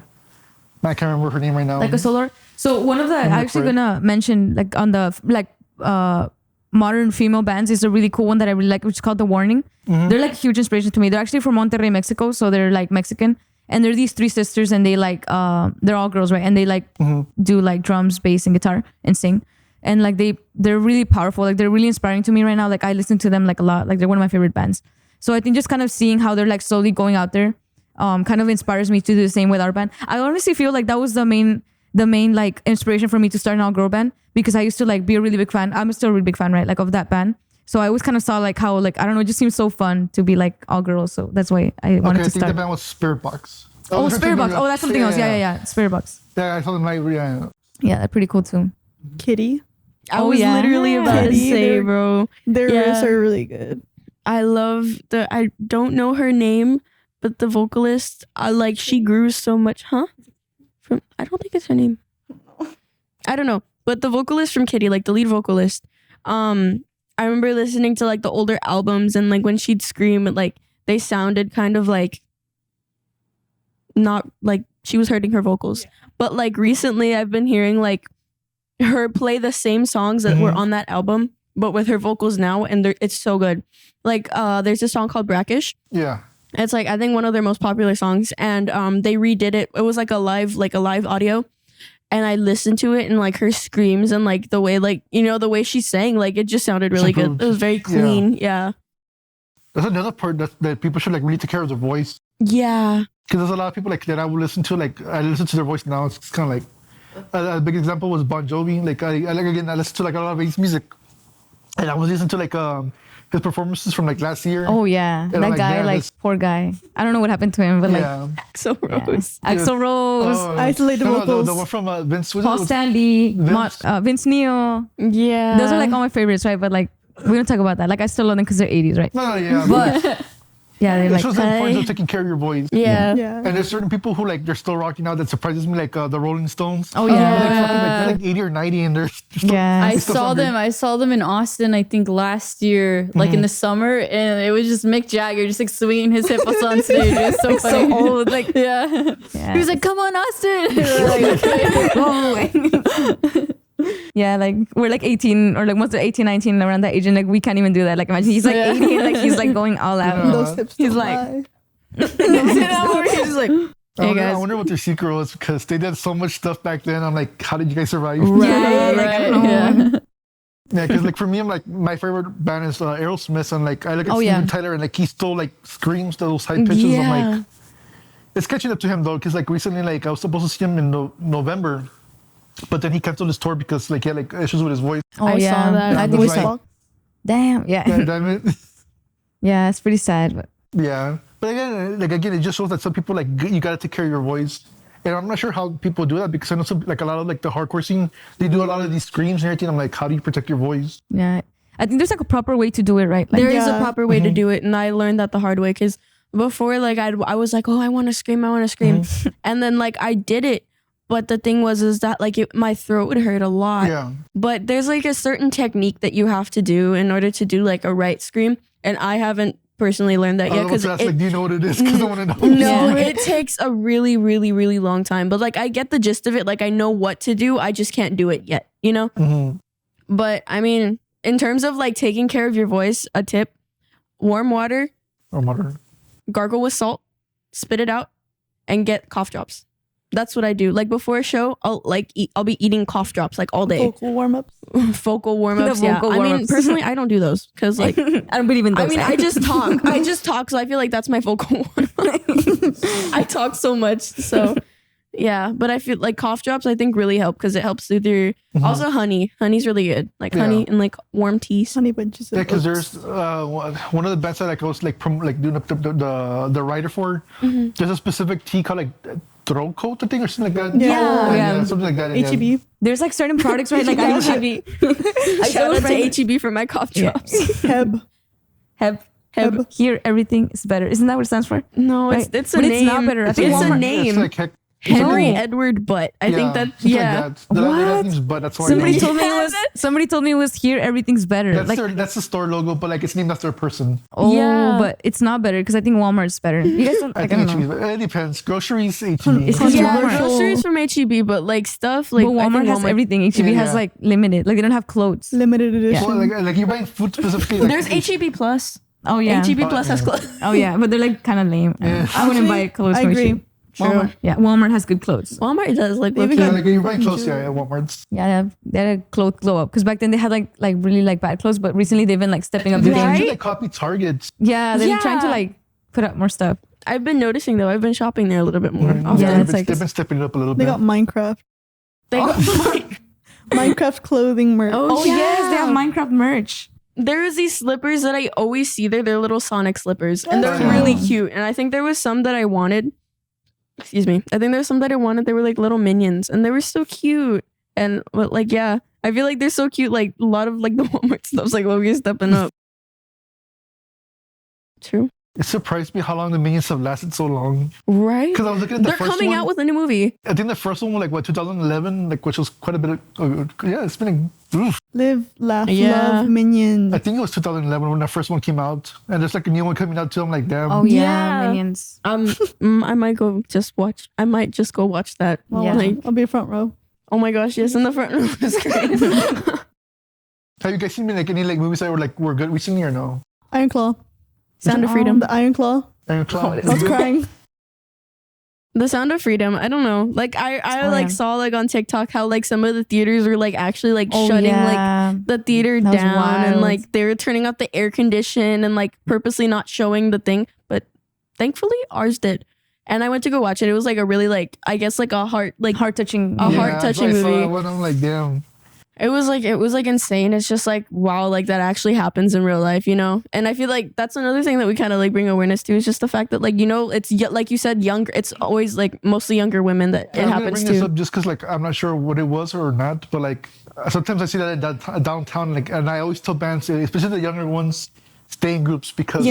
I can't remember her name right now. Like a solo. So one of the I'm actually for it. gonna mention like on the like modern female bands is a really cool one that I really like, which is called The Warning. They're like a huge inspiration to me. They're actually from Monterrey, Mexico, so they're like Mexican. And they're these three sisters, and they like they're all girls, right? And they like do like drums, bass, and guitar and sing. And like they're really powerful. Like they're really inspiring to me right now. Like I listen to them like a lot. Like they're one of my favorite bands. So I think just kind of seeing how they're like slowly going out there kind of inspires me to do the same with our band. I honestly feel like that was the main like inspiration for me to start an all girl band, because I used to like be a really big fan. I'm still a really big fan, right? Like of that band. So I always kind of saw like how like I don't know, it just seems so fun to be like all girls. So that's why I wanted okay, I to think the start. band was Spirit Box. Oh, Spirit Box. Oh, that's something else. Yeah. Spirit Box. Yeah, I told them like yeah. Yeah, they're pretty cool too. Kitty. I Oh, was yeah. literally about to Kitty, say, they're- bro. Their Yeah. riffs are really good. I love I don't know her name, but the vocalist, I like she grew so much, huh? I don't think it's her name. I don't know. But the vocalist from Kitty, like the lead vocalist, I remember listening to like the older albums, and like when she'd scream, like they sounded kind of like not like she was hurting her vocals. But like recently I've been hearing like her play the same songs that were on that album, but with her vocals now, and it's so good. Like there's a song called Brackish. Yeah. It's like I think one of their most popular songs, and they redid it. It was like a live audio, and I listened to it, and like her screams and like the way the way she sang, like it just sounded really good. It was very clean. Yeah. That's another part that people should like really take care of their voice. Yeah. Because there's a lot of people like that I would listen to. Like I listen to their voice now. It's kind of like a big example was Bon Jovi. Like I listen to like a lot of 80s music, and I was listening to like his performances from like last year. Oh yeah, I'm that like, guy, damn, like this- poor guy. I don't know what happened to him, but like yeah. So yeah. Rose. Axl Rose, Isolated vocals. The one from Vince. Paul Stanley, Vince. Vince Neil. Yeah. Those are like all my favorites, right? But like we don't talk about that. Like I still love them because they're 80s, right? No, yeah. But yeah, they're It like shows the importance of taking care of your voice. Yeah. Yeah. And there's certain people who like they're still rocking out that surprises me, like the Rolling Stones. oh They're yeah, like, fucking, like, they're like 80 or 90, and they're still, yeah. I still saw sound great. them. I saw them in Austin. I think last year, like in the summer, and it was just Mick Jagger just like swinging his hips on stage. It was so funny. so old, like Yeah. yeah. He was like, "Come on, Austin!" Like, Whoa. Yeah, like we're like 18 or like most of 18, 19 around that age, and like we can't even do that. Like imagine he's like 80 and like he's like going all out. Yeah. Those hips He's don't like- lie. He's like, I wonder what their secret was, because they did so much stuff back then. I'm like, how did you guys survive? yeah, like, I don't know. yeah. Yeah, because like for me, I'm like my favorite band is Aerosmith, and like I look at Oh, Steven yeah. Tyler, and like he still like screams those high pitches. Yeah. I'm like, it's catching up to him though, because like recently, like I was supposed to see him in November, but then he canceled his tour because like he had like issues with his voice. Oh I yeah, saw that. I think we Like- saw. Damn, Yeah, yeah, damn it. yeah. It's pretty sad, but Yeah, but again, it just shows that some people like you gotta take care of your voice. And I'm not sure how people do that, because I know some like a lot of like the hardcore scene, they do a lot of these screams and everything. I'm like, how do you protect your voice? yeah, I think there's like a proper way to do it, right? Like, There is a Yeah. proper way to do it, and I learned that the hard way, because before, like I was like, oh, I want to scream, and then like I did it, but the thing is that like my throat would hurt a lot. Yeah, But there's like a certain technique that you have to do in order to do like a right scream, and I haven't personally learned that I yet, don't know what because to ask, like, do you know what it is? Because I want to know. no, Yeah. it takes a really, really, really long time. But like I get the gist of it. Like I know what to do. I just can't do it yet, you know? Mhm. But I mean, in terms of like taking care of your voice, a tip: warm water, Or modern. gargle with salt, spit it out, and get cough drops. That's what I do. Like before a show, I'll be eating cough drops like all day. Vocal warm ups. Vocal warm ups. The Yeah. vocal I mean, warm-ups. personally, I don't do those because like I don't believe in those. I mean, I just talk. I just talk, so I feel like that's my vocal warm up. I talk so much, so yeah. But I feel like cough drops, I think, really help because it helps soothe your. Also, honey. Honey's really good. Like honey Yeah. and like warm teas. Honey bunches of Yeah, because oats. there's one of the bands that like I was like doing the writer for. There's a specific tea called like throat coat, I think, or something like that. Yeah. something like that. yeah. HEB. there's like certain products, right? Like I HEB. Shout out to HEB for my cough drops. Heb. have Heb. Here, everything is better. Isn't that what it stands for? No, Right. it's a But name. it's not better. I think It's a Walmart- name. It's like Henry No. Edward Butt. I think that it's like yeah. that. The last name's Butt. That's why. Somebody told me it was. Somebody told me it was here. Everything's better. That's Like, that's the store logo, but like it's named after a person. oh, Yeah. but it's not better because I think Walmart's better. You guys don't. I Like, think I don't know. H-E-B. It depends. Groceries, H-E-B. It's Yeah, Walmart. groceries from HEB, but like stuff like But I think Walmart has everything. HEB Yeah, has yeah. like limited. Like they don't have clothes. Limited edition. Well, like you're buying food specifically. Like, There's HEB Plus. Oh yeah. HEB Plus has clothes. Oh yeah, but they're like kind of lame. Yeah. I wouldn't buy clothes. I from agree. H-E-B. Walmart. Yeah, Walmart has good clothes. Walmart does like They even Yeah, look. like you're buying clothes, yeah, Walmart's. Yeah, they had a clothes glow up because back then they had like really like bad clothes, but recently they've been like stepping up They the game. Right? should like copy Target. Yeah, they're trying to Yeah. like put up more stuff. I've been noticing though. I've been shopping there a little bit more. Mm, often. Yeah, they've, it's been, like- they've been stepping it up a little They bit. got Minecraft. They got Minecraft clothing merch. Oh yes, they have Minecraft merch. There is these slippers that I always see there. They're little Sonic slippers, and they're Oh, yeah. really cute. And I think there was some that I wanted. Excuse me. I think there was some that I wanted. They were like little minions, and they were so cute. And but like yeah, I feel like they're so cute. Like a lot of like the Walmart stuff's like we're stepping up. True. It surprised me how long the Minions have lasted so long. Right? Because I was looking at the They're first coming one. out with a new movie. I think the first one was like what 2011, like which was quite a bit. Yeah, it's been. Live, laugh, Yeah. love, Minions. I think it was 2011 when the first one came out, and there's like a new one coming out too. I'm like, damn. Oh yeah, Yeah. Minions. I might go just watch. I might just go watch that. Yeah. Like, I'll be front row. oh my gosh, yes, in the front row is great. Have you guys seen like any like movies that were good recently or no? Iron Claw. Sound of Freedom. The Iron Claw. Iron Claw. I was crying. The Sound of Freedom. I don't know. Like I Oh, like yeah. saw like on TikTok how like some of the theaters were like actually like shutting like the theater That was down and wild. like they were turning off the air condition and like purposely not showing the thing. But thankfully ours did. And I went to go watch it. It was like a really like I guess like a heart touching. a heart-touching I saw movie. that one, I'm like, damn. it was like insane. It's just like wow, like that actually happens in real life, you know? And I feel like that's another thing that we kind of like bring awareness to is just the fact that like, you know, it's like you said, younger, it's always like mostly younger women that it I'm gonna happens bring this to. up just because like I'm not sure what it was or not, but like sometimes I see that downtown, like, and I always tell bands, especially the younger ones, stay in groups because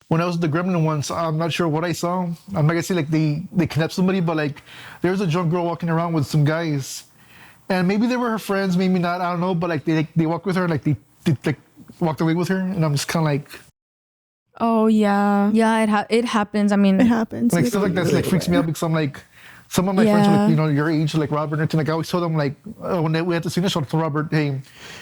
when I was the Gremlin ones, I'm not sure what I saw. I'm not gonna say like they kidnapped somebody, but like there was a drunk girl walking around with some guys, and maybe they were her friends, maybe not. I don't know, but like they walked with her, like they like walked away with her, and I'm just kind of like Oh yeah. Yeah, it happens. I mean, It happens. stuff like that like freaks me out because I'm like. Some of my friends, Yeah. like, you know, your age, like Robert and everything, like I always told them, like, we had to sing a shout to Robert, hey,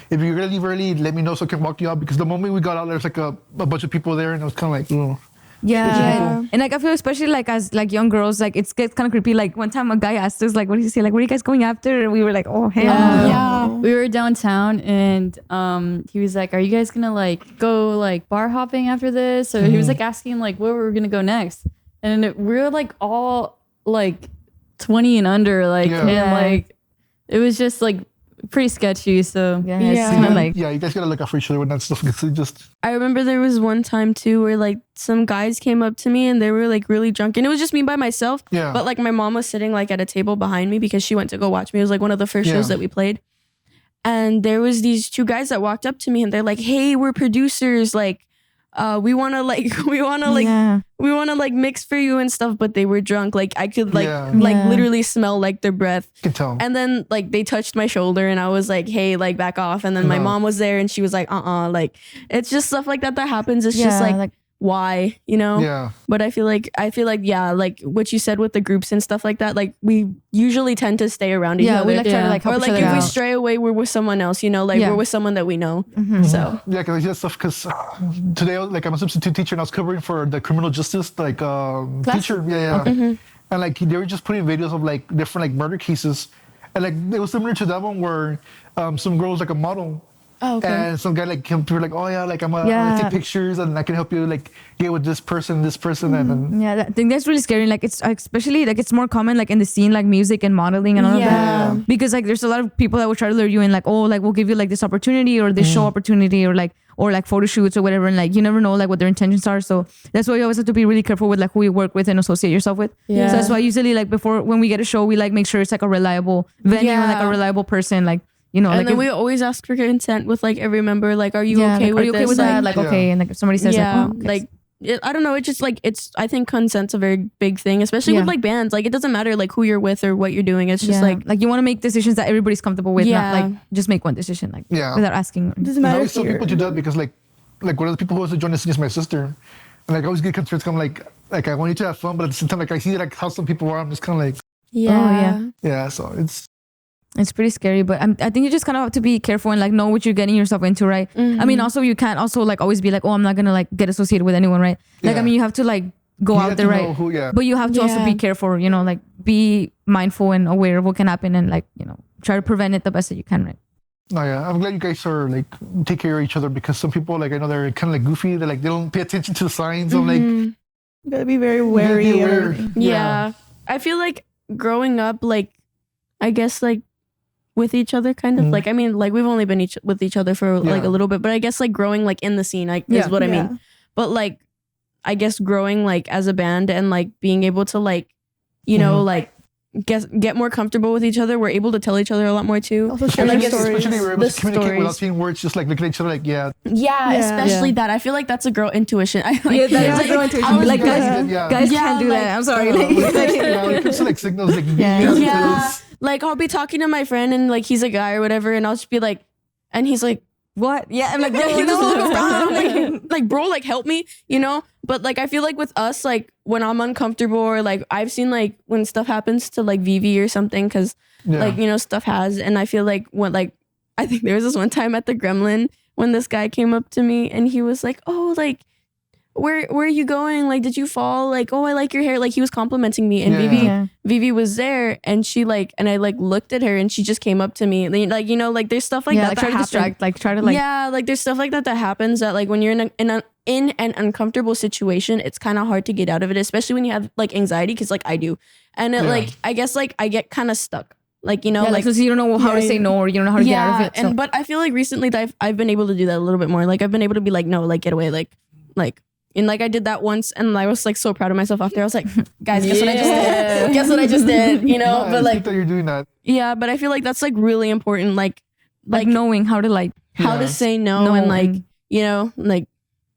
if you're gonna leave early, let me know so I can walk you out. Because the moment we got out, there's like a bunch of people there, and I was kind of like, oh. yeah. And like I feel especially like as like young girls, like it gets kind of creepy. Like one time a guy asked us like, what did he say? Like, what are you guys going after? And we were like, oh hell no. Yeah. We were downtown and he was like, are you guys gonna like go like bar hopping after this? So he was like asking like where we were gonna go next. And we were like all like 20 and under, like Yeah. and like it was just like pretty sketchy. So Yeah, it's Yeah. kind of like Yeah, you guys gotta look out for each other when that stuff gets just. I remember there was one time too where like some guys came up to me and they were like really drunk and it was just me by myself. Yeah. But like my mom was sitting like at a table behind me because she went to go watch me. It was like one of the first shows Yeah. that we played. And there was these two guys that walked up to me and they're like, hey, we're producers. Like, we wanna like mix for you and stuff, but they were drunk. Like I could like Yeah. Yeah. literally smell like their breath. You can tell. And then like they touched my shoulder and I was like, hey, like back off. And then my No. mom was there and she was like, like it's just stuff like that happens. It's just like why, you know? Yeah. But I feel like yeah, like what you said with the groups and stuff like that, like we usually tend to stay around each yeah, other. we like try to like help or each like other if we out. stray away, we're with someone else, you know, like Yeah. we're with someone that we know. So Yeah, because I see that stuff. Because today, like, I'm a substitute teacher, and I was covering for the criminal justice, like, teacher. Yeah, yeah. And like, they were just putting videos of like different like murder cases, and like it was similar to that one where some girl was like a model. Oh, okay. And some guy like came through like, oh yeah, like I'm gonna take pictures and I can help you like get with this person, and then Yeah, I think that's really scary. Like it's especially like it's more common like in the scene like music and modeling and all of Yeah. that. Because like there's a lot of people that will try to lure you in like, oh, like we'll give you like this opportunity or this show opportunity or like photo shoots or whatever, and like you never know like what their intentions are. So that's why you always have to be really careful with like who you work with and associate yourself with. Yeah. So that's why usually like before when we get a show, we like make sure it's like a reliable venue and like Yeah. a reliable person. Like you know, And like then if- we always ask for consent with like every member. Like, are you yeah, okay like, with are you okay this? with that? Like, Yeah. okay, and like if somebody says yeah, like, oh, okay. I don't know. It's just like I think consent's a very big thing, especially with Yeah. like bands. Like, it doesn't matter like who you're with or what you're doing. It's just yeah, like you want to make decisions that everybody's comfortable with, not Yeah. like just make one decision like Yeah. without asking. It doesn't And I matter always if tell you're. people to do that because like one of the people who wants to join the scene is my sister. And like I always get concerned. I'm like I want you to have fun, but at the same time, like I see like how some people are. I'm just kind of like, yeah. yeah. So It's pretty scary, but I think you just kind of have to be careful and like know what you're getting yourself into, right? I mean, also you can't also like always be like, oh, I'm not gonna like get associated with anyone, right? Like, I Yeah. mean, you have to like go you out have there, to right? know who, yeah. But you have to also Yeah. be careful, you know, like be mindful and aware of what can happen and like, you know, try to prevent it the best that you can, right? No, yeah. I'm glad you guys are like take care of each other because some people like I know they're kind of like goofy. They're like they don't pay attention to the signs. I'm like, Mhm. You gotta be very you gotta wary. be of aware. everything. Yeah. I feel like growing up, like, I guess, like, with each other, kind of. Mhm. Like, I mean, like, we've only been with each other for, like, Yeah. a little bit. But I guess, like, growing, like, in the scene, like, Yeah. is what I Yeah. mean. But, like, I guess growing, like, as a band and, like, being able to, like, you know, Mhm. like, get more comfortable with each other. We're able to tell each other a lot more, too. Also share like, your it's- stories. Especially we're able The to communicate without stories. saying words, just like looking at each other like, yeah. Yeah, Yeah. especially Yeah. that. I feel like that's a girl intuition. I, like, Yeah, that is like, a girl intuition. I was Like, good. guys, Yeah. guys Yeah, can't do like- that. I'm sorry. When it comes to like signals, like Yeah. you have to Yeah. Like, I'll be talking to my friend and like he's a guy or whatever, and I'll just be like, and he's like, What? Yeah, I'm like, yeah, bro, he just no. looks around. I'm like, bro, like help me, you know? But like I feel like with us, like when I'm uncomfortable or like I've seen like when stuff happens to like Vivi or something, because Yeah. like, you know, stuff has, and I feel like when like I think there was this one time at the Gremlin when this guy came up to me and he was like, oh, like where are you going? Like, did you fall? Like, oh, I like your hair. Like he was complimenting me, and Yeah. Vivi Yeah. Vivi was there, and she like, and I like looked at her, and she just came up to me, like, you know, like there's stuff like yeah, that like that try to happens. distract, like try to like, Yeah, like there's stuff like that that happens that like when you're in an uncomfortable situation, it's kind of hard to get out of it, especially when you have like anxiety, because like I do, and it Yeah. like I guess like I get kind of stuck, like, you know, yeah, like. so you don't know how to Yeah, say yeah. no or you don't know how to get out of it. So. and but I feel like recently that I've been able to do that a little bit more. Like I've been able to be like, no, like get away, like and like I did that once, and I was like so proud of myself after. I was like, guys, guess what I just did? Guess what I just did? You know, No, but it's like good that you're doing that. yeah, but I feel like that's like really important, like knowing how to like, how Yeah. to say no, No, and like and- you know, like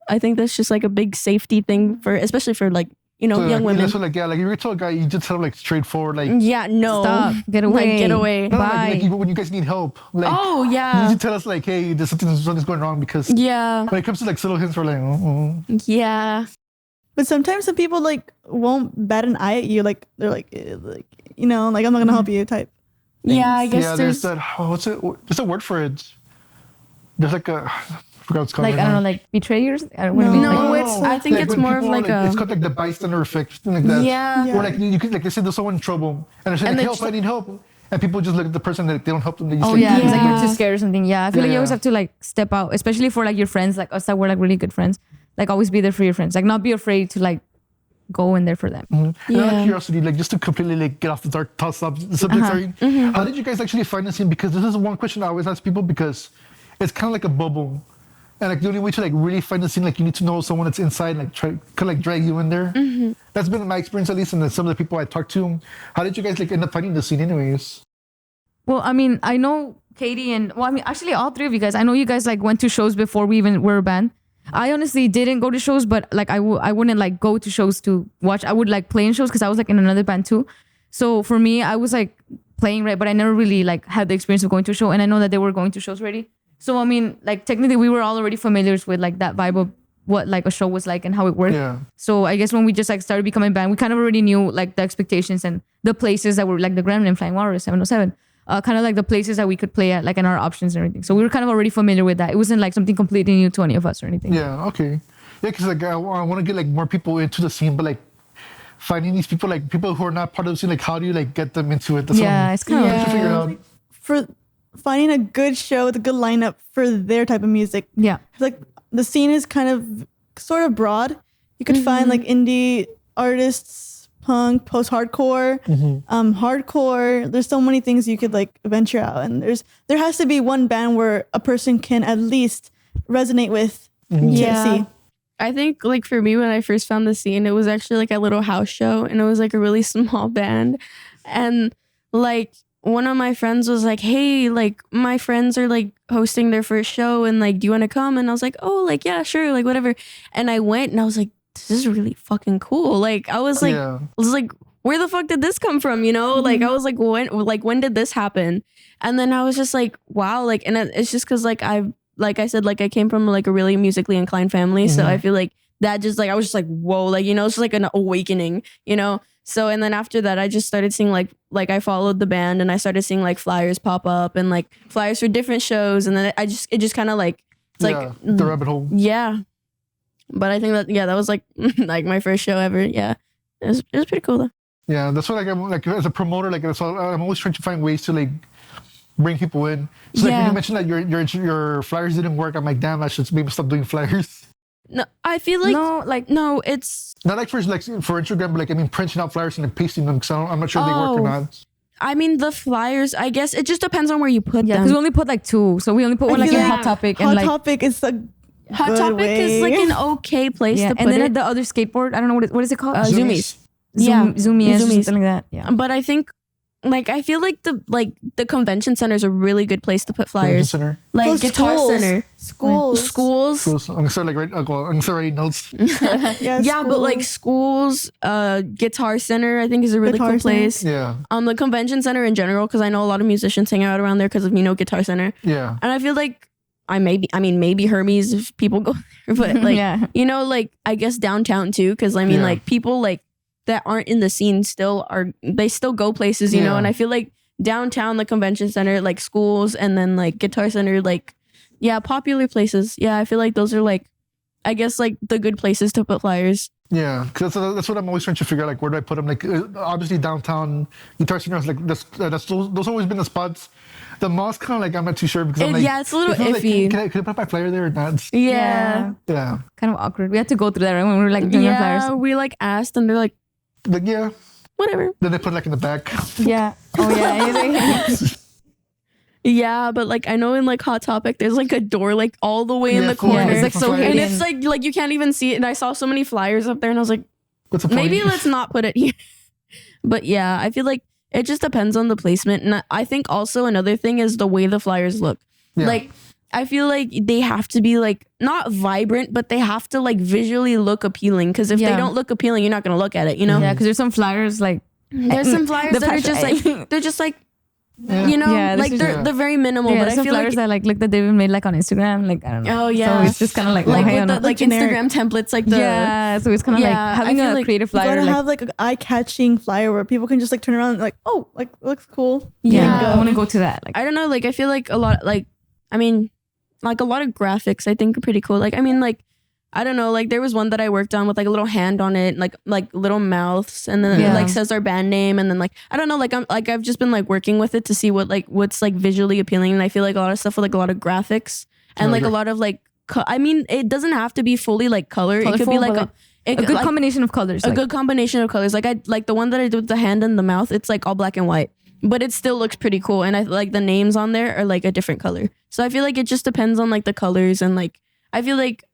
I think that's just like a big safety thing for, especially for like, you know, So, young like, women. So like yeah, like if you're a guy, you just tell him like straightforward, like Yeah, no, stop, get away, like get away. no, bye. like even when you guys need help, like Oh you yeah, need to tell us like, hey, there's something's going wrong because yeah, when it comes to like little hints, we're like, yeah, But sometimes some people like won't bat an eye at you. Like they're like you know, like I'm not gonna help you type. yeah. I guess yeah, there's there's that. Oh, what's it? There's a word for it. There's like a. I forgot what it's called. like right I don't now. know, like betrayers. I don't No. know. No, Like, it's- I think it's when more of people are, like a- It's called like the bystander effect, something like that. yeah. Yeah. Or like you could like they say there's someone in trouble and they're saying And like, they help, just- I need help, and people just look at the person that they don't help them. They just oh like, yeah, it's like Yeah. you're too scared or something. Yeah, I feel like you Yeah. always have to like step out, especially for like your friends, like us that were like really good friends. Like always be there for your friends. Like not be afraid to like go in there for them. And out Yeah. of curiosity, like just to completely like get off the dark toss up subject, sorry. How did you guys actually find the scene? Because this is one question I always ask people because it's kind of like a bubble. And like the only way to like really find the scene, like you need to know someone that's inside, like could like drag you in there. That's been my experience at least, and then some of the people I talked to. How did you guys like end up finding the scene, anyways? Well, I mean, I know Katie and well, I mean, actually all three of you guys. I know you guys like went to shows before we even were a band. I honestly didn't go to shows, but like I wouldn't like go to shows to watch. I would like play in shows because I was like in another band too. So for me, I was like playing, right, but I never really like had the experience of going to a show, and I know that they were going to shows already. So I mean, like technically we were all already familiar with like that vibe of what like a show was like and how it worked. Yeah. So I guess when we just like started becoming a band, we kind of already knew like the expectations and the places that were like the Gremlin, Flying Walrus, 707. Kind of like the places that we could play at, like in our options and everything. So we were kind of already familiar with that. It wasn't like something completely new to any of us or anything. Yeah. Okay. Yeah, because like I want to get like more people into the scene, but like finding these people, like people who are not part of the scene, like how do you like get them into it? That's what Yeah, I'm it's kind of trying to figure out. For finding a good show with a good lineup for their type of music. yeah. It's like the scene is kind of sort of broad. You could find like indie artists, punk, post-hardcore, hardcore. There's so many things you could like venture out, and there has to be one band where a person can at least resonate with. Yeah. TSC. I think like for me when I first found the scene, it was actually like a little house show, and it was like a really small band, and like one of my friends was like, hey, like my friends are like hosting their first show and like, do you want to come? And I was like, oh, like, yeah, sure, like whatever. And I went and I was like, this is really fucking cool. Like I was like, where the fuck did this come from? You know, like I was like, when did this happen? And then I was just like, wow, like, and it's just because like I said, like I came from like a really musically inclined family, so I feel like that just like I was just like, whoa, like, you know, it's just like an awakening, you know. So and then after that, I just started seeing like I followed the band and I started seeing like flyers pop up and like flyers for different shows, and then it just kind of like it's like the rabbit hole. Yeah, but I think that was like like my first show ever. Yeah, it was pretty cool though. Yeah, that's what like I'm like as a promoter, like that's all, I'm always trying to find ways to like bring people in. So like when you mentioned that your flyers didn't work, I'm like, damn, I should maybe stop doing flyers. No, I feel like no, it's not like for Instagram, but like I mean printing out flyers and then pasting them. So I'm not sure they work or not. I mean the flyers, I guess it just depends on where you put them. Yeah, because we only put like 2, so we only put one like in Hot Topic and like Hot Topic is a Hot good Topic way. is like an okay place to put and then it. the other skateboard, I don't know what is it called? Zoomies. Zoomies, Zoomies. something like that. Yeah. But I think like I feel like the convention center is a really good place to put flyers. Center. Like Those Guitar schools. Center. Schools. Schools. I'm gonna start like I'm gonna start writing notes. Yeah, but like schools, Guitar Center, I think is a really Guitar cool Center. place. Yeah. The convention center in general, because I know a lot of musicians hang out around there because of Guitar Center. Yeah. And I feel like maybe Hermes if people go there, but like Yeah. you know, like I guess downtown too, because I mean like people like that aren't in the scene still go places, you know, and I feel like downtown, the convention center, like schools, and then like Guitar Center, like popular places. Yeah, I feel like those are like I guess like the good places to put flyers. Yeah, because that's what I'm always trying to figure out. Like, where do I put them? Like, obviously downtown Guitar Center is like those always been the spots. The mall's kind of like I'm not too sure because I'm like it's a little like, iffy. can I put my flyer there or not? Yeah. Yeah. Kind of awkward. We had to go through that right when we were like doing our flyers. We like asked and they're like, Yeah. whatever. Then they put it like in the back. Yeah. Oh yeah. Yeah, but like I know in like Hot Topic, there's like a door like all the way in the full corner. it's like so flyer. And hidden. it's like you can't even see it. And I saw so many flyers up there, and I was like, What's the point? maybe let's not put it here. But yeah, I feel like it just depends on the placement. And I think also another thing is the way the flyers look. Yeah. Like I feel like they have to be like not vibrant, but they have to like visually look appealing. Because if they don't look appealing, you're not gonna look at it. You know? Yeah, because there's some flyers like There's some flyers The that are just passion- like they're just like you know, Yeah, like this is- they're very minimal. yeah, But I some feel flyers like that like look that they've even made like on Instagram. Like I don't know. oh yeah, So it's just kind of like like hey, with the like generic. Instagram templates, like the Yeah, so it's kind of Yeah, like having I feel a like creative You flyer. gotta Like, have like an eye-catching flyer where people can just like turn around and like, oh, like it looks cool. yeah, I Yeah. want to go to that. Like I don't know, like I feel like a lot like I mean like a lot of graphics I think are pretty cool. Like I mean like I don't know, like there was one that I worked on with like a little hand on it, like little mouths, and then it like says our band name, and then like I don't know, like I've just been like working with it to see what's like visually appealing, and I feel like a lot of stuff with like a lot of graphics and like a lot of like I mean it doesn't have to be fully like color. It could be Colorful, like but a good like, combination of colors. a like, good combination of colors. Like I like the one that I did with the hand and the mouth. It's like all black and white, but it still looks pretty cool. And I like the names on there are like a different color. So I feel like it just depends on like the colors, and like I feel like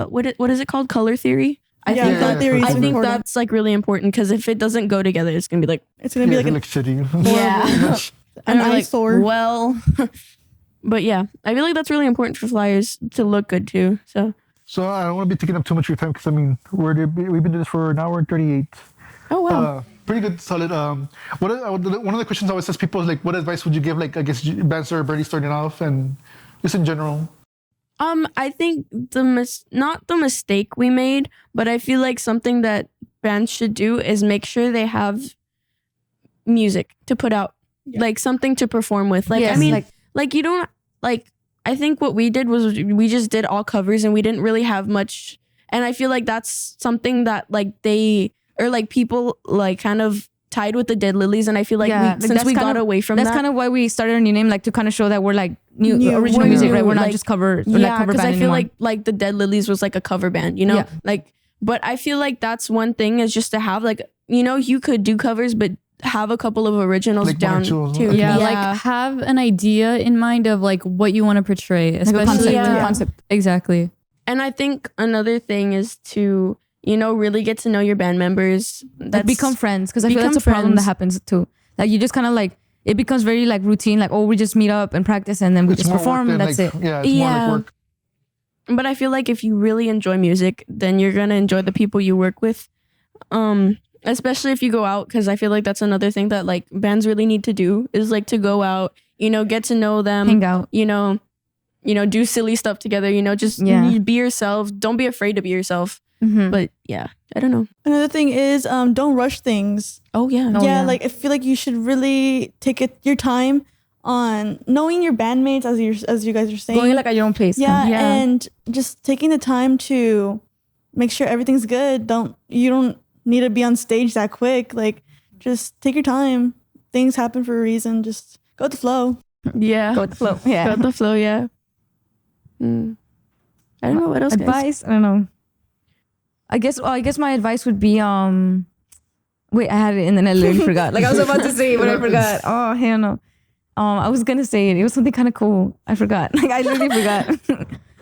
what is it called? Color theory. I Yeah, think color that, theory is I think important. that's like really important, because if it doesn't go together, it's gonna be like It's gonna be like an like city. yeah, an Or, like, eyesore. well, but yeah, I feel like that's really important for flyers to look good too. So So I don't want to be taking up too much of your time because I mean we've been doing this for an hour and 38. oh wow. Pretty good, solid. One of the questions I always ask people is like, what advice would you give like I guess bands that are barely starting off and just in general? I think not the mistake we made, but I feel like something that bands should do is make sure they have music to put out, like something to perform with. Like, Yes, I mean, like- like you don't like. I think what we did was we just did all covers, and we didn't really have much. And I feel like that's something that like they or like people like kind of tied with the Dead Lilies, and I feel like since that's we kind got of- away from that's that. kind of why we started a new name, like to kind of show that we're like new New, original we're music, new, right? We're not like- just cover, or like Yeah, cover because band I feel anymore. like the Dead Lilies was like a cover band, you know? Yeah. Like, but I feel like that's one thing is just to have like, you know, you could do covers, but have a couple of originals Like one or down two. too. Okay. Yeah, like have an idea in mind of like what you want to portray, Like a especially concept, Yeah. concept. exactly. And I think another thing is to, you know, really get to know your band members. Like become friends, because I feel that's a Become problem that friends. happens too. Like you just kind of like it becomes very like routine. Like, oh, we just meet up and practice and then we It's just more perform. work And than, that's like, it. Yeah, it's more like work. But I feel like if you really enjoy music, then you're gonna enjoy the people you work with. Especially if you go out, because I feel like that's another thing that like bands really need to do is like to go out, get to know them, Hang out. Do silly stuff together, just be yourself. Don't be afraid to be yourself. Mhm. But yeah, I don't know. Another thing is don't rush things. Oh yeah. Yeah, like I feel like you should really take your time on knowing your bandmates, as you guys are saying. Going like at your own pace. yeah, Yeah. and just taking the time to make sure everything's good. You don't need to be on stage that quick. Like, just take your time. Things happen for a reason. Just go with the flow. Yeah. Go with the flow. Yeah. Go with the flow, yeah. I don't know what else. Guys. Advice? I don't know. I guess my advice would be wait, I had it and then I literally forgot. Like I was about to say it, but I forgot. Oh hell no. I was gonna say it. It was something kind of cool. I forgot. Like I literally forgot.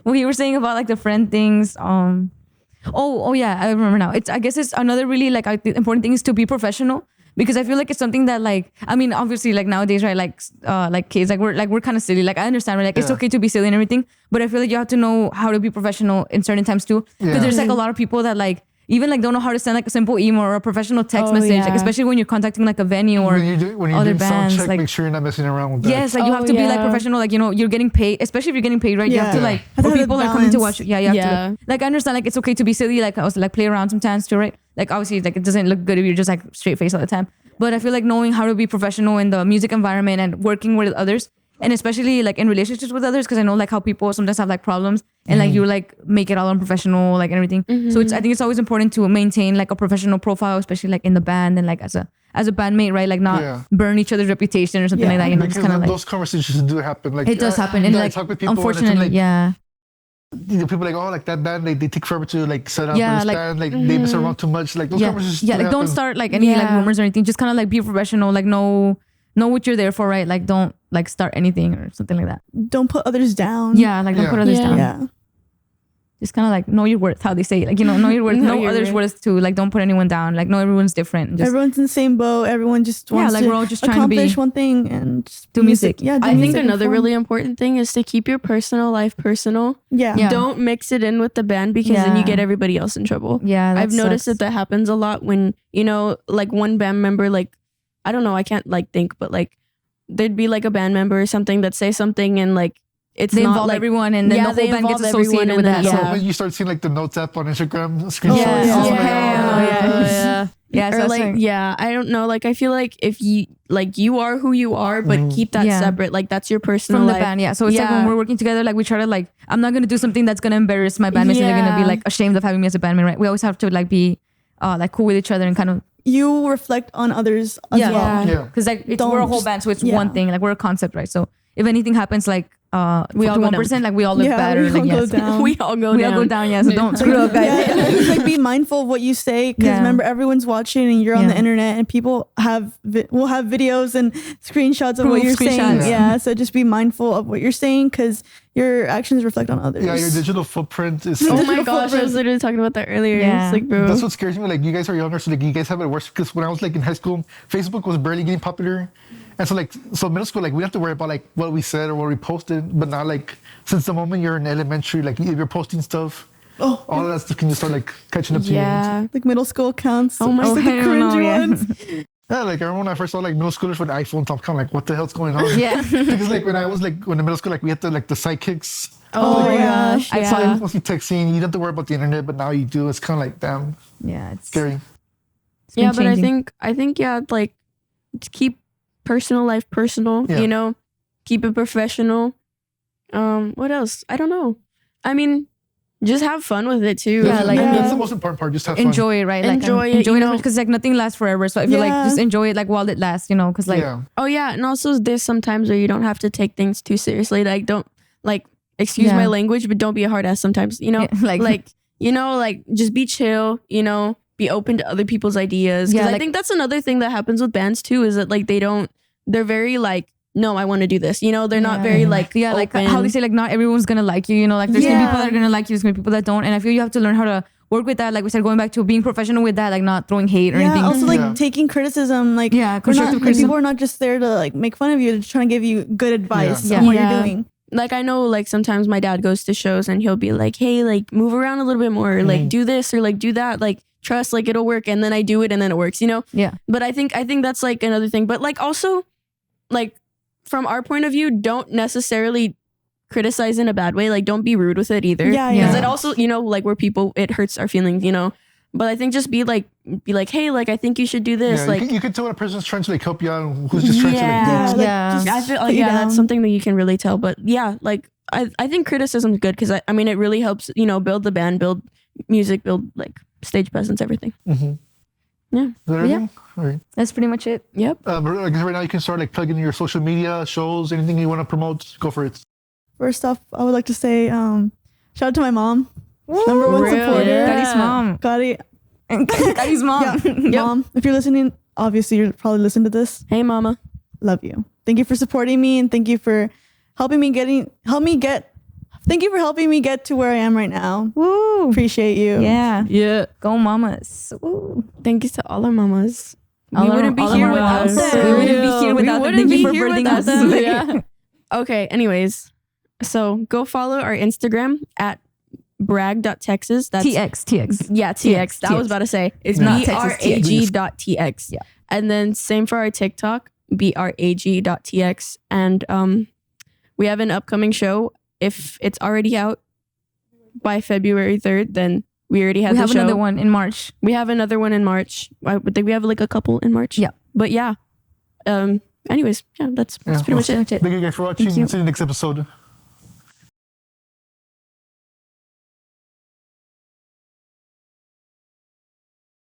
What you were saying about like the friend things. Oh yeah, I remember now. I guess it's another really like the important thing is to be professional, because I feel like it's something that like, I mean, obviously like nowadays, right? Like kids, we're kind of silly. Like I understand, right? Like it's okay to be silly and everything, but I feel like you have to know how to be professional in certain times too. Because there's like a lot of people that like even like don't know how to send like a simple email or a professional text message, like especially when you're contacting like a venue or when you're other doing sound bands, check, like make sure you're not messing around with that. yes, like you have to be like professional, like you're getting paid, especially if you're getting paid, right? You have to like, Have to for have a people that are coming to balance. watch, you have to like I understand like it's okay to be silly, like I was like play around sometimes too, right? Like obviously like it doesn't look good if you're just like straight face all the time, but I feel like knowing how to be professional in the music environment and working with others, and especially like in relationships with others, because I know like how people sometimes have like problems and like you like make it all unprofessional, like and everything. So I think it's always important to maintain like a professional profile, especially like in the band and like as a bandmate, right? Like not burn each other's reputation or something like that. You know, Because just kind of like those conversations do happen. Like it does happen, and I like talk with people unfortunately, and people like, oh, like that band, like they take forever to like set up or stand, like they mess around too much. Like those conversations. like happen. don't start like any like rumors or anything. Just kind of like be professional, like know what you're there for, right? Like don't like start anything or something like that. Don't put others down. Yeah, like don't put others down. Yeah. Just kind of like know your worth, how they say it. Like, know your worth, know others' worth too. Like don't put anyone down. Like know everyone's different. Just, Everyone's in the same boat. Everyone just wants like to we're all just trying to be accomplish one thing and just do music. Yeah, do I think music and another perform. really important thing is to keep your personal life personal. Yeah. Don't mix it in with the band, because then you get everybody else in trouble. Yeah, I've noticed that happens a lot when, like one band member, like, I don't know, I can't like think, but like there'd be like a band member or something that say something and like they not involve like, everyone, and then the whole band gets associated with that. So So when you start seeing like the notes app on Instagram screenshots, yeah, or so like I don't know, like I feel like if you are who you are, but keep that separate, like that's your personal from the life. band, so it's like when we're working together, like we try to like, I'm not gonna do something that's gonna embarrass my bandmates and they're gonna be like ashamed of having me as a bandmate, right? We always have to like be like cool with each other and kind of You reflect on others as well. because like we're a whole band, so it's one thing, like we're a concept, right? So if anything happens, like we all 1%, like we all look bad, or we like all go down. we all go down. So don't screw up, guys. It's like be mindful of what you say, because remember everyone's watching and you're on the internet and people will have videos and screenshots of what you're saying. Yeah, so just be mindful of what you're saying, because your actions reflect on others. Yeah, your digital footprint is. Oh my gosh, I was literally talking about that earlier. Yeah. It's like, bro, That's what scares me. Like you guys are younger, so like you guys have it worse. Because when I was like in high school, Facebook was barely getting popular, and so middle school, like we have to worry about like what we said or what we posted. But now, like since the moment you're in elementary, like if you're posting stuff, all of that stuff can just start like catching up to you. Like middle school accounts. Oh my like the hell no, cringy yeah. ones. Yeah, like I remember when I first saw like middle schoolers with iPhones, I'm kind of like, what the hell's going on? Yeah. Because like when I was like when in middle school, like we had the sidekicks. oh my gosh, I yeah. saw Like mostly texting. You don't have to worry about the internet, but now you do. It's kind of like damn It's scary. it's been Yeah, but changing. I think like to keep personal life personal, keep it professional. What else? I don't know. I mean, just have fun with it too. Yeah, like- that's the most important part. Just have fun. enjoy it, right? Like Enjoy it, enjoy you it know. because like nothing lasts forever. So I feel like just enjoy it like while it lasts, because like Oh yeah, and also there's sometimes where you don't have to take things too seriously. Like don't like excuse my language, but don't be a hard ass sometimes. Like just be chill. Be open to other people's ideas. Because I think that's another thing that happens with bands too, is that like they're very like, no, I want to do this. They're not very like like open. how they say like not everyone's gonna like you. Like there's gonna be people that are gonna like you, there's gonna be people that don't, and I feel you have to learn how to work with that. Like we said, going back to being professional with that, like not throwing hate or Yeah, anything. also like Yeah. taking criticism, like Yeah, we're not, constructive like, criticism. people are not just there to like make fun of you, they're just trying to give you good advice Yeah. on what Yeah. you're doing. Like I know like sometimes my dad goes to shows and he'll be like, hey, like move around a little bit more, like do this or like do that, like trust, like it'll work. And then I do it and then it works, you know? Yeah. But I think that's like another thing. But like also like from our point of view, don't necessarily criticize in a bad way. Like don't be rude with it either. Yeah, Because yeah. it also, you know, like we're people, it hurts our feelings, you know? But I think just be like, hey, like I think you should do this. Yeah, like you can tell when a person's trying to like help you out and who's just trying to like Yeah. do. like, Yeah. just I feel put like you yeah, that's down. something that you can really tell. But yeah, like I think criticism is good because I mean it really helps, you know, build the band, build music, build like stage presence, everything. Mhm. Yeah. Is that everything? All right. That's pretty much it. Yep. I guess right now you can start like plugging your social media, shows, anything you want to promote. Go for it. First off, I would like to say shout out to my mom. Number one Real. supporter. Yeah. Daddy's mom. Gotti. Daddy's mom. Yeah, mom, if you're listening, obviously you're probably listening to this. Hey, mama. Love you. Thank you for supporting me and thank you for helping me get to where I am right now. Woo. Appreciate you. Yeah. Yeah. Go mamas. Woo. Thank you to all our mamas. All We our- wouldn't be all of here our without moms. them. We wouldn't be here We without them. wouldn't Thank you be for here birthing without us. them. Yeah. Okay. Anyways, so go follow our Instagram at brag.texas. That's TX. Yeah, TX. That I was about to say. It's Not Texas, TX. brag.tx. Yeah. And then same for our TikTok, brag.tx. And we have an upcoming show. If it's already out by February 3rd, then we already had We the have show. another one in March. We have another one in March. I would think we have like a couple in March. Yeah. But yeah. Anyways, yeah, that's Yeah. pretty much it. That's it. Thank you guys for watching. Thank you. See you next episode.